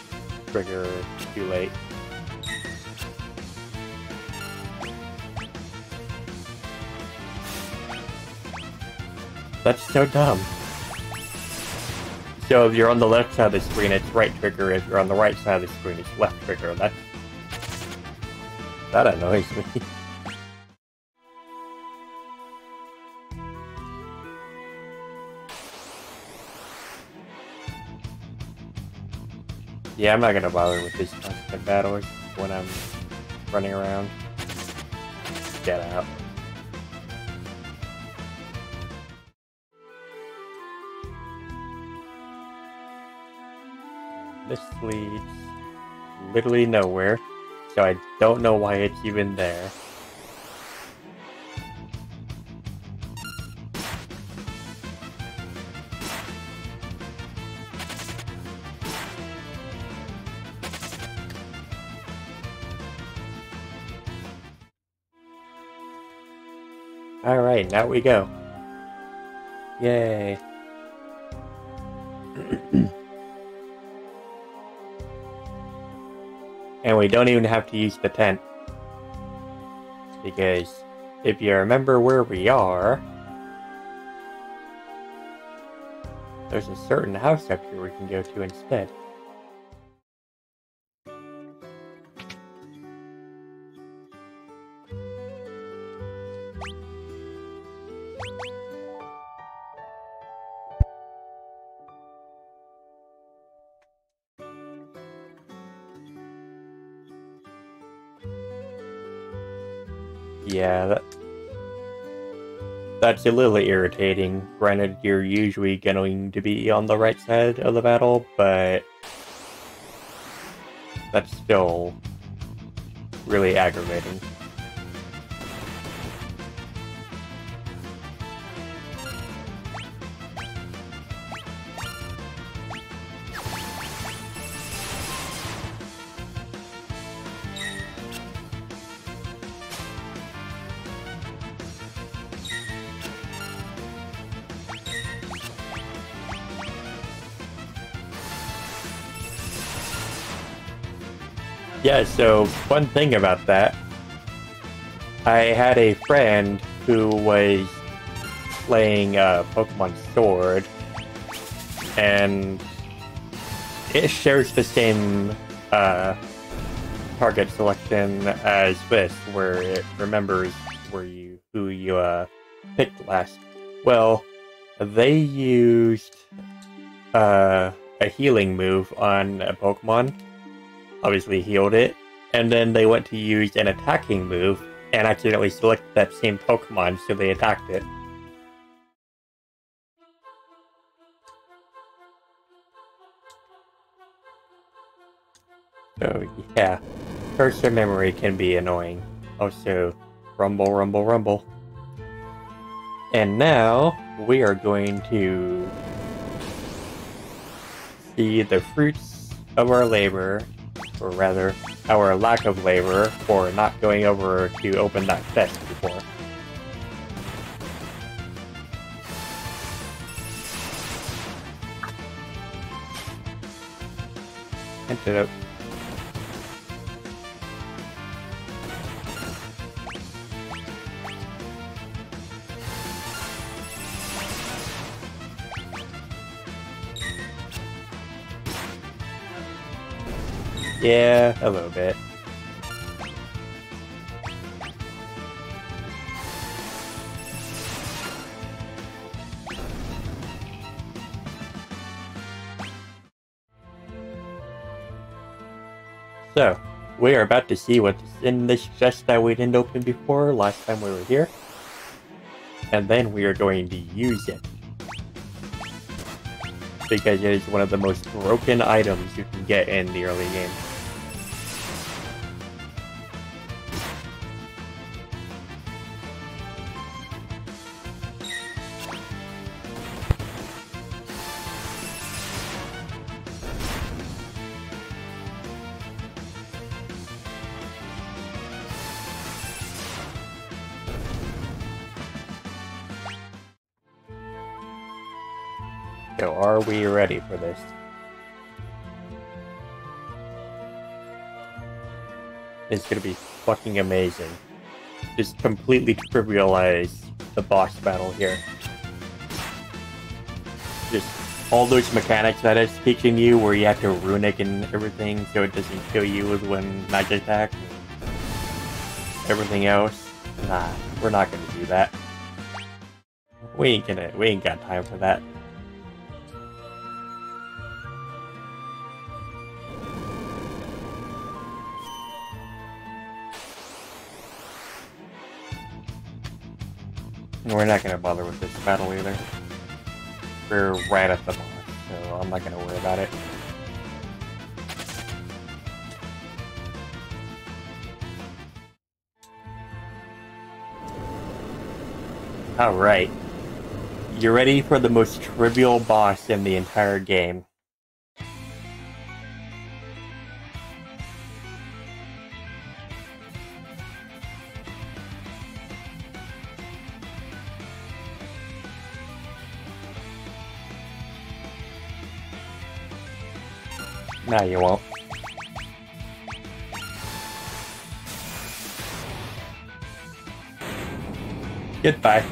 Speaker 1: trigger too late. That's so dumb. So if you're on the left side of the screen, it's right trigger. If you're on the right side of the screen, it's left trigger. That annoys me. Yeah, I'm not gonna bother with these constant battles when I'm running around. Get out. This leads literally nowhere, so I don't know why it's even there. Alright, now we go. Yay. And we don't even have to use the tent. Because if you remember where we are, there's a certain house up here we can go to instead. Yeah, that's a little irritating. Granted, you're usually going to be on the right side of the battle, but that's still really aggravating. Yeah, so one thing about that, I had a friend who was playing Pokemon Sword, and it shares the same target selection as this, where it remembers who you picked last. Well, they used a healing move on a Pokemon, obviously healed it, and then they went to use an attacking move and accidentally selected that same Pokemon, so they attacked it. So yeah, cursor memory can be annoying. Also, rumble, rumble, rumble. And now we are going to see the fruits of our labor, or rather, our lack of labor for not going over to open that chest before. Antidote. Yeah, a little bit. So, we are about to see what's in this chest that we didn't open before last time we were here. And then we are going to use it. Because it is one of the most broken items you can get in the early game. So are we ready for this? It's gonna be fucking amazing. Just completely trivialize the boss battle here. Just all those mechanics that it's teaching you where you have to runic and everything so it doesn't kill you with one magic attack and everything else. Nah, we're not gonna do that. We ain't got time for that. And we're not gonna bother with this battle either. We're right at the boss, so I'm not gonna worry about it. Alright. You ready for the most trivial boss in the entire game? No, you won't. Goodbye.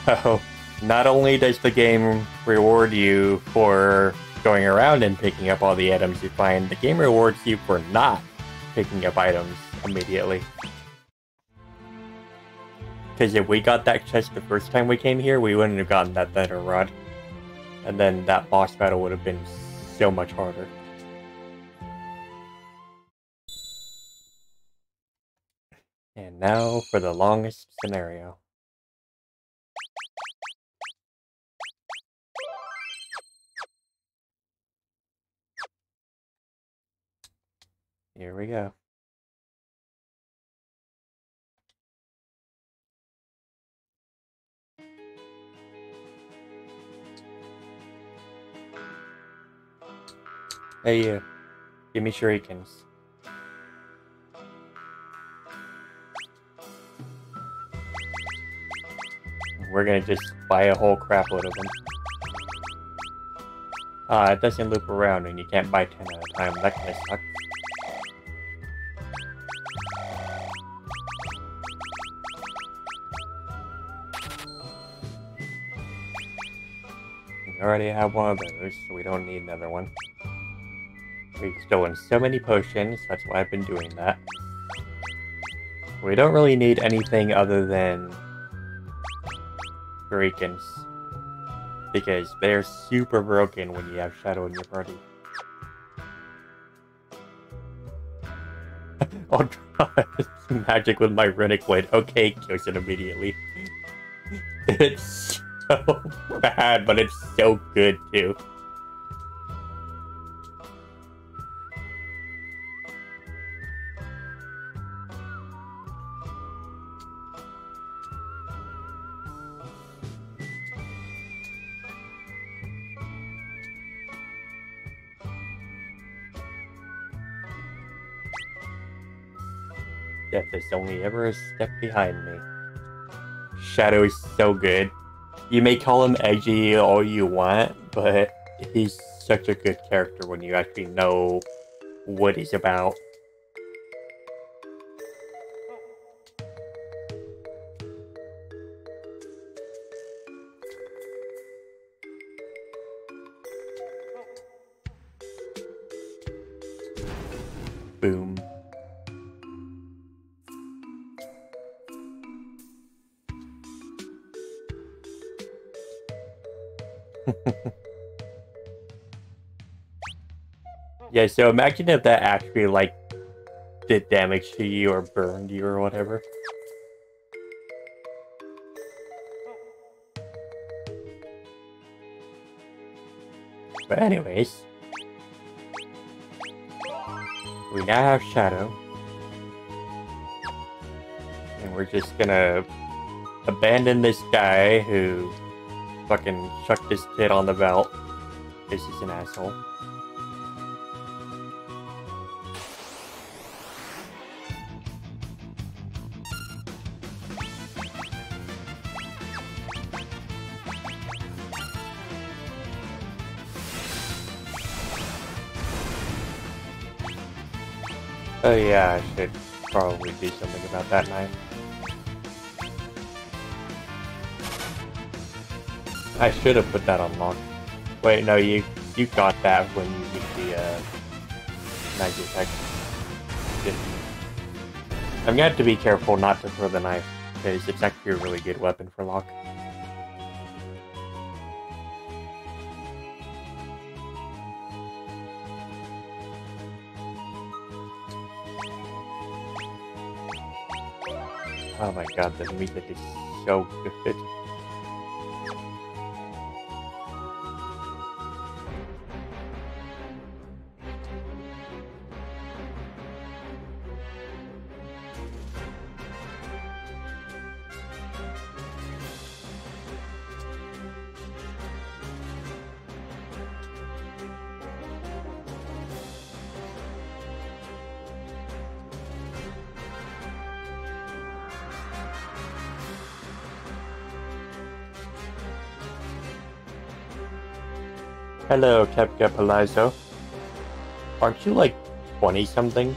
Speaker 1: Oh, not only does the game reward you for going around and picking up all the items you find, the game rewards you for not picking up items immediately. Because if we got that chest the first time we came here, we wouldn't have gotten that Thunder Rod. And then that boss battle would have been so much harder. And now for the longest scenario. Here we go. Hey you, give me shurikens. we're gonna just buy a whole crap load of them. It doesn't loop around and you can't buy 10 at a time. That kinda sucks. We already have one of those, so we don't need another one. We've stolen so many potions, that's why I've been doing that. We don't really need anything other than Hurricanes, because they're super broken when you have Shadow in your party. I'll try magic with my Runic Blade. Okay, kills it immediately. It's so bad, but it's so good too. Death is only ever a step behind me. Shadow is so good. You may call him edgy all you want, but he's such a good character when you actually know what he's about. Boom. Yeah, so imagine if that actually, like, did damage to you or burned you or whatever. But anyways, we now have Shadow. And we're just gonna abandon this guy who fucking chucked his kid on the belt. This is an asshole. Oh yeah, I should probably do something about that knife. I should have put that on lock. Wait, no, you got that when you did the magic attack. I'm gonna have to be careful not to throw the knife, because it's actually a really good weapon for lock. Oh my god, the music is so good. Hello, Kepka Palazzo. Aren't you like 20-something?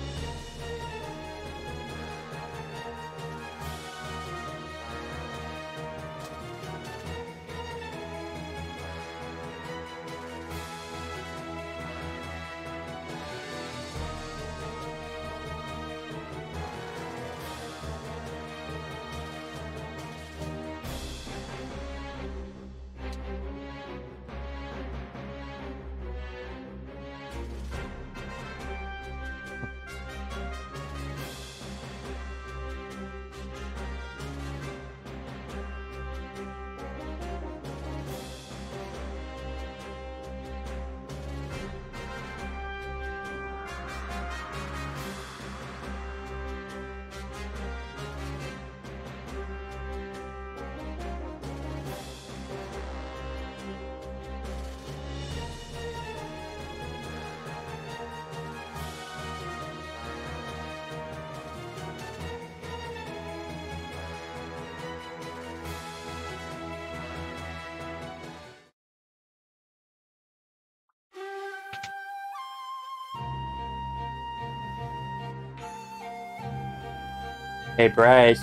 Speaker 1: Hey Bryce,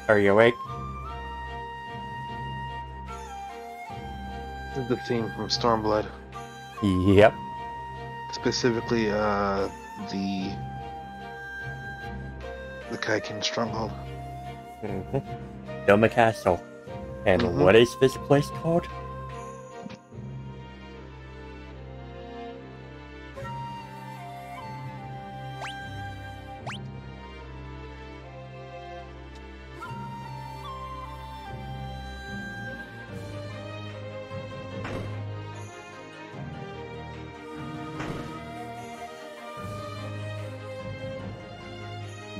Speaker 1: are you awake?
Speaker 2: This is the theme from Stormblood.
Speaker 1: Yep.
Speaker 2: Specifically, the Kaiken stronghold.
Speaker 1: Doma Castle. And what is this place called?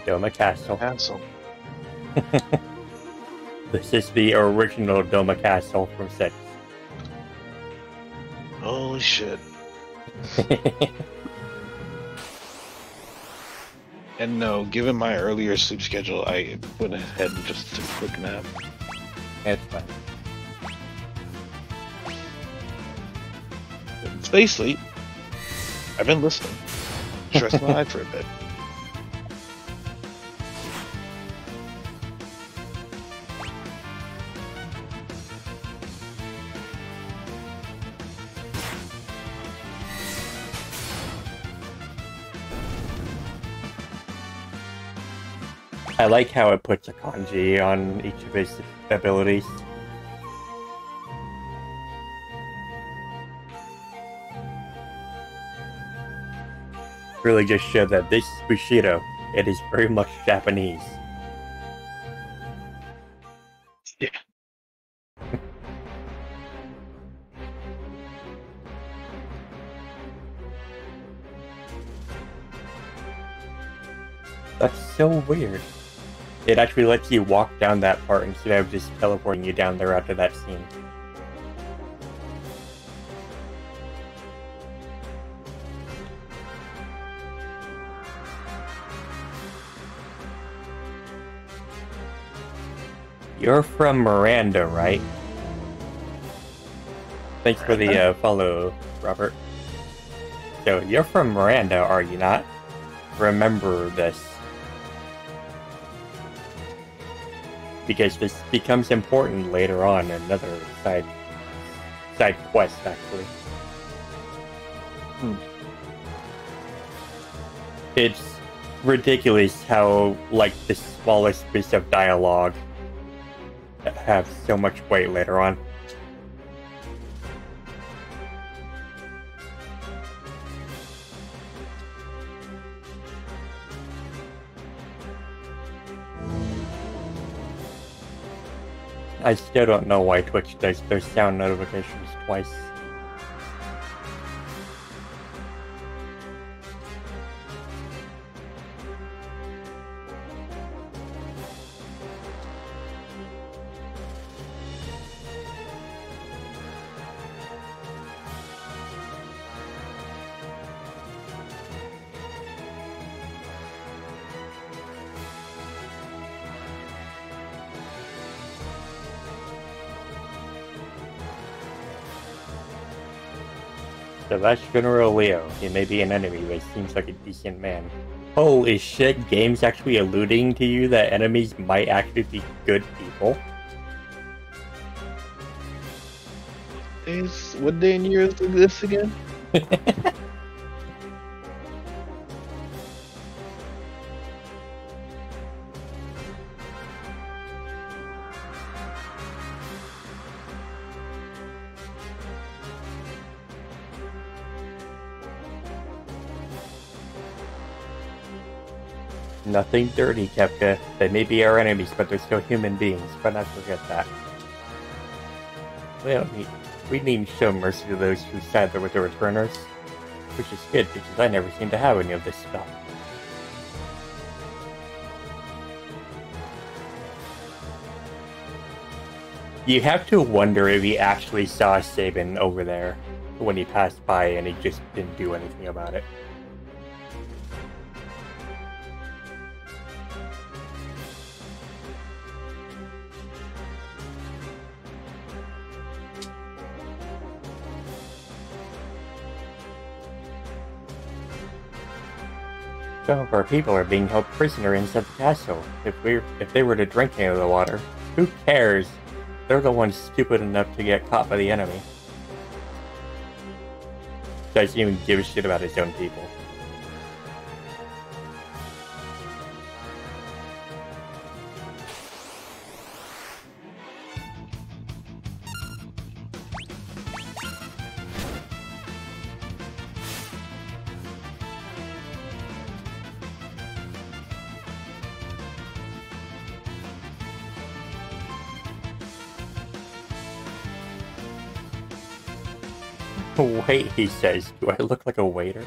Speaker 1: Doma Castle. This is the original Doma Castle from 6.
Speaker 2: Holy shit. And no, given my earlier sleep schedule, I went ahead and just took a quick nap.
Speaker 1: It's fine.
Speaker 2: Stay asleep. I've been listening. Just rest my eye for a bit.
Speaker 1: I like how it puts a kanji on each of his abilities. Really just showed that this is Bushido. It is very much Japanese.
Speaker 2: Yeah.
Speaker 1: That's so weird. It actually lets you walk down that part instead of just teleporting you down there after that scene. You're from Miranda, right? Thanks for the follow, Robert. So, you're from Miranda, are you not? Remember this. Because this becomes important later on in another side quest, actually. It's ridiculous how, like, the smallest piece of dialogue have so much weight later on. I still don't know why Twitch does their sound notifications twice. So that's General Leo. He may be an enemy, but he seems like a decent man. Holy shit, game's actually alluding to you that enemies might actually be good people.
Speaker 2: What day and year is this again?
Speaker 1: Nothing dirty, Kepka. They may be our enemies, but they're still human beings. But not forget that. We need to show mercy to those who side with the returners. Which is good, because I never seem to have any of this stuff. You have to wonder if he actually saw Sabin over there when he passed by and he just didn't do anything about it. Some of our people are being held prisoner inside the castle. If they were to drink any of the water, who cares? They're the ones stupid enough to get caught by the enemy. Doesn't even give a shit about his own people. Wait, he says. Do I look like a waiter?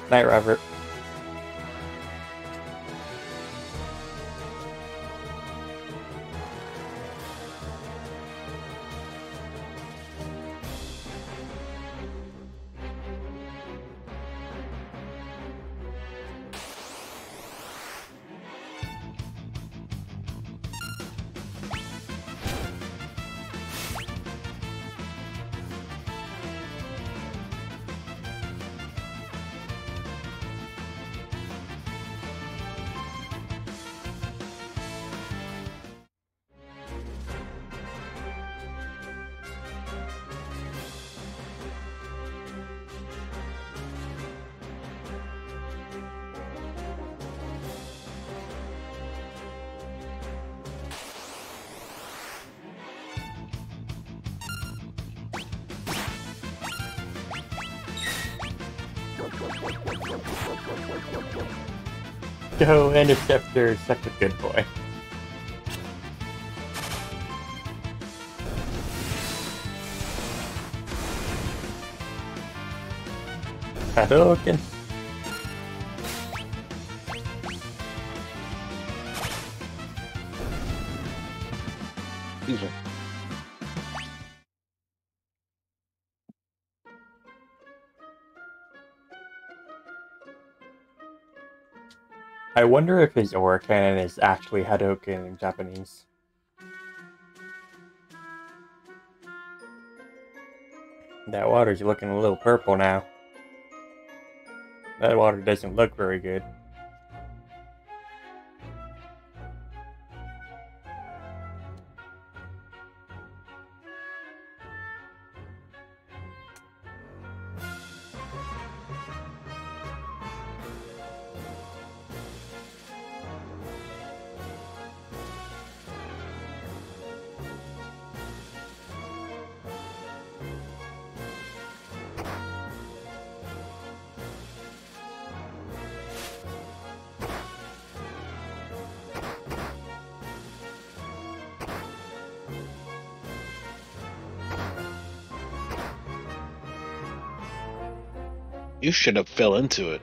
Speaker 1: Night, Robert. Go, Interceptor, such a good boy. Hadouken.
Speaker 2: Easy.
Speaker 1: I wonder if his aura cannon is actually Hadouken in Japanese. That water's looking a little purple now. That water doesn't look very good.
Speaker 2: You should have fell into it.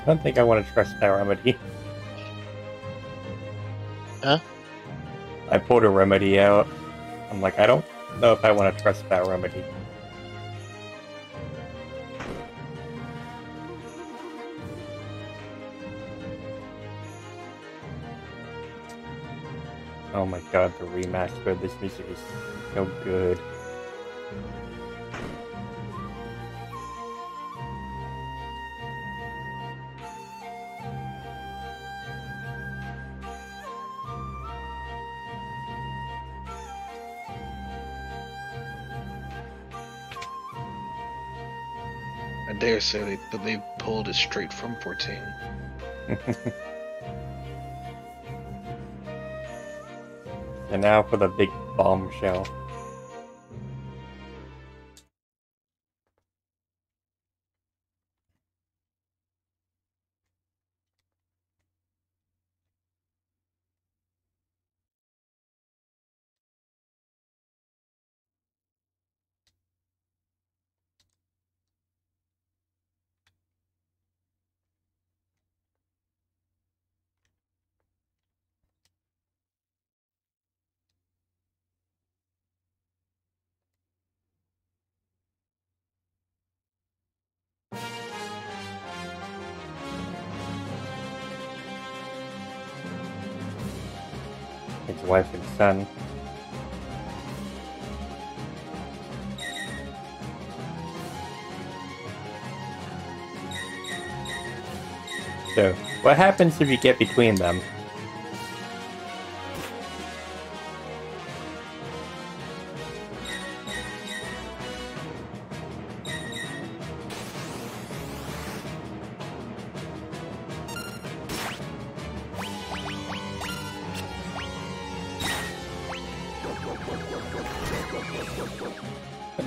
Speaker 1: I don't think I want to trust that remedy.
Speaker 2: Huh?
Speaker 1: I pulled a remedy out. I'm like, I don't know if I want to trust that remedy. Oh my god, the remaster of this music is so good.
Speaker 2: I dare say they pulled it straight from 14.
Speaker 1: And now for the big bombshell. His wife and son. So, what happens if you get between them?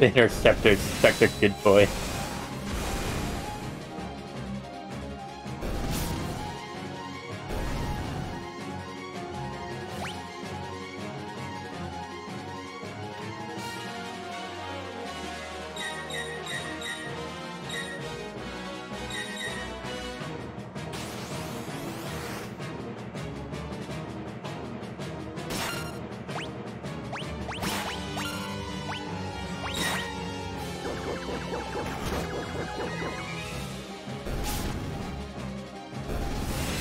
Speaker 1: The Interceptor's such a good boy.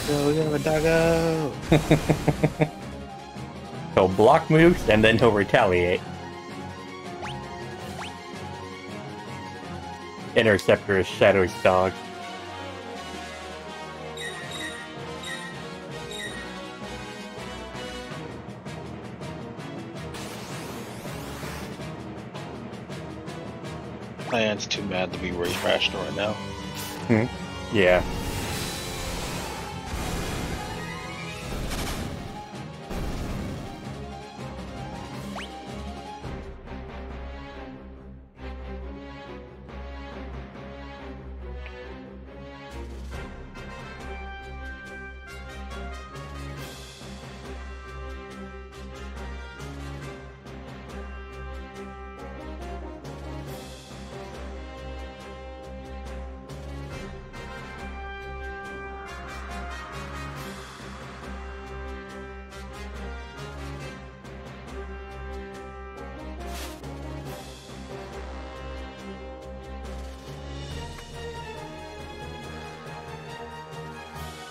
Speaker 2: Go, doggo!
Speaker 1: He'll block moves and then he'll retaliate. Interceptor is Shadow's dog.
Speaker 2: Diane's too mad to be Remaster right now.
Speaker 1: Yeah.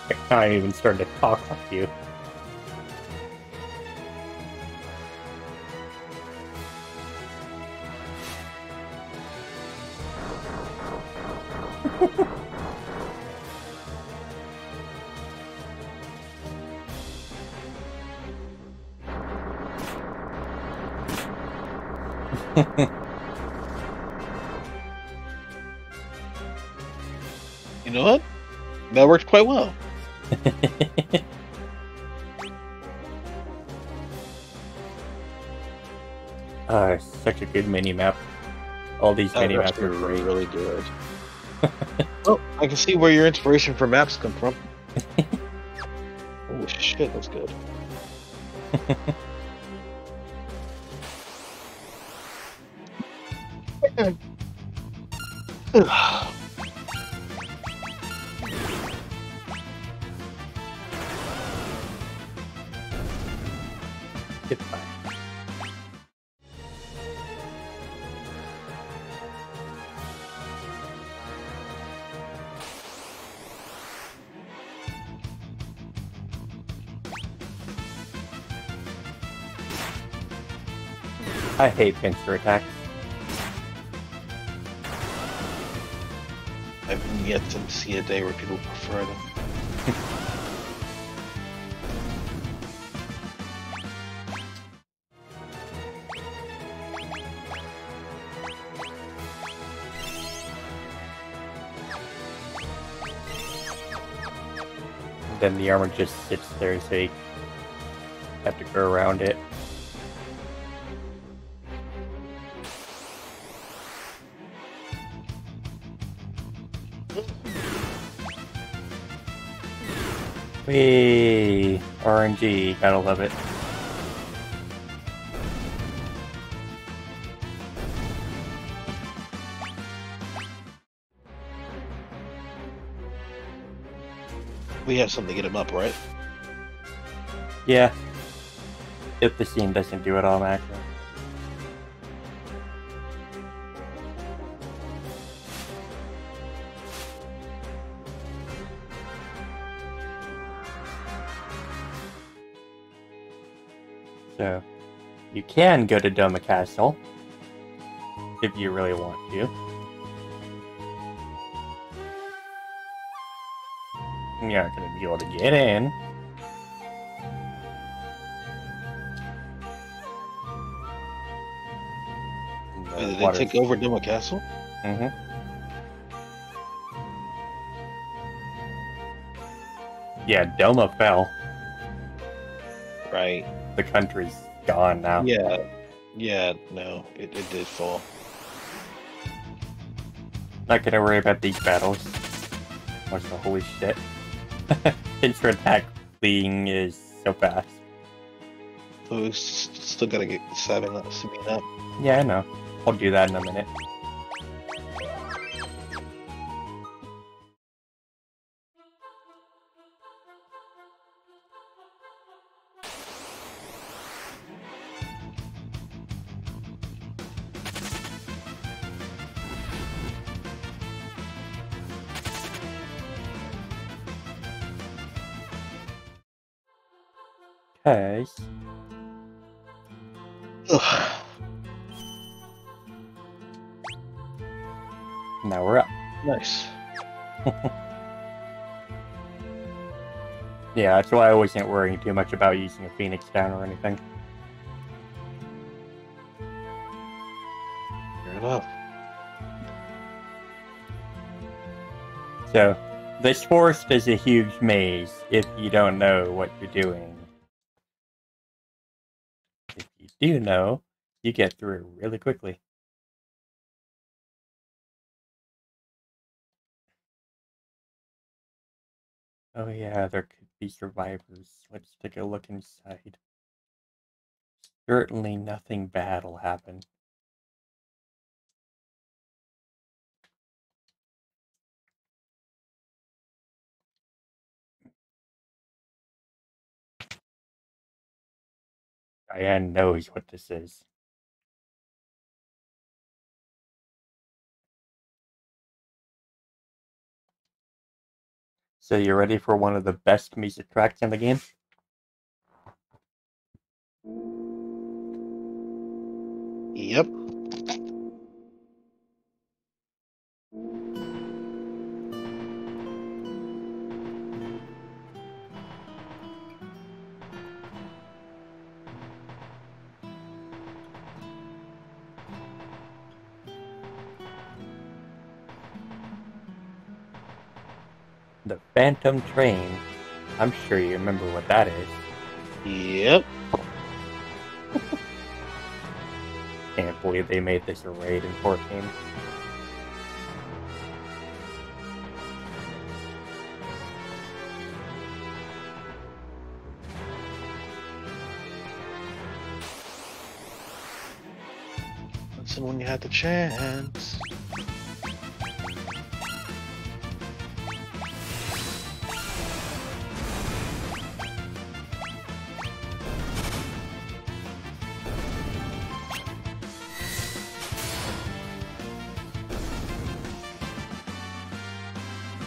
Speaker 1: I can't even start to talk like you.
Speaker 2: You know what? That worked quite well.
Speaker 1: Such a good mini-map. All these mini-maps are great.
Speaker 2: Really good. Oh, I can see where your inspiration for maps come from. Holy shit, that's good.
Speaker 1: goodbye. I hate pincer attacks.
Speaker 2: I've yet to see a day where people prefer them.
Speaker 1: And then the armor just sits there, so you have to go around it. Whee! RNG, gotta love it.
Speaker 2: We have something to get him up, right?
Speaker 1: Yeah. If the scene doesn't do it automatically. So, you can go to Doma Castle if you really want to. You're not going to be able to get in.
Speaker 2: Wait, did they take over Doma Castle?
Speaker 1: Mm-hmm. Yeah, Doma fell.
Speaker 2: Right.
Speaker 1: The country's gone now.
Speaker 2: Yeah, no, it did fall.
Speaker 1: Not gonna worry about these battles. What's the holy shit? Pincer attack fleeing is so fast.
Speaker 2: So we still gotta get Sabine up.
Speaker 1: Yeah, I know. I'll do that in a minute. Okay. Now we're up.
Speaker 2: Nice.
Speaker 1: Yeah, that's why I wasn't worrying too much about using a Phoenix down or anything.
Speaker 2: Fair enough.
Speaker 1: So, this forest is a huge maze if you don't know what you're doing. If you do know, you get through it really quickly. Oh yeah, there could be survivors. Let's take a look inside. Certainly nothing bad will happen. Diane knows what this is. So you ready for one of the best music tracks in the game?
Speaker 2: Yep.
Speaker 1: The Phantom Train. I'm sure you remember what that is.
Speaker 2: Yep.
Speaker 1: Can't believe they made this a raid in 14.
Speaker 2: Listen when you had the chance.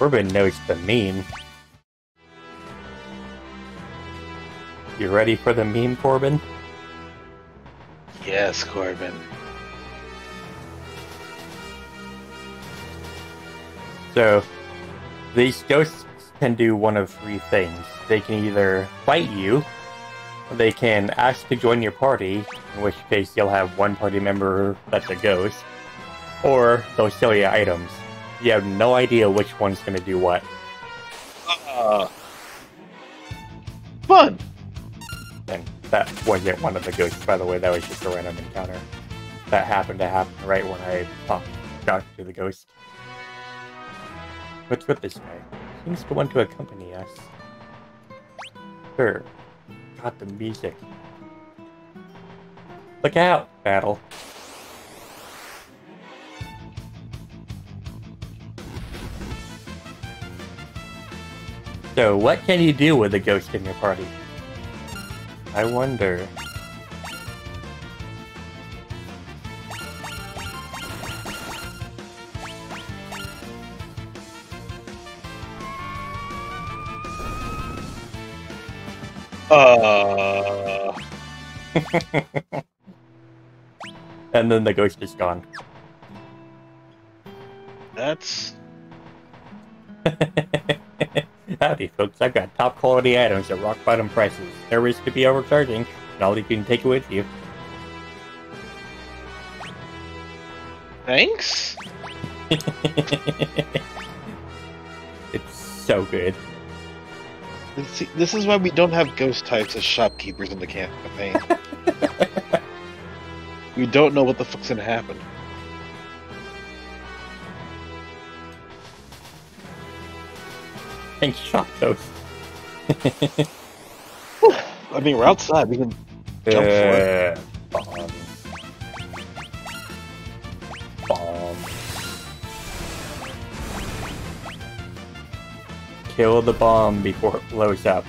Speaker 1: Corbin knows the meme. You ready for the meme, Corbin?
Speaker 2: Yes, Corbin.
Speaker 1: So, these ghosts can do one of three things. They can either fight you, or they can ask to join your party, in which case you'll have one party member that's a ghost, or they'll sell you items. You have no idea which one's going to do what.
Speaker 2: Fun!
Speaker 1: And that wasn't one of the ghosts, by the way. That was just a random encounter. That happened to happen right when I talked to the ghost. What's with this guy? Seems to want to accompany us. Sure. Got the music. Look out, battle. So, what can you do with a ghost in your party? I wonder. And then the ghost is gone.
Speaker 2: That's...
Speaker 1: Howdy, folks. I've got top quality items at rock bottom prices. No risk to be overcharging, and all you can take it with you.
Speaker 2: Thanks?
Speaker 1: It's so good.
Speaker 2: See, this is why we don't have ghost types as shopkeepers in the campaign. We don't know what the fuck's gonna happen.
Speaker 1: Thanks, shop ghost.
Speaker 2: I mean, we're outside. We can jump for it.
Speaker 1: Bomb. Bomb. Kill the bomb before it blows up.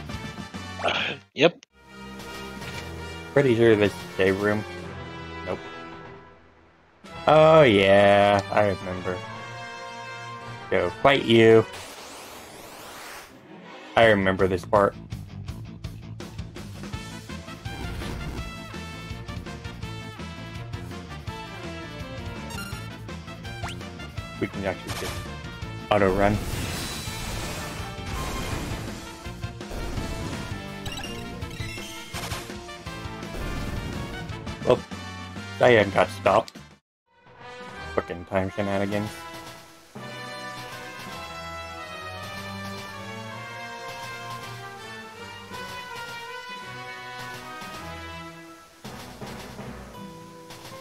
Speaker 2: Yep.
Speaker 1: Pretty sure this is a save room. Nope. Oh yeah, I remember. Go fight you. I remember this part. We can actually just auto run. Well, Diane got stopped. Fucking time shenanigans.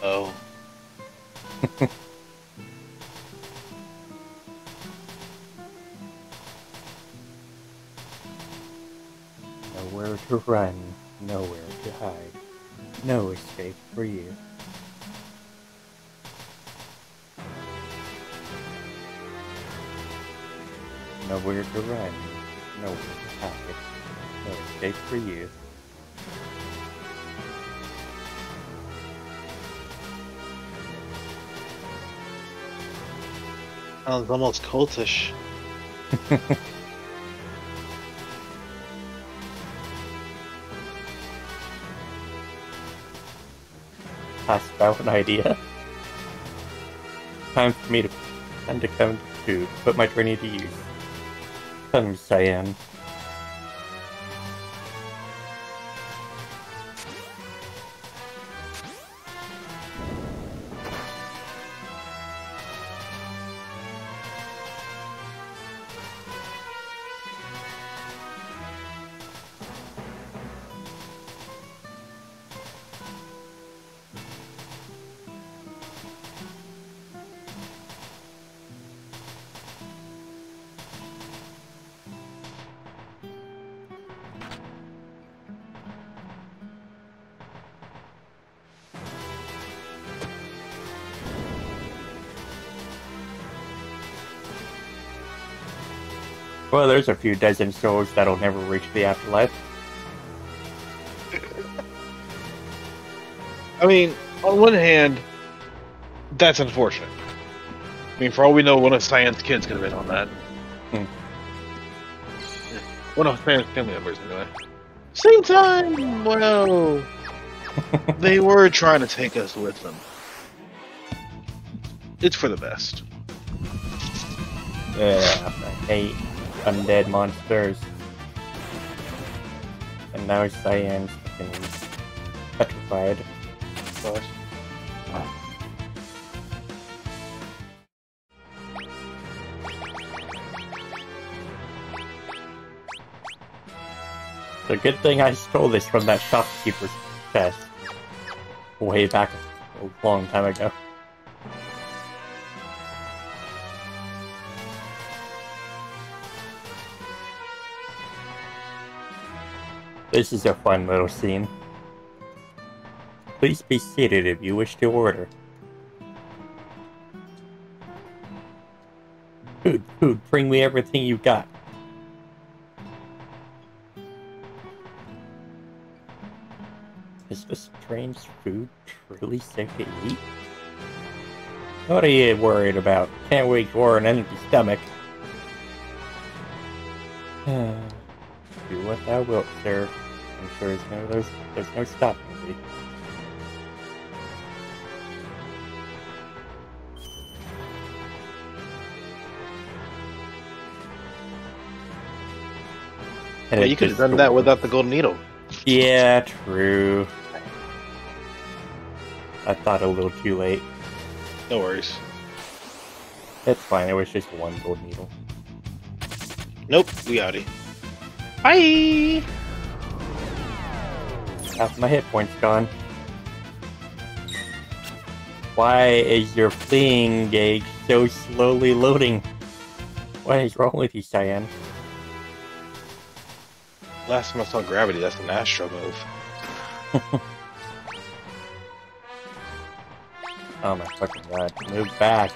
Speaker 2: Oh.
Speaker 1: Nowhere to run, nowhere to hide. No escape for you. Nowhere to run, nowhere to hide. No escape for you.
Speaker 2: Sounds almost cultish.
Speaker 1: Passed out an idea. Time for me to come to put my training to use. Come, Cyan. Well, there's a few dozen souls that'll never reach the afterlife.
Speaker 2: I mean, on one hand, that's unfortunate. I mean, for all we know, one of Cyan's kids could have been on that.
Speaker 1: Hmm.
Speaker 2: One of my family members, anyway. Same time. Well, they were trying to take us with them. It's for the best.
Speaker 1: Yeah, I hate undead monsters. And now Cyan's fucking petrified.
Speaker 2: But
Speaker 1: It's a good thing I stole this from that shopkeeper's chest. Way back a long time ago. This is a fun little scene. Please be seated if you wish to order. Food, bring me everything you got. Is this strange food truly safe to eat? What are you worried about? Can't wait for an empty stomach. Do what thou wilt, sir. I'm sure there's no stopping thee.
Speaker 2: yeah, you could have done that without the golden needle.
Speaker 1: Yeah, true. I thought a little too late.
Speaker 2: No worries.
Speaker 1: It's fine, it was just one gold needle.
Speaker 2: Nope, we outie. Bye!
Speaker 1: Half my hit points gone. Why is your fleeing gauge so slowly loading? What is wrong with you, Cyan?
Speaker 2: Last time I saw gravity, that's an Astro move.
Speaker 1: Oh my fucking god. Move back.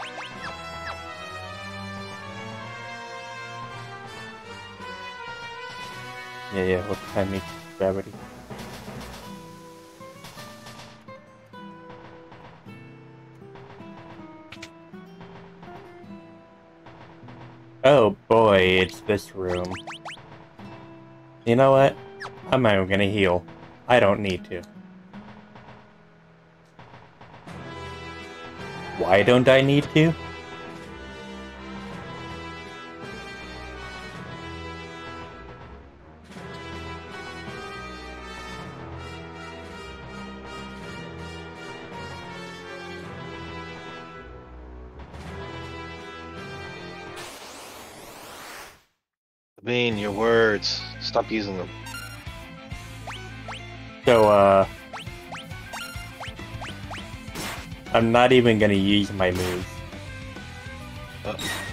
Speaker 1: Yeah, what time makes gravity? Oh boy, it's this room. You know what? I'm not even gonna heal. I don't need to. Why don't I need to?
Speaker 2: Bean, your words. Stop using them.
Speaker 1: So, I'm not even gonna use my moves.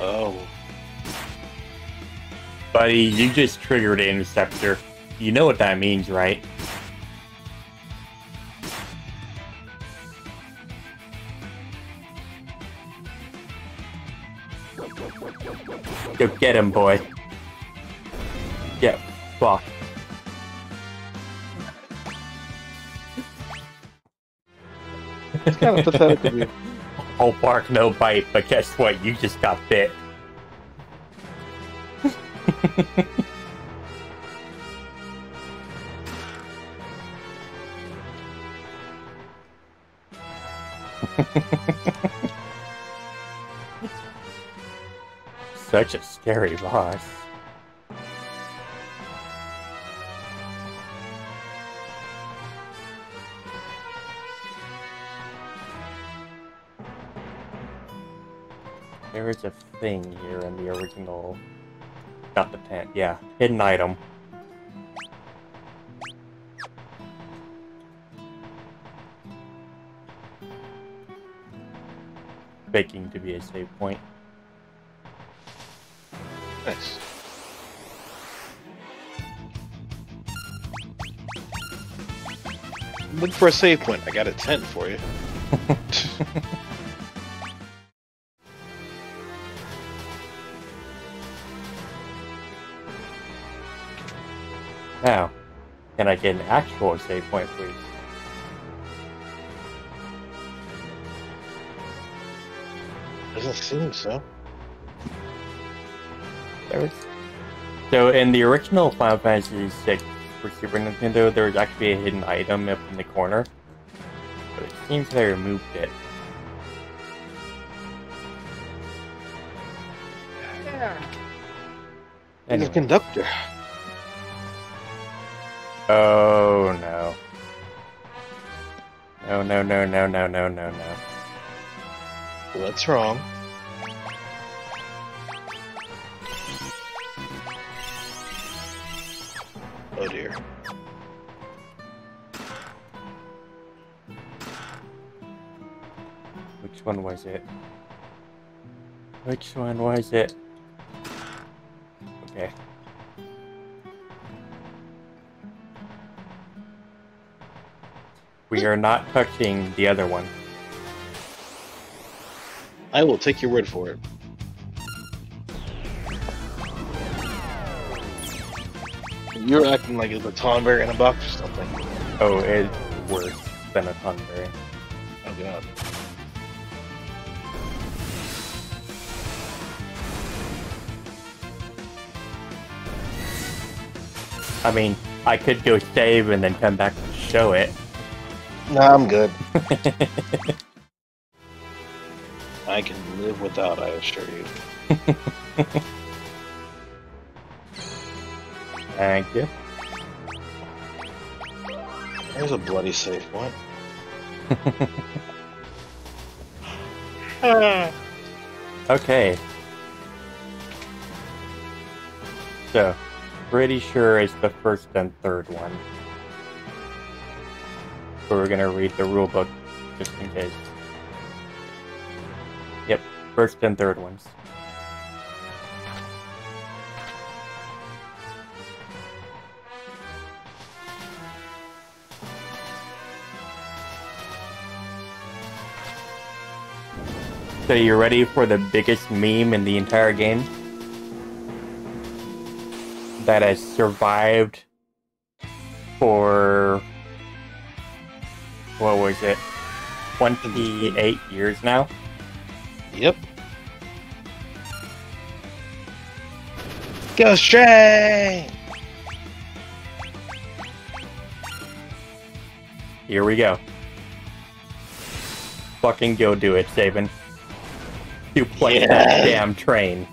Speaker 2: Oh.
Speaker 1: Buddy, you just triggered an Interceptor. You know what that means, right? Go get him, boy. Get fucked.
Speaker 2: It's kind of pathetic of you.
Speaker 1: I'll bark, no bite, but guess what? You just got bit. Such a scary boss. There is a thing here in the original... Not the tent, yeah. Hidden item. Baking to be a save point.
Speaker 2: Nice. Look for a save point. I got a tent for you.
Speaker 1: Now, can I get an actual save point, please?
Speaker 2: Doesn't seem so.
Speaker 1: There So in the original Final Fantasy VI for Super Nintendo, there was actually a hidden item up in the corner, but it seems they removed it.
Speaker 2: Yeah. He's
Speaker 1: Anyway.
Speaker 2: a conductor.
Speaker 1: Oh no. No, no, no, no, no, no, no, no.
Speaker 2: What's wrong? Oh dear.
Speaker 1: Which one was it? Which one was it? Okay. We are not touching the other one.
Speaker 2: I will take your word for it. You're acting like it's a Tonberry in a box or something.
Speaker 1: Oh, it's worse than a Thunberry.
Speaker 2: Oh god.
Speaker 1: I mean, I could go save and then come back to show it.
Speaker 2: Nah, I'm good. I can live without, I assure you.
Speaker 1: Thank you.
Speaker 2: There's a bloody safe. What?
Speaker 1: Okay. So, pretty sure it's the first and third one. But we're gonna read the rule book just in case. Yep, first and third ones. So you ready for the biggest meme in the entire game? That has survived for, what was it, 28 years now?
Speaker 2: Yep. Go straight!
Speaker 1: Here we go. Fucking go do it, Saban. Duplex that damn train.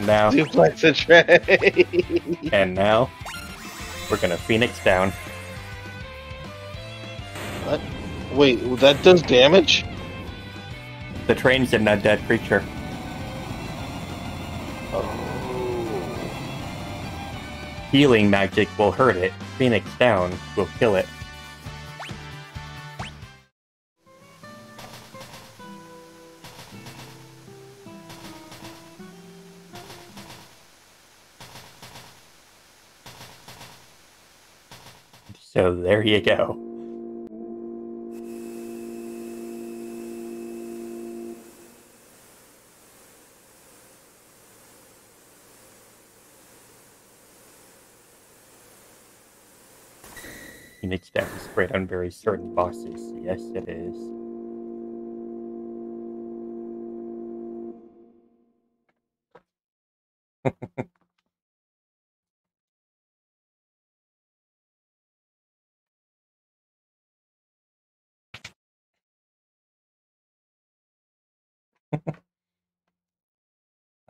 Speaker 1: Now,
Speaker 2: Duplex the train!
Speaker 1: and now, we're gonna Phoenix down.
Speaker 2: What? Wait, that does damage?
Speaker 1: The train's an undead creature.
Speaker 2: Oh.
Speaker 1: Healing magic will hurt it. Phoenix down will kill it. So there you go. Phoenix down is great on very certain bosses. Yes, it is.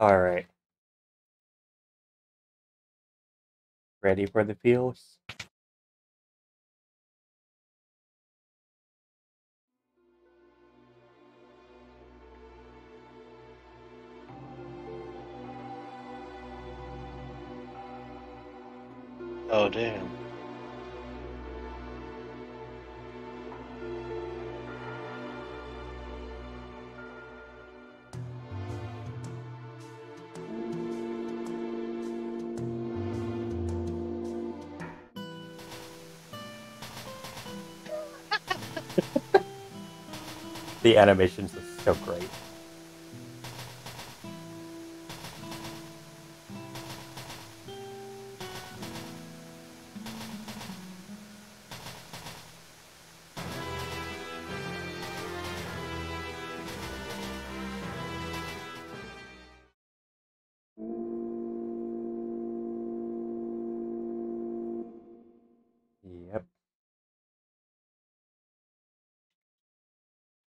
Speaker 1: Alright. Ready for the feels?
Speaker 2: Oh, damn.
Speaker 1: The animations are so great.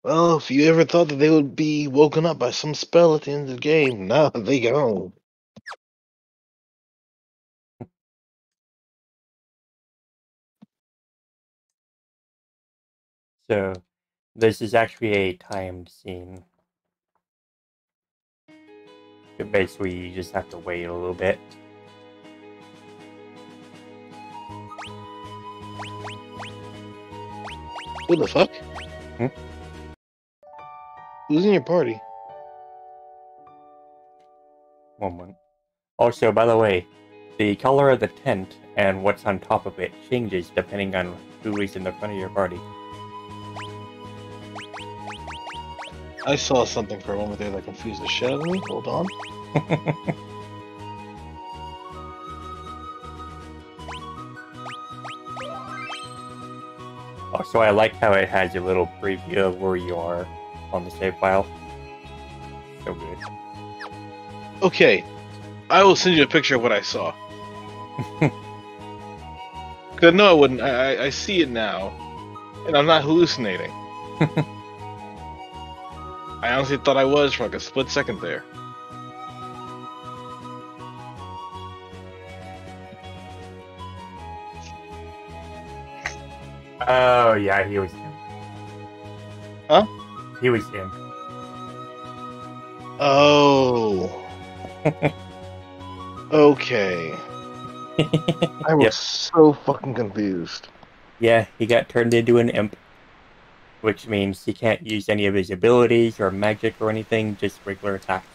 Speaker 2: Well, if you ever thought that they would be woken up by some spell at the end of the game, now they go.
Speaker 1: So, this is actually a timed scene. So basically, you just have to wait a little bit.
Speaker 2: What the fuck?
Speaker 1: Hmm?
Speaker 2: Who's in your party?
Speaker 1: One moment. Also, by the way, the color of the tent and what's on top of it changes depending on who is in the front of your party.
Speaker 2: I saw something for a moment there that confused the shit out of me. Hold on.
Speaker 1: Also, I like how it has a little preview of where you are on the save file. So good.
Speaker 2: Okay, I will send you a picture of what I saw. Cause no, I wouldn't. I see it now, and I'm not hallucinating. I honestly thought I was for like a split second there.
Speaker 1: Oh, yeah, he was him.
Speaker 2: Huh?
Speaker 1: He was him.
Speaker 2: Oh. Okay. I was
Speaker 1: Yep.
Speaker 2: so fucking confused.
Speaker 1: Yeah, he got turned into an imp. Which means he can't use any of his abilities or magic or anything, just regular attacks.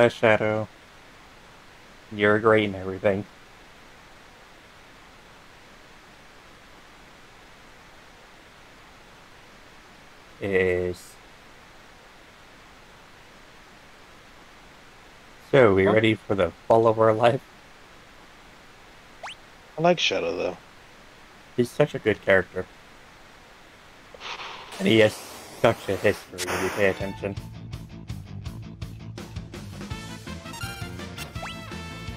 Speaker 1: Shadow. You're great and everything. Is so we
Speaker 2: Huh?
Speaker 1: ready for the fall of our life?
Speaker 2: I like Shadow though.
Speaker 1: He's such a good character. And he has such a history if you pay attention.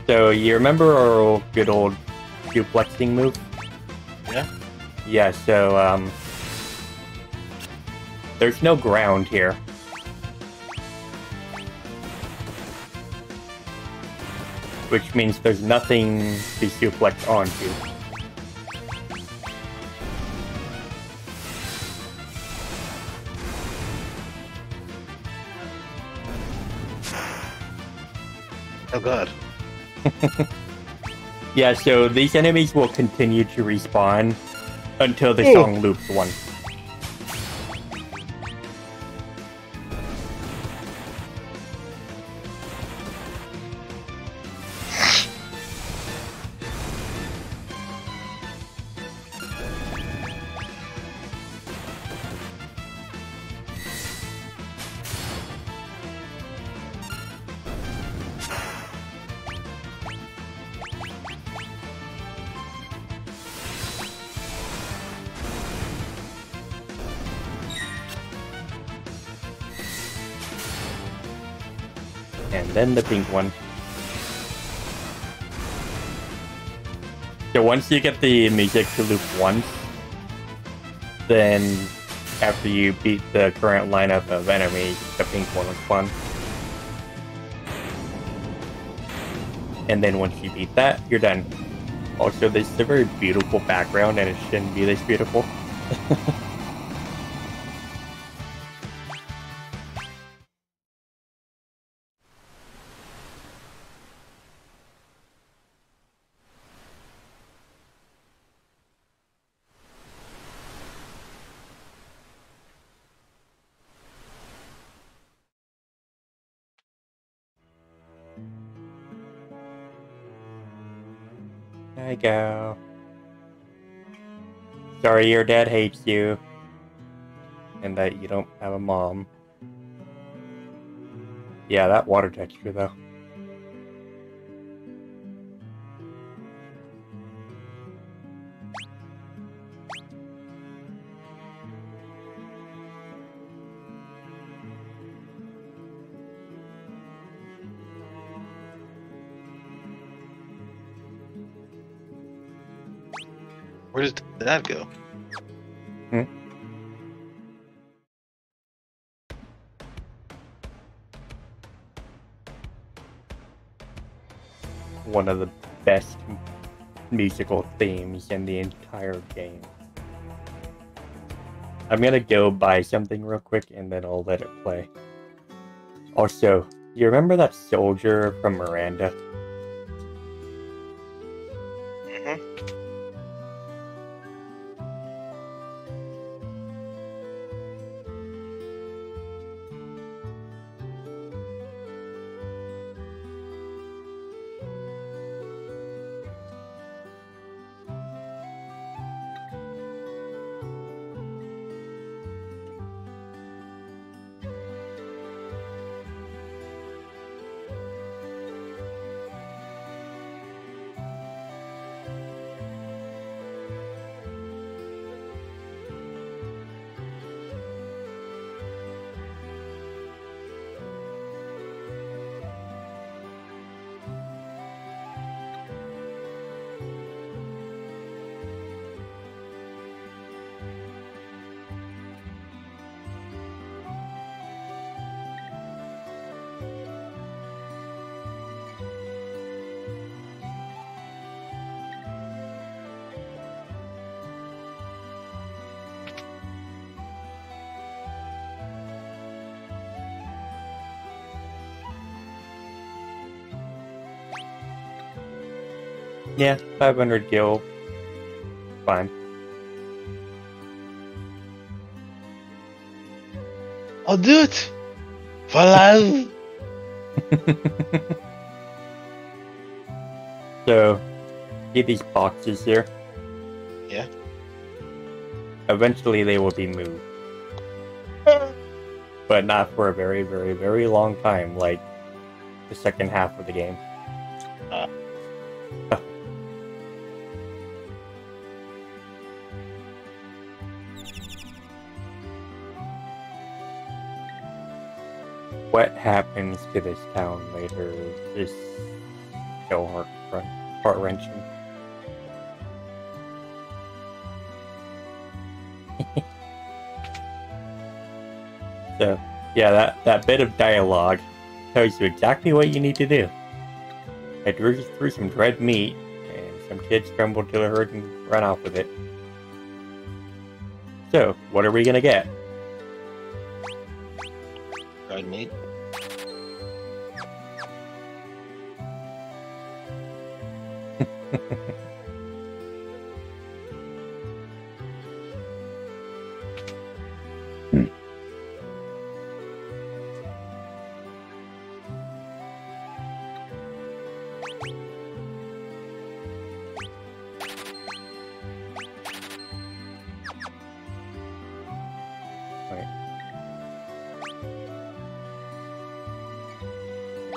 Speaker 1: So you remember our good old duplexing move?
Speaker 2: Yeah.
Speaker 1: Yeah, so there's no ground here. Which means there's nothing to suplex onto.
Speaker 2: Oh god.
Speaker 1: Yeah, so these enemies will continue to respawn until the song loops once. And then the pink one. So once you get the music to loop once, then after you beat the current lineup of enemies, the pink one will spawn. And then once you beat that, you're done. Also, this is a very beautiful background, and it shouldn't be this beautiful. There you go. Sorry your dad hates you. And that you don't have a mom. Yeah, that water texture though.
Speaker 2: Where does that go?
Speaker 1: Hmm? One of the best musical themes in the entire game. I'm gonna go buy something real quick and then I'll let it play. Also, you remember that soldier from Miranda?
Speaker 2: Mm-hmm.
Speaker 1: Yeah, 500 gil. Fine.
Speaker 2: I'll do it for love.
Speaker 1: So, get these boxes here.
Speaker 2: Yeah.
Speaker 1: Eventually they will be moved. But not for a very, very, very long time, like the second half of the game. What happens to this town later is so heart-wrenching. So, yeah, that bit of dialogue tells you exactly what you need to do. I drew through some red meat, and some kids scrambled to the herd and ran off with it. So, what are we gonna get?
Speaker 2: Red meat.
Speaker 1: Wait.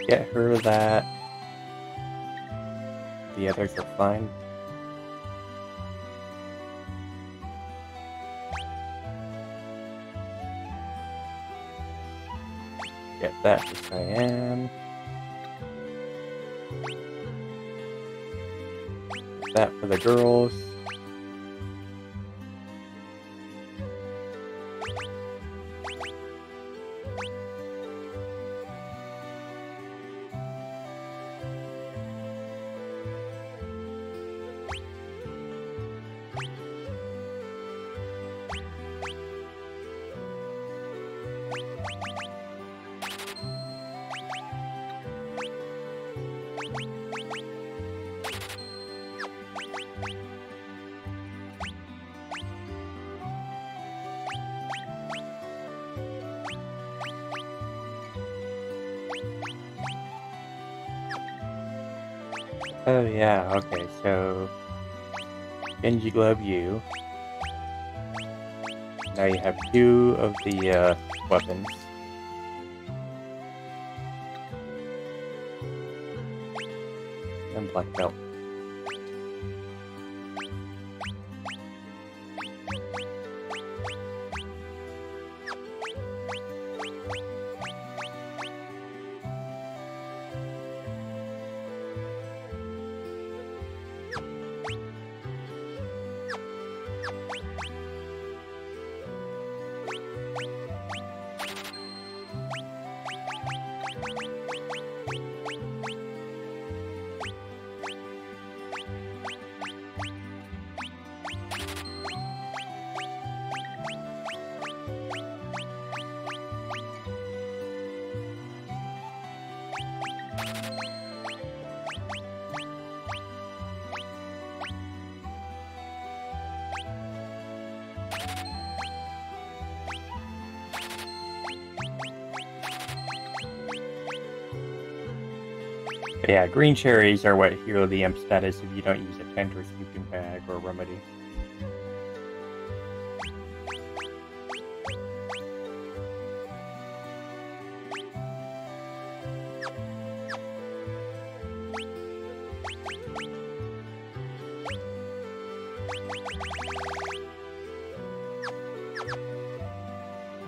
Speaker 1: Get her that. The others are fine. Get that to Cyan. Get that for the girls. Oh yeah, okay, so Genji Glove you. Now you have 2 of the weapons. And black belt. But yeah, green cherries are what heal the imp status if you don't use a tent or sleeping bag or remedy.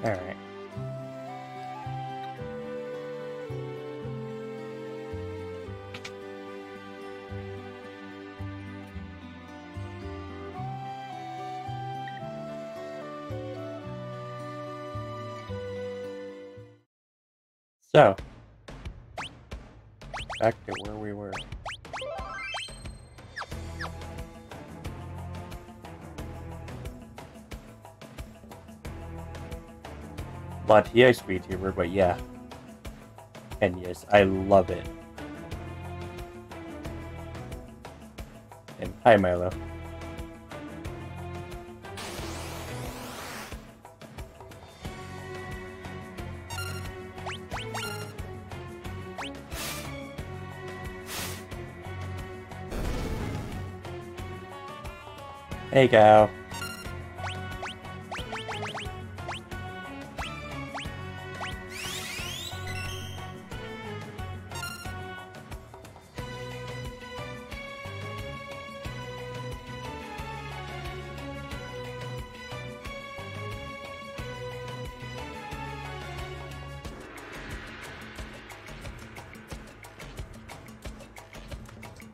Speaker 1: Alright. So, back to where we were. Not the ice VTuber, but yeah. And yes, I love it. And hi, Milo. Hey, gal.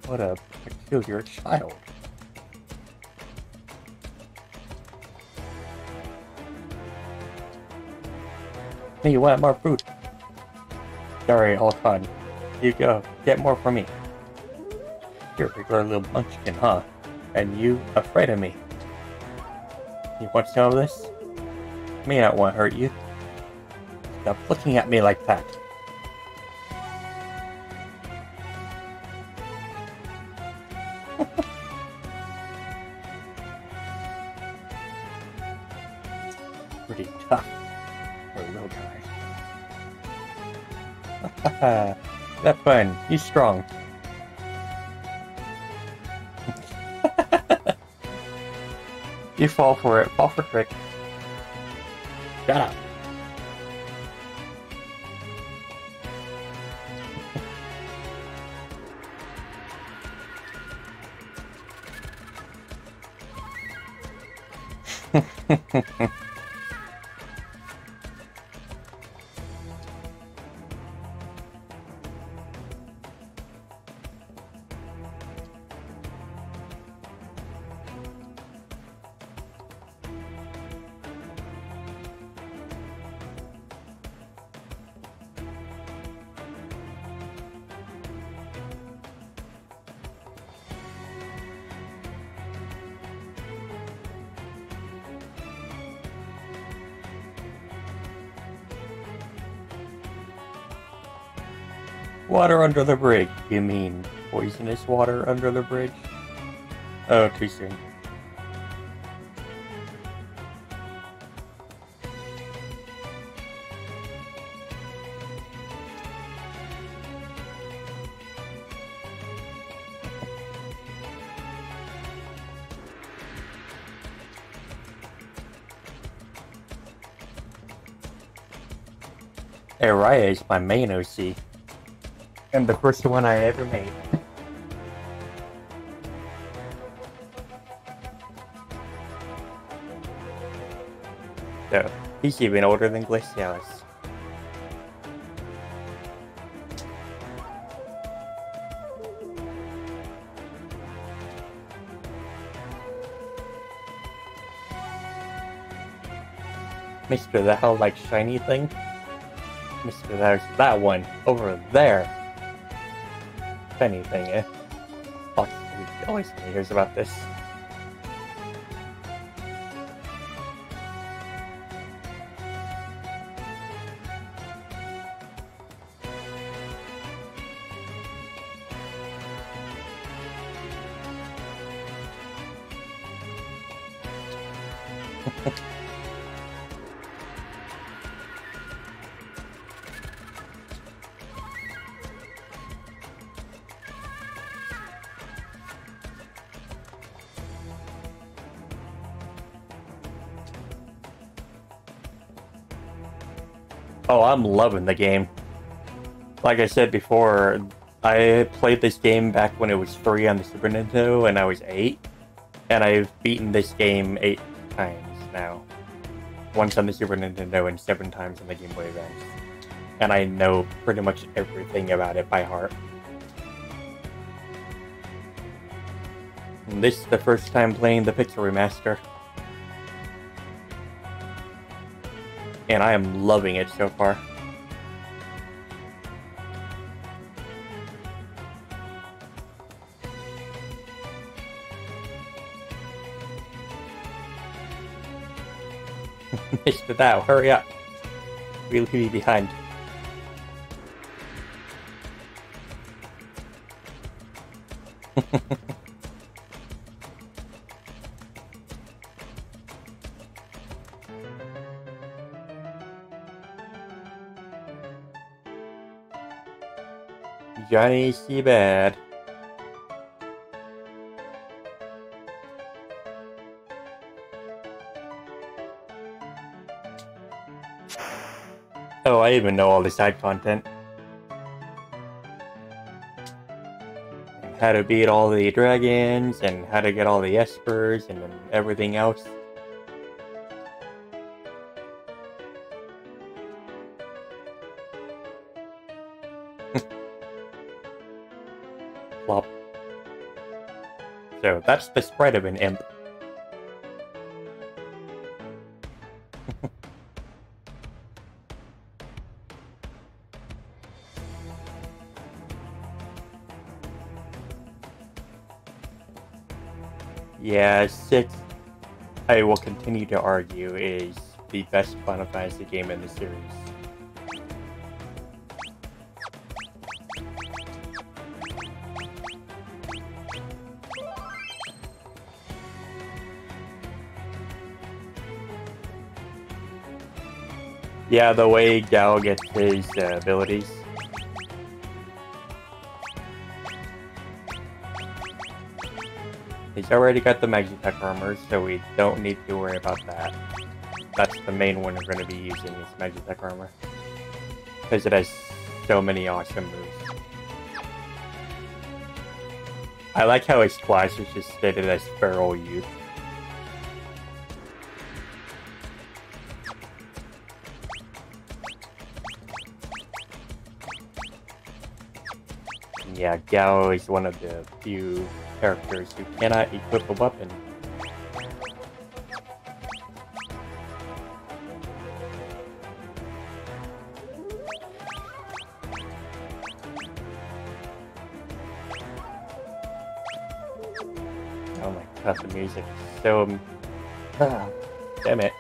Speaker 1: What a peculiar child. Hey, you want more food? Sorry, all fun. You go, get more for me. You're a regular little munchkin, huh? And you afraid of me? You want some of this? May not want to hurt you. Stop looking at me like that. Pretty tough for a little guy. That's fun. He's strong. You fall for it. Fall for trick. Shut up. Water under the bridge. You mean poisonous water under the bridge? Oh, too soon. Araya is my main OC. And the first one I ever made. So, he's even older than Glacialis. Mr. The hell like shiny thing? Mr. There's that one over there. If anything, Fox always hears about this. Oh, I'm loving the game. Like I said before, I played this game back when it was free on the Super Nintendo and I was 8. And I've beaten this game 8 times now. Once on the Super Nintendo and 7 times on the Game Boy Advance. And I know pretty much everything about it by heart. And this is the first time playing the Pixel Remaster. And I am loving it so far. Mr. Dow, hurry up. We'll leave you behind. Johnny Seabad. Oh, I even know all the side content. And how to beat all the dragons, and how to get all the espers, and everything else. Flop. So that's the spread of an imp. Yeah, 6, I will continue to argue, is the best Final Fantasy game in the series. Yeah, the way Gao gets his abilities. He's already got the Magitech armor, so we don't need to worry about that. That's the main one we're going to be using, is Magitech armor. Because it has so many awesome moves. I like how his class is just stated as Feral Youth. Yeah, Gao is one of the few characters who cannot equip a weapon. Oh my god, the music is so... damn it.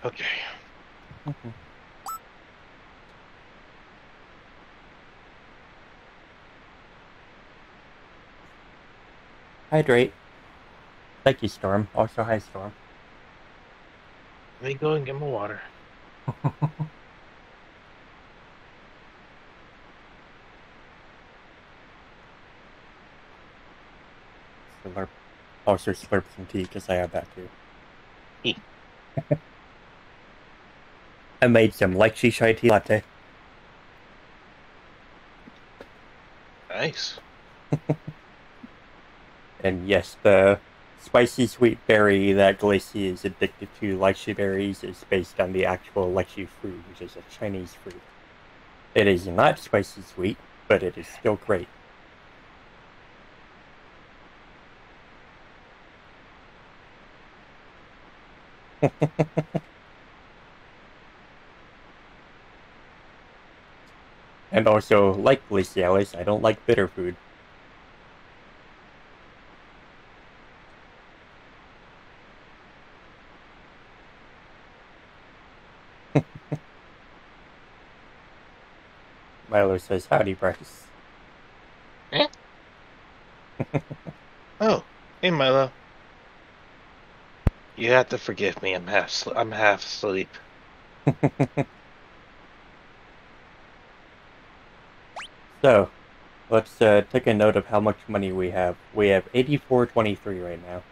Speaker 2: Okay.
Speaker 1: Hydrate. Thank you, Storm. Also, hi, Storm.
Speaker 2: Let me go and get my water.
Speaker 1: Slurp. Also, slurp some tea, because I have that too.
Speaker 2: Tea.
Speaker 1: I made some lychee chai tea latte.
Speaker 2: Nice.
Speaker 1: And yes, the spicy sweet berry that Glacie is addicted to, lychee berries, is based on the actual lychee fruit, which is a Chinese fruit. It is not spicy sweet, but it is still great. And also, like Glacialis, I don't like bitter food. Milo says, howdy, Bryce.
Speaker 2: Eh? Oh, hey Milo. You have to forgive me. I'm half asleep.
Speaker 1: So, let's take a note of how much money we have. We have 84.23 right now.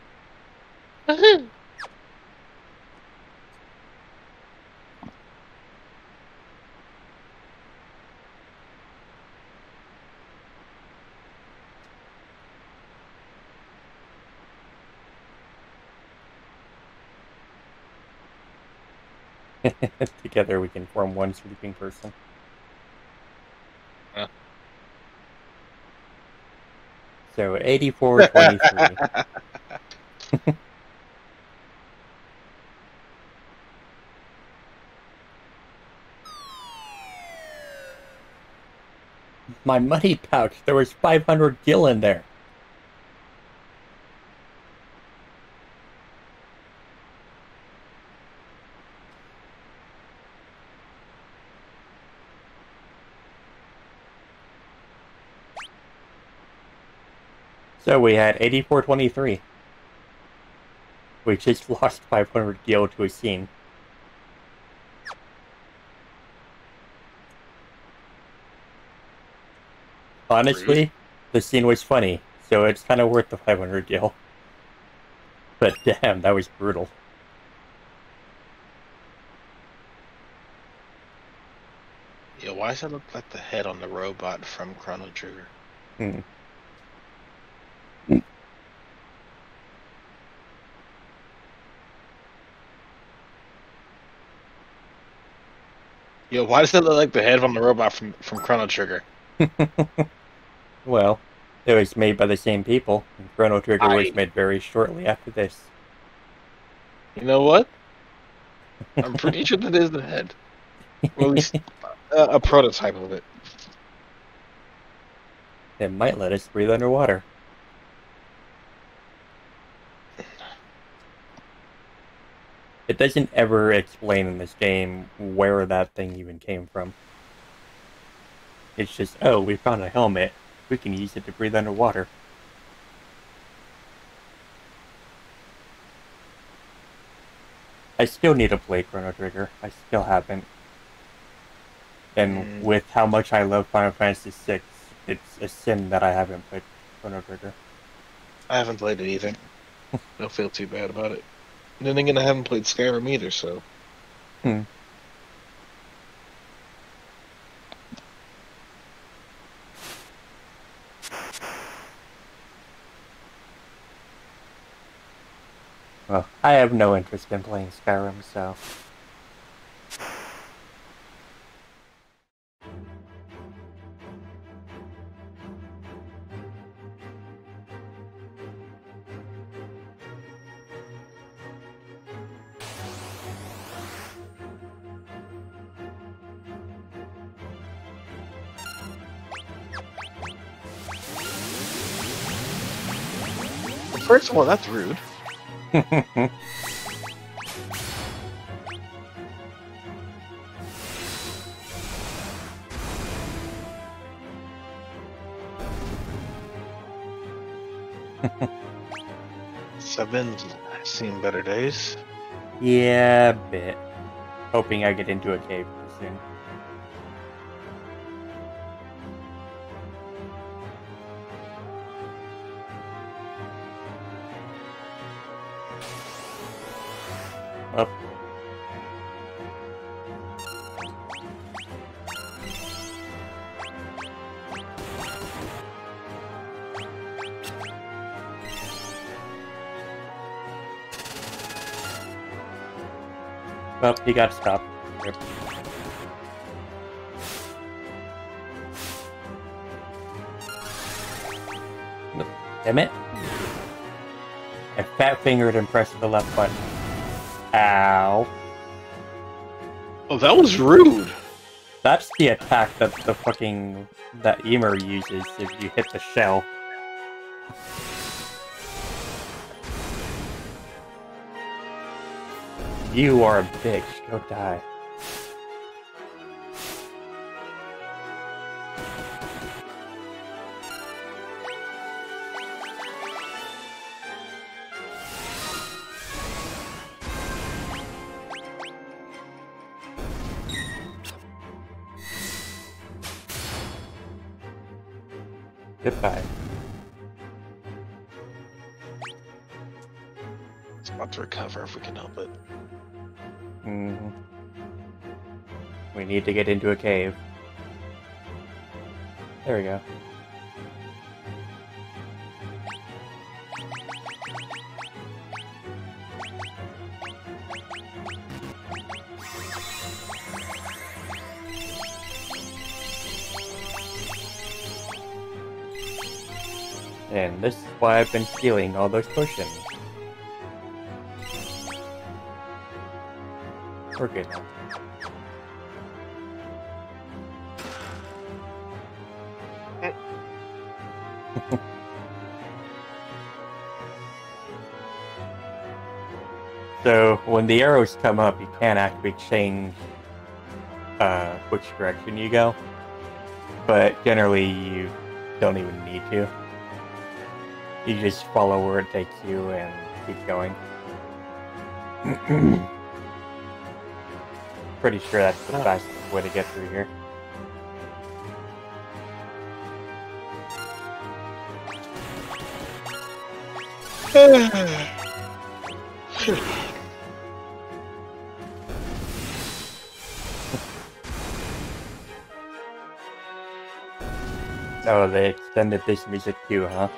Speaker 1: Together we can form one sleeping person. So 84.23. My money pouch, there was 500 gil in there. So we had 84.23. We just lost 500 gil to a scene.
Speaker 2: Rude.
Speaker 1: Honestly, the scene was funny, so it's kind of worth the 500 gil. But damn, that was brutal.
Speaker 2: Yeah, why does it look like the head on the robot from Chrono Trigger?
Speaker 1: Hmm.
Speaker 2: Yeah, why does it look like the head on the robot from Chrono Trigger?
Speaker 1: Well, it was made by the same people, and Chrono Trigger
Speaker 2: I,
Speaker 1: was made very shortly after this.
Speaker 2: you know what? I'm pretty sure that is the head, or at least a prototype of it.
Speaker 1: It might let us breathe underwater. It doesn't ever explain in this game where that thing even came from. It's just, oh, we found a helmet. We can use it to breathe underwater. I still need to play Chrono Trigger. I still haven't. And
Speaker 2: Mm,
Speaker 1: with how much I love Final Fantasy VI, it's a sin that I haven't played Chrono Trigger.
Speaker 2: I haven't played it either. Don't feel too bad about it. And then again, I haven't played Skyrim either, so
Speaker 1: Hmm. Well, I have no interest in playing Skyrim, so...
Speaker 2: first of all, that's rude. I've been seen better days.
Speaker 1: Yeah, a bit. Hoping I get into a cave soon. Up. Well, he got stopped. Rip. Nope. Damn it. I fat fingered and pressed the left button. Ow.
Speaker 2: Oh, that was rude.
Speaker 1: That's the attack that that Emer uses if you hit the shell. You are a bitch. Go die. Goodbye.
Speaker 2: It's about to recover if we can help it.
Speaker 1: Mm-hmm. We need to get into a cave. There we go. And this is why I've been stealing all those potions. We're good now. So, when the arrows come up, you can't actually change which direction you go. But generally, you don't even need to. You just follow where it takes you and keep going. Pretty sure that's the fastest way to get through here. Oh, they extended this music too, huh?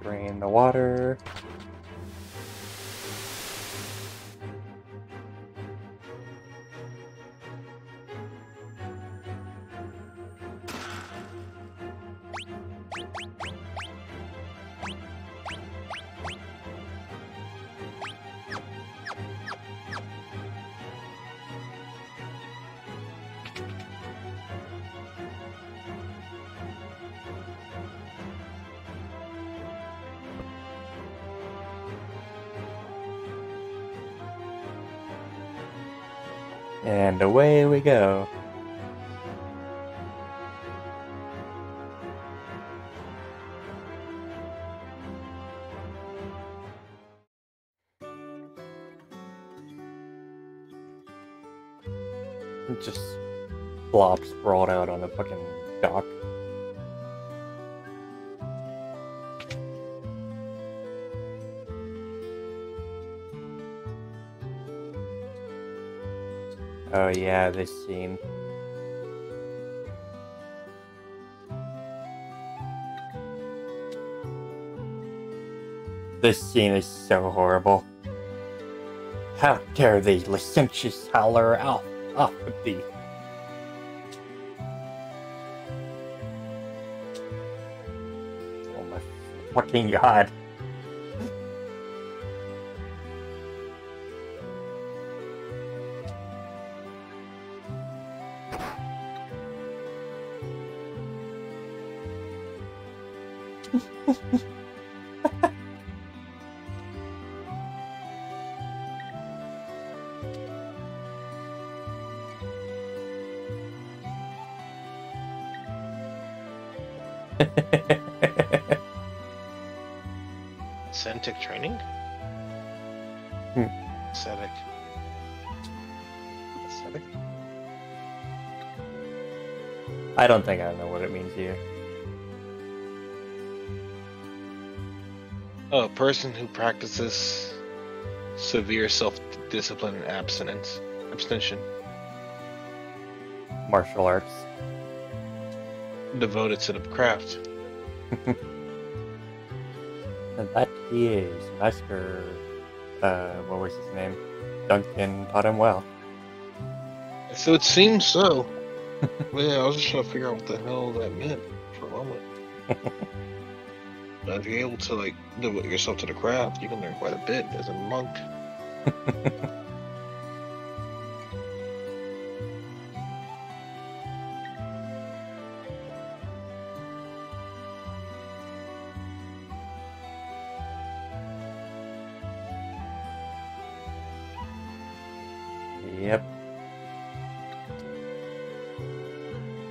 Speaker 1: Drain the water. And away we go. Just blob sprawled out on the fucking dock. Oh yeah, this scene. This scene is so horrible. How dare the licentious howler off with thee? Oh my fucking god.
Speaker 2: Aesthetic training? Aesthetic. Aesthetic?
Speaker 1: I don't think I know what it means here.
Speaker 2: Oh, a person who practices severe self-discipline and abstention.
Speaker 1: Martial arts.
Speaker 2: Devoted to the craft.
Speaker 1: And that he is. Master, what was his name? Duncan taught him well.
Speaker 2: So it seems so. Yeah, I was just trying to figure out what the hell that meant for a moment. But if you're able to, like, devote yourself to the craft, you can learn quite a bit as a monk.
Speaker 1: Yep.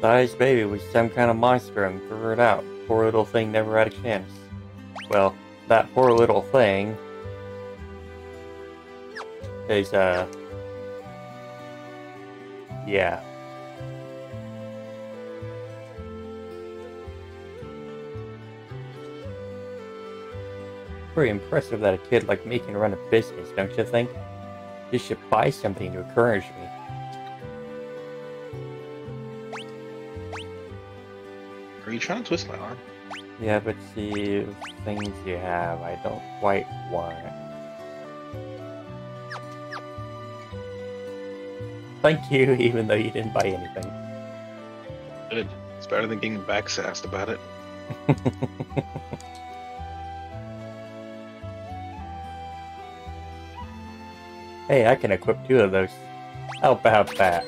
Speaker 1: Size baby was some kind of monster and threw it out. Poor little thing never had a chance. Well, that poor little thing is, yeah. Pretty impressive that a kid like me can run a business, don't you think? You should buy something to encourage me.
Speaker 2: Are you trying to twist my arm?
Speaker 1: Yeah, but see, things you have, I don't quite want. Thank you, even though you didn't buy anything.
Speaker 2: Good. It's better than getting backsassed about it.
Speaker 1: Hey, I can equip 2 of those. How about that?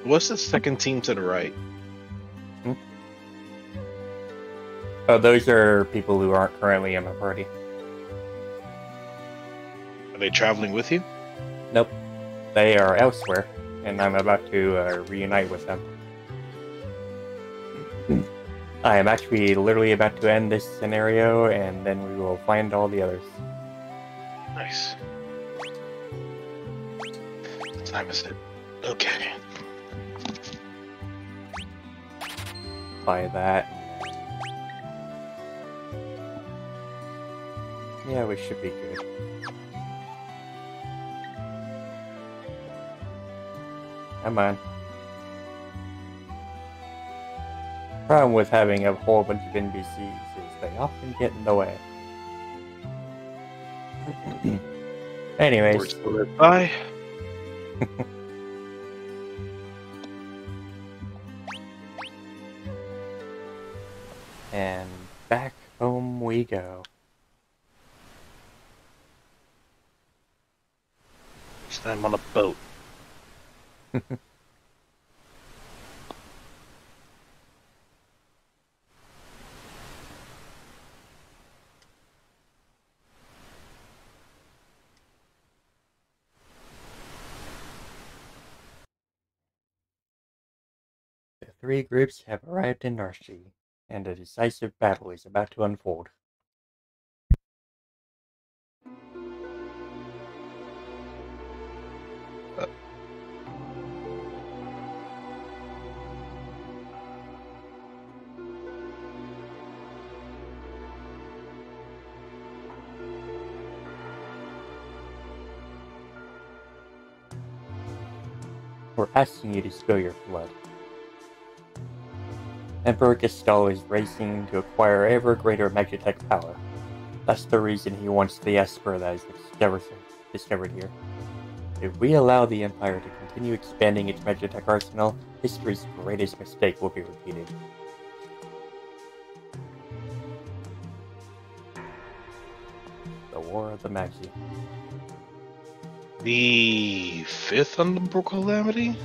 Speaker 2: What's the second team to the right?
Speaker 1: Oh, those are people who aren't currently in my party.
Speaker 2: Are they traveling with you?
Speaker 1: Nope. They are elsewhere, and I'm about to reunite with them. I am actually literally about to end this scenario, and then we will find all the others.
Speaker 2: Nice. What time is it? Okay.
Speaker 1: Buy that. Yeah, we should be good. Come on. Problem with having a whole bunch of NPCs is they often get in the way. Anyways.
Speaker 2: Bye.
Speaker 1: And back home we go.
Speaker 2: This time on a boat.
Speaker 1: The 3 groups have arrived in Narshi, and a decisive battle is about to unfold. We're asking you to spill your blood. Emperor Gestal is racing to acquire ever greater Magitech power. That's the reason he wants the Esper that is discovered here. If we allow the Empire to continue expanding its Magitech arsenal, history's greatest mistake will be repeated. The War of the Magi.
Speaker 2: The 5th Umbral Calamity?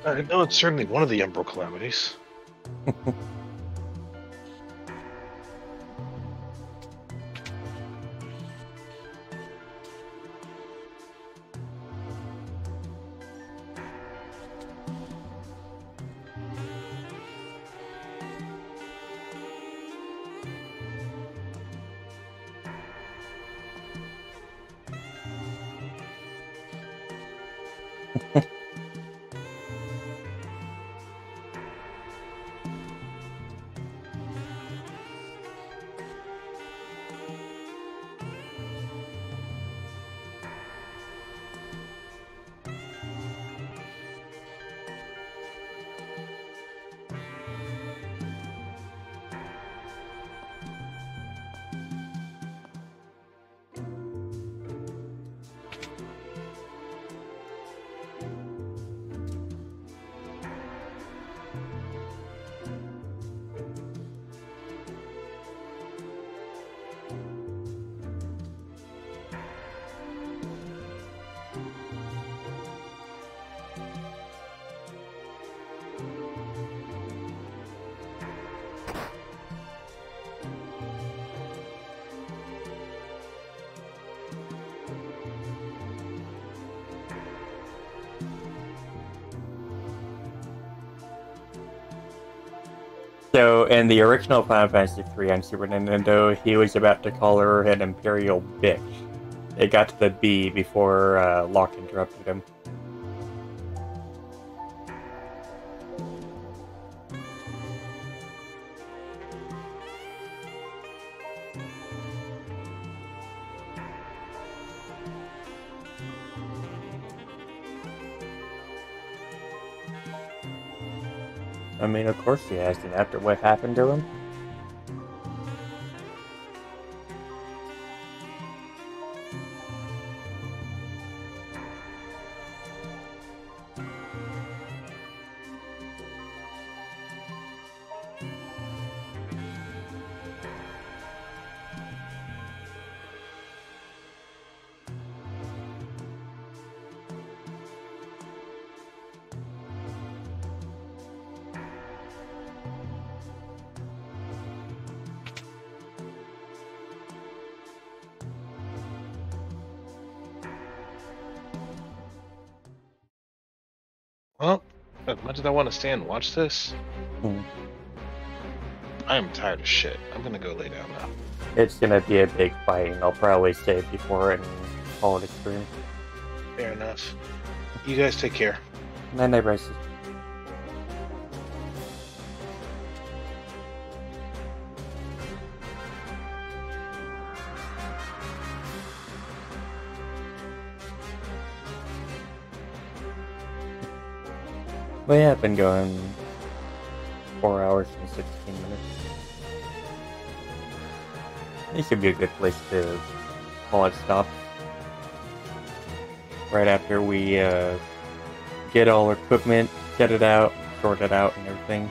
Speaker 2: I know it's certainly one of the Umbral Calamities.
Speaker 1: So, in the original Final Fantasy III on Super Nintendo, he was about to call her an Imperial bitch. It got to the B before Locke interrupted him. I mean, of course he has, and after what happened to him.
Speaker 2: Well, as much as I want to stay and watch this, I am tired of shit. I'm gonna go lay down now.
Speaker 1: It's gonna be a big fight, and I'll probably save before it and call it a stream.
Speaker 2: Fair enough. You guys take care.
Speaker 1: Night night, Bryce. But yeah, I've been going 4 hours and 16 minutes. This should be a good place to call it stop. Right after we get all our equipment, get it out, sort it out, and everything.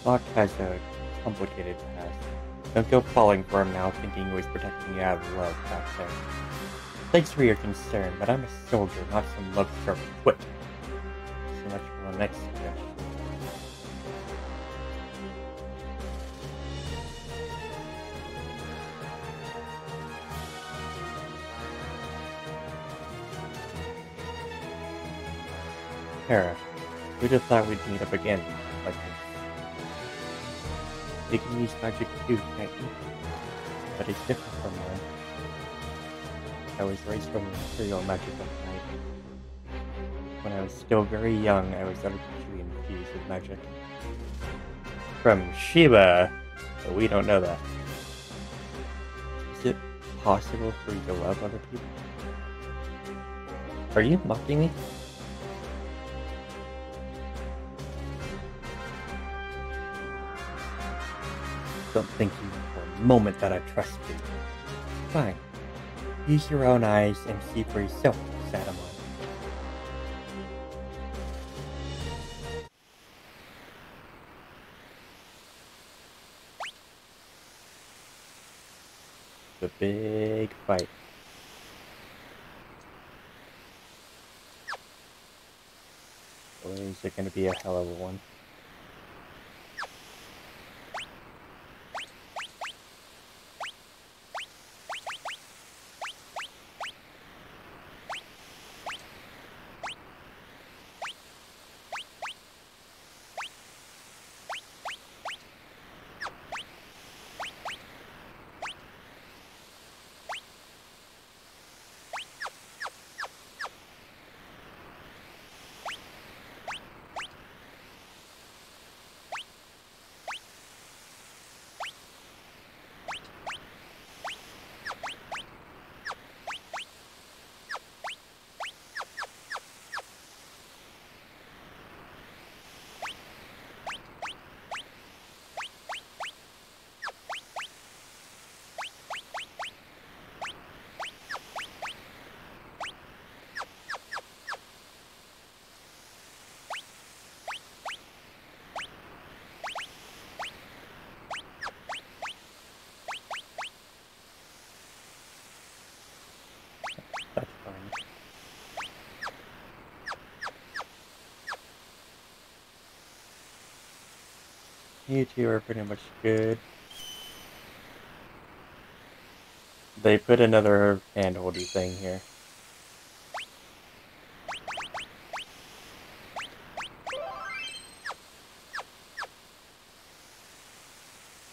Speaker 1: Locke has a complicated past. Don't go falling for him now, thinking he was protecting you out of love back there. Thanks for your concern, but I'm a soldier, not some love-struck twit. So much for the next suggestion. Hera, who'd have thought we'd meet up again like this? You can use magic too, can't you? But it's different from mine. I was raised from the Imperial magic of night. When I was still very young, I was artificially infused with magic. From Sheba, but we don't know that. Is it possible for you to love other people? Are you mocking me? Don't think even for a moment that I trust you. Fine. Use your own eyes and see for yourself, Sadamon. The big fight. Boy, is it gonna be a hell of a one. You two are pretty much good. They put another hand-holdy thing here.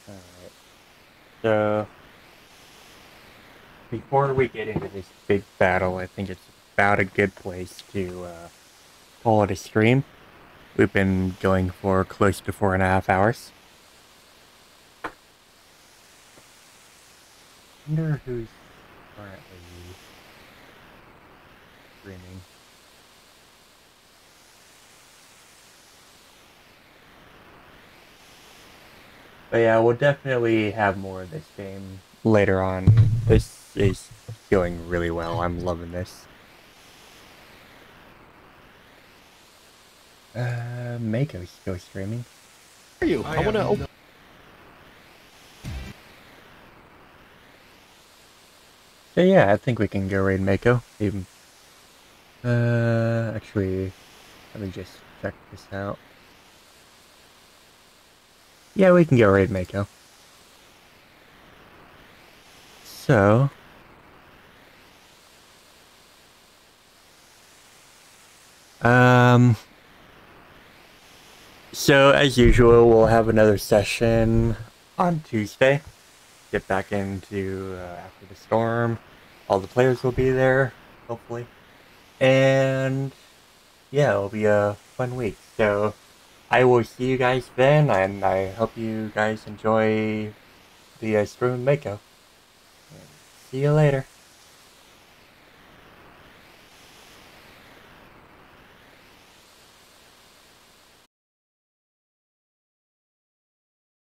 Speaker 1: Alright. So, before we get into this big battle, I think it's about a good place to call it a stream. We've been going for close to 4.5 hours. I wonder who's currently streaming. But yeah, we'll definitely have more of this game later on. This is going really well. I'm loving this. Mako's still streaming.
Speaker 3: Are you? I want to open.
Speaker 1: So yeah, I think we can go raid Mako. Even actually, let me just check this out. Yeah, we can go raid Mako. So so as usual, we'll have another session on Tuesday. Get back into After the Storm. All the players will be there, hopefully. And yeah, it'll be a fun week. So I will see you guys then, and I hope you guys enjoy the stream Mako. See you later.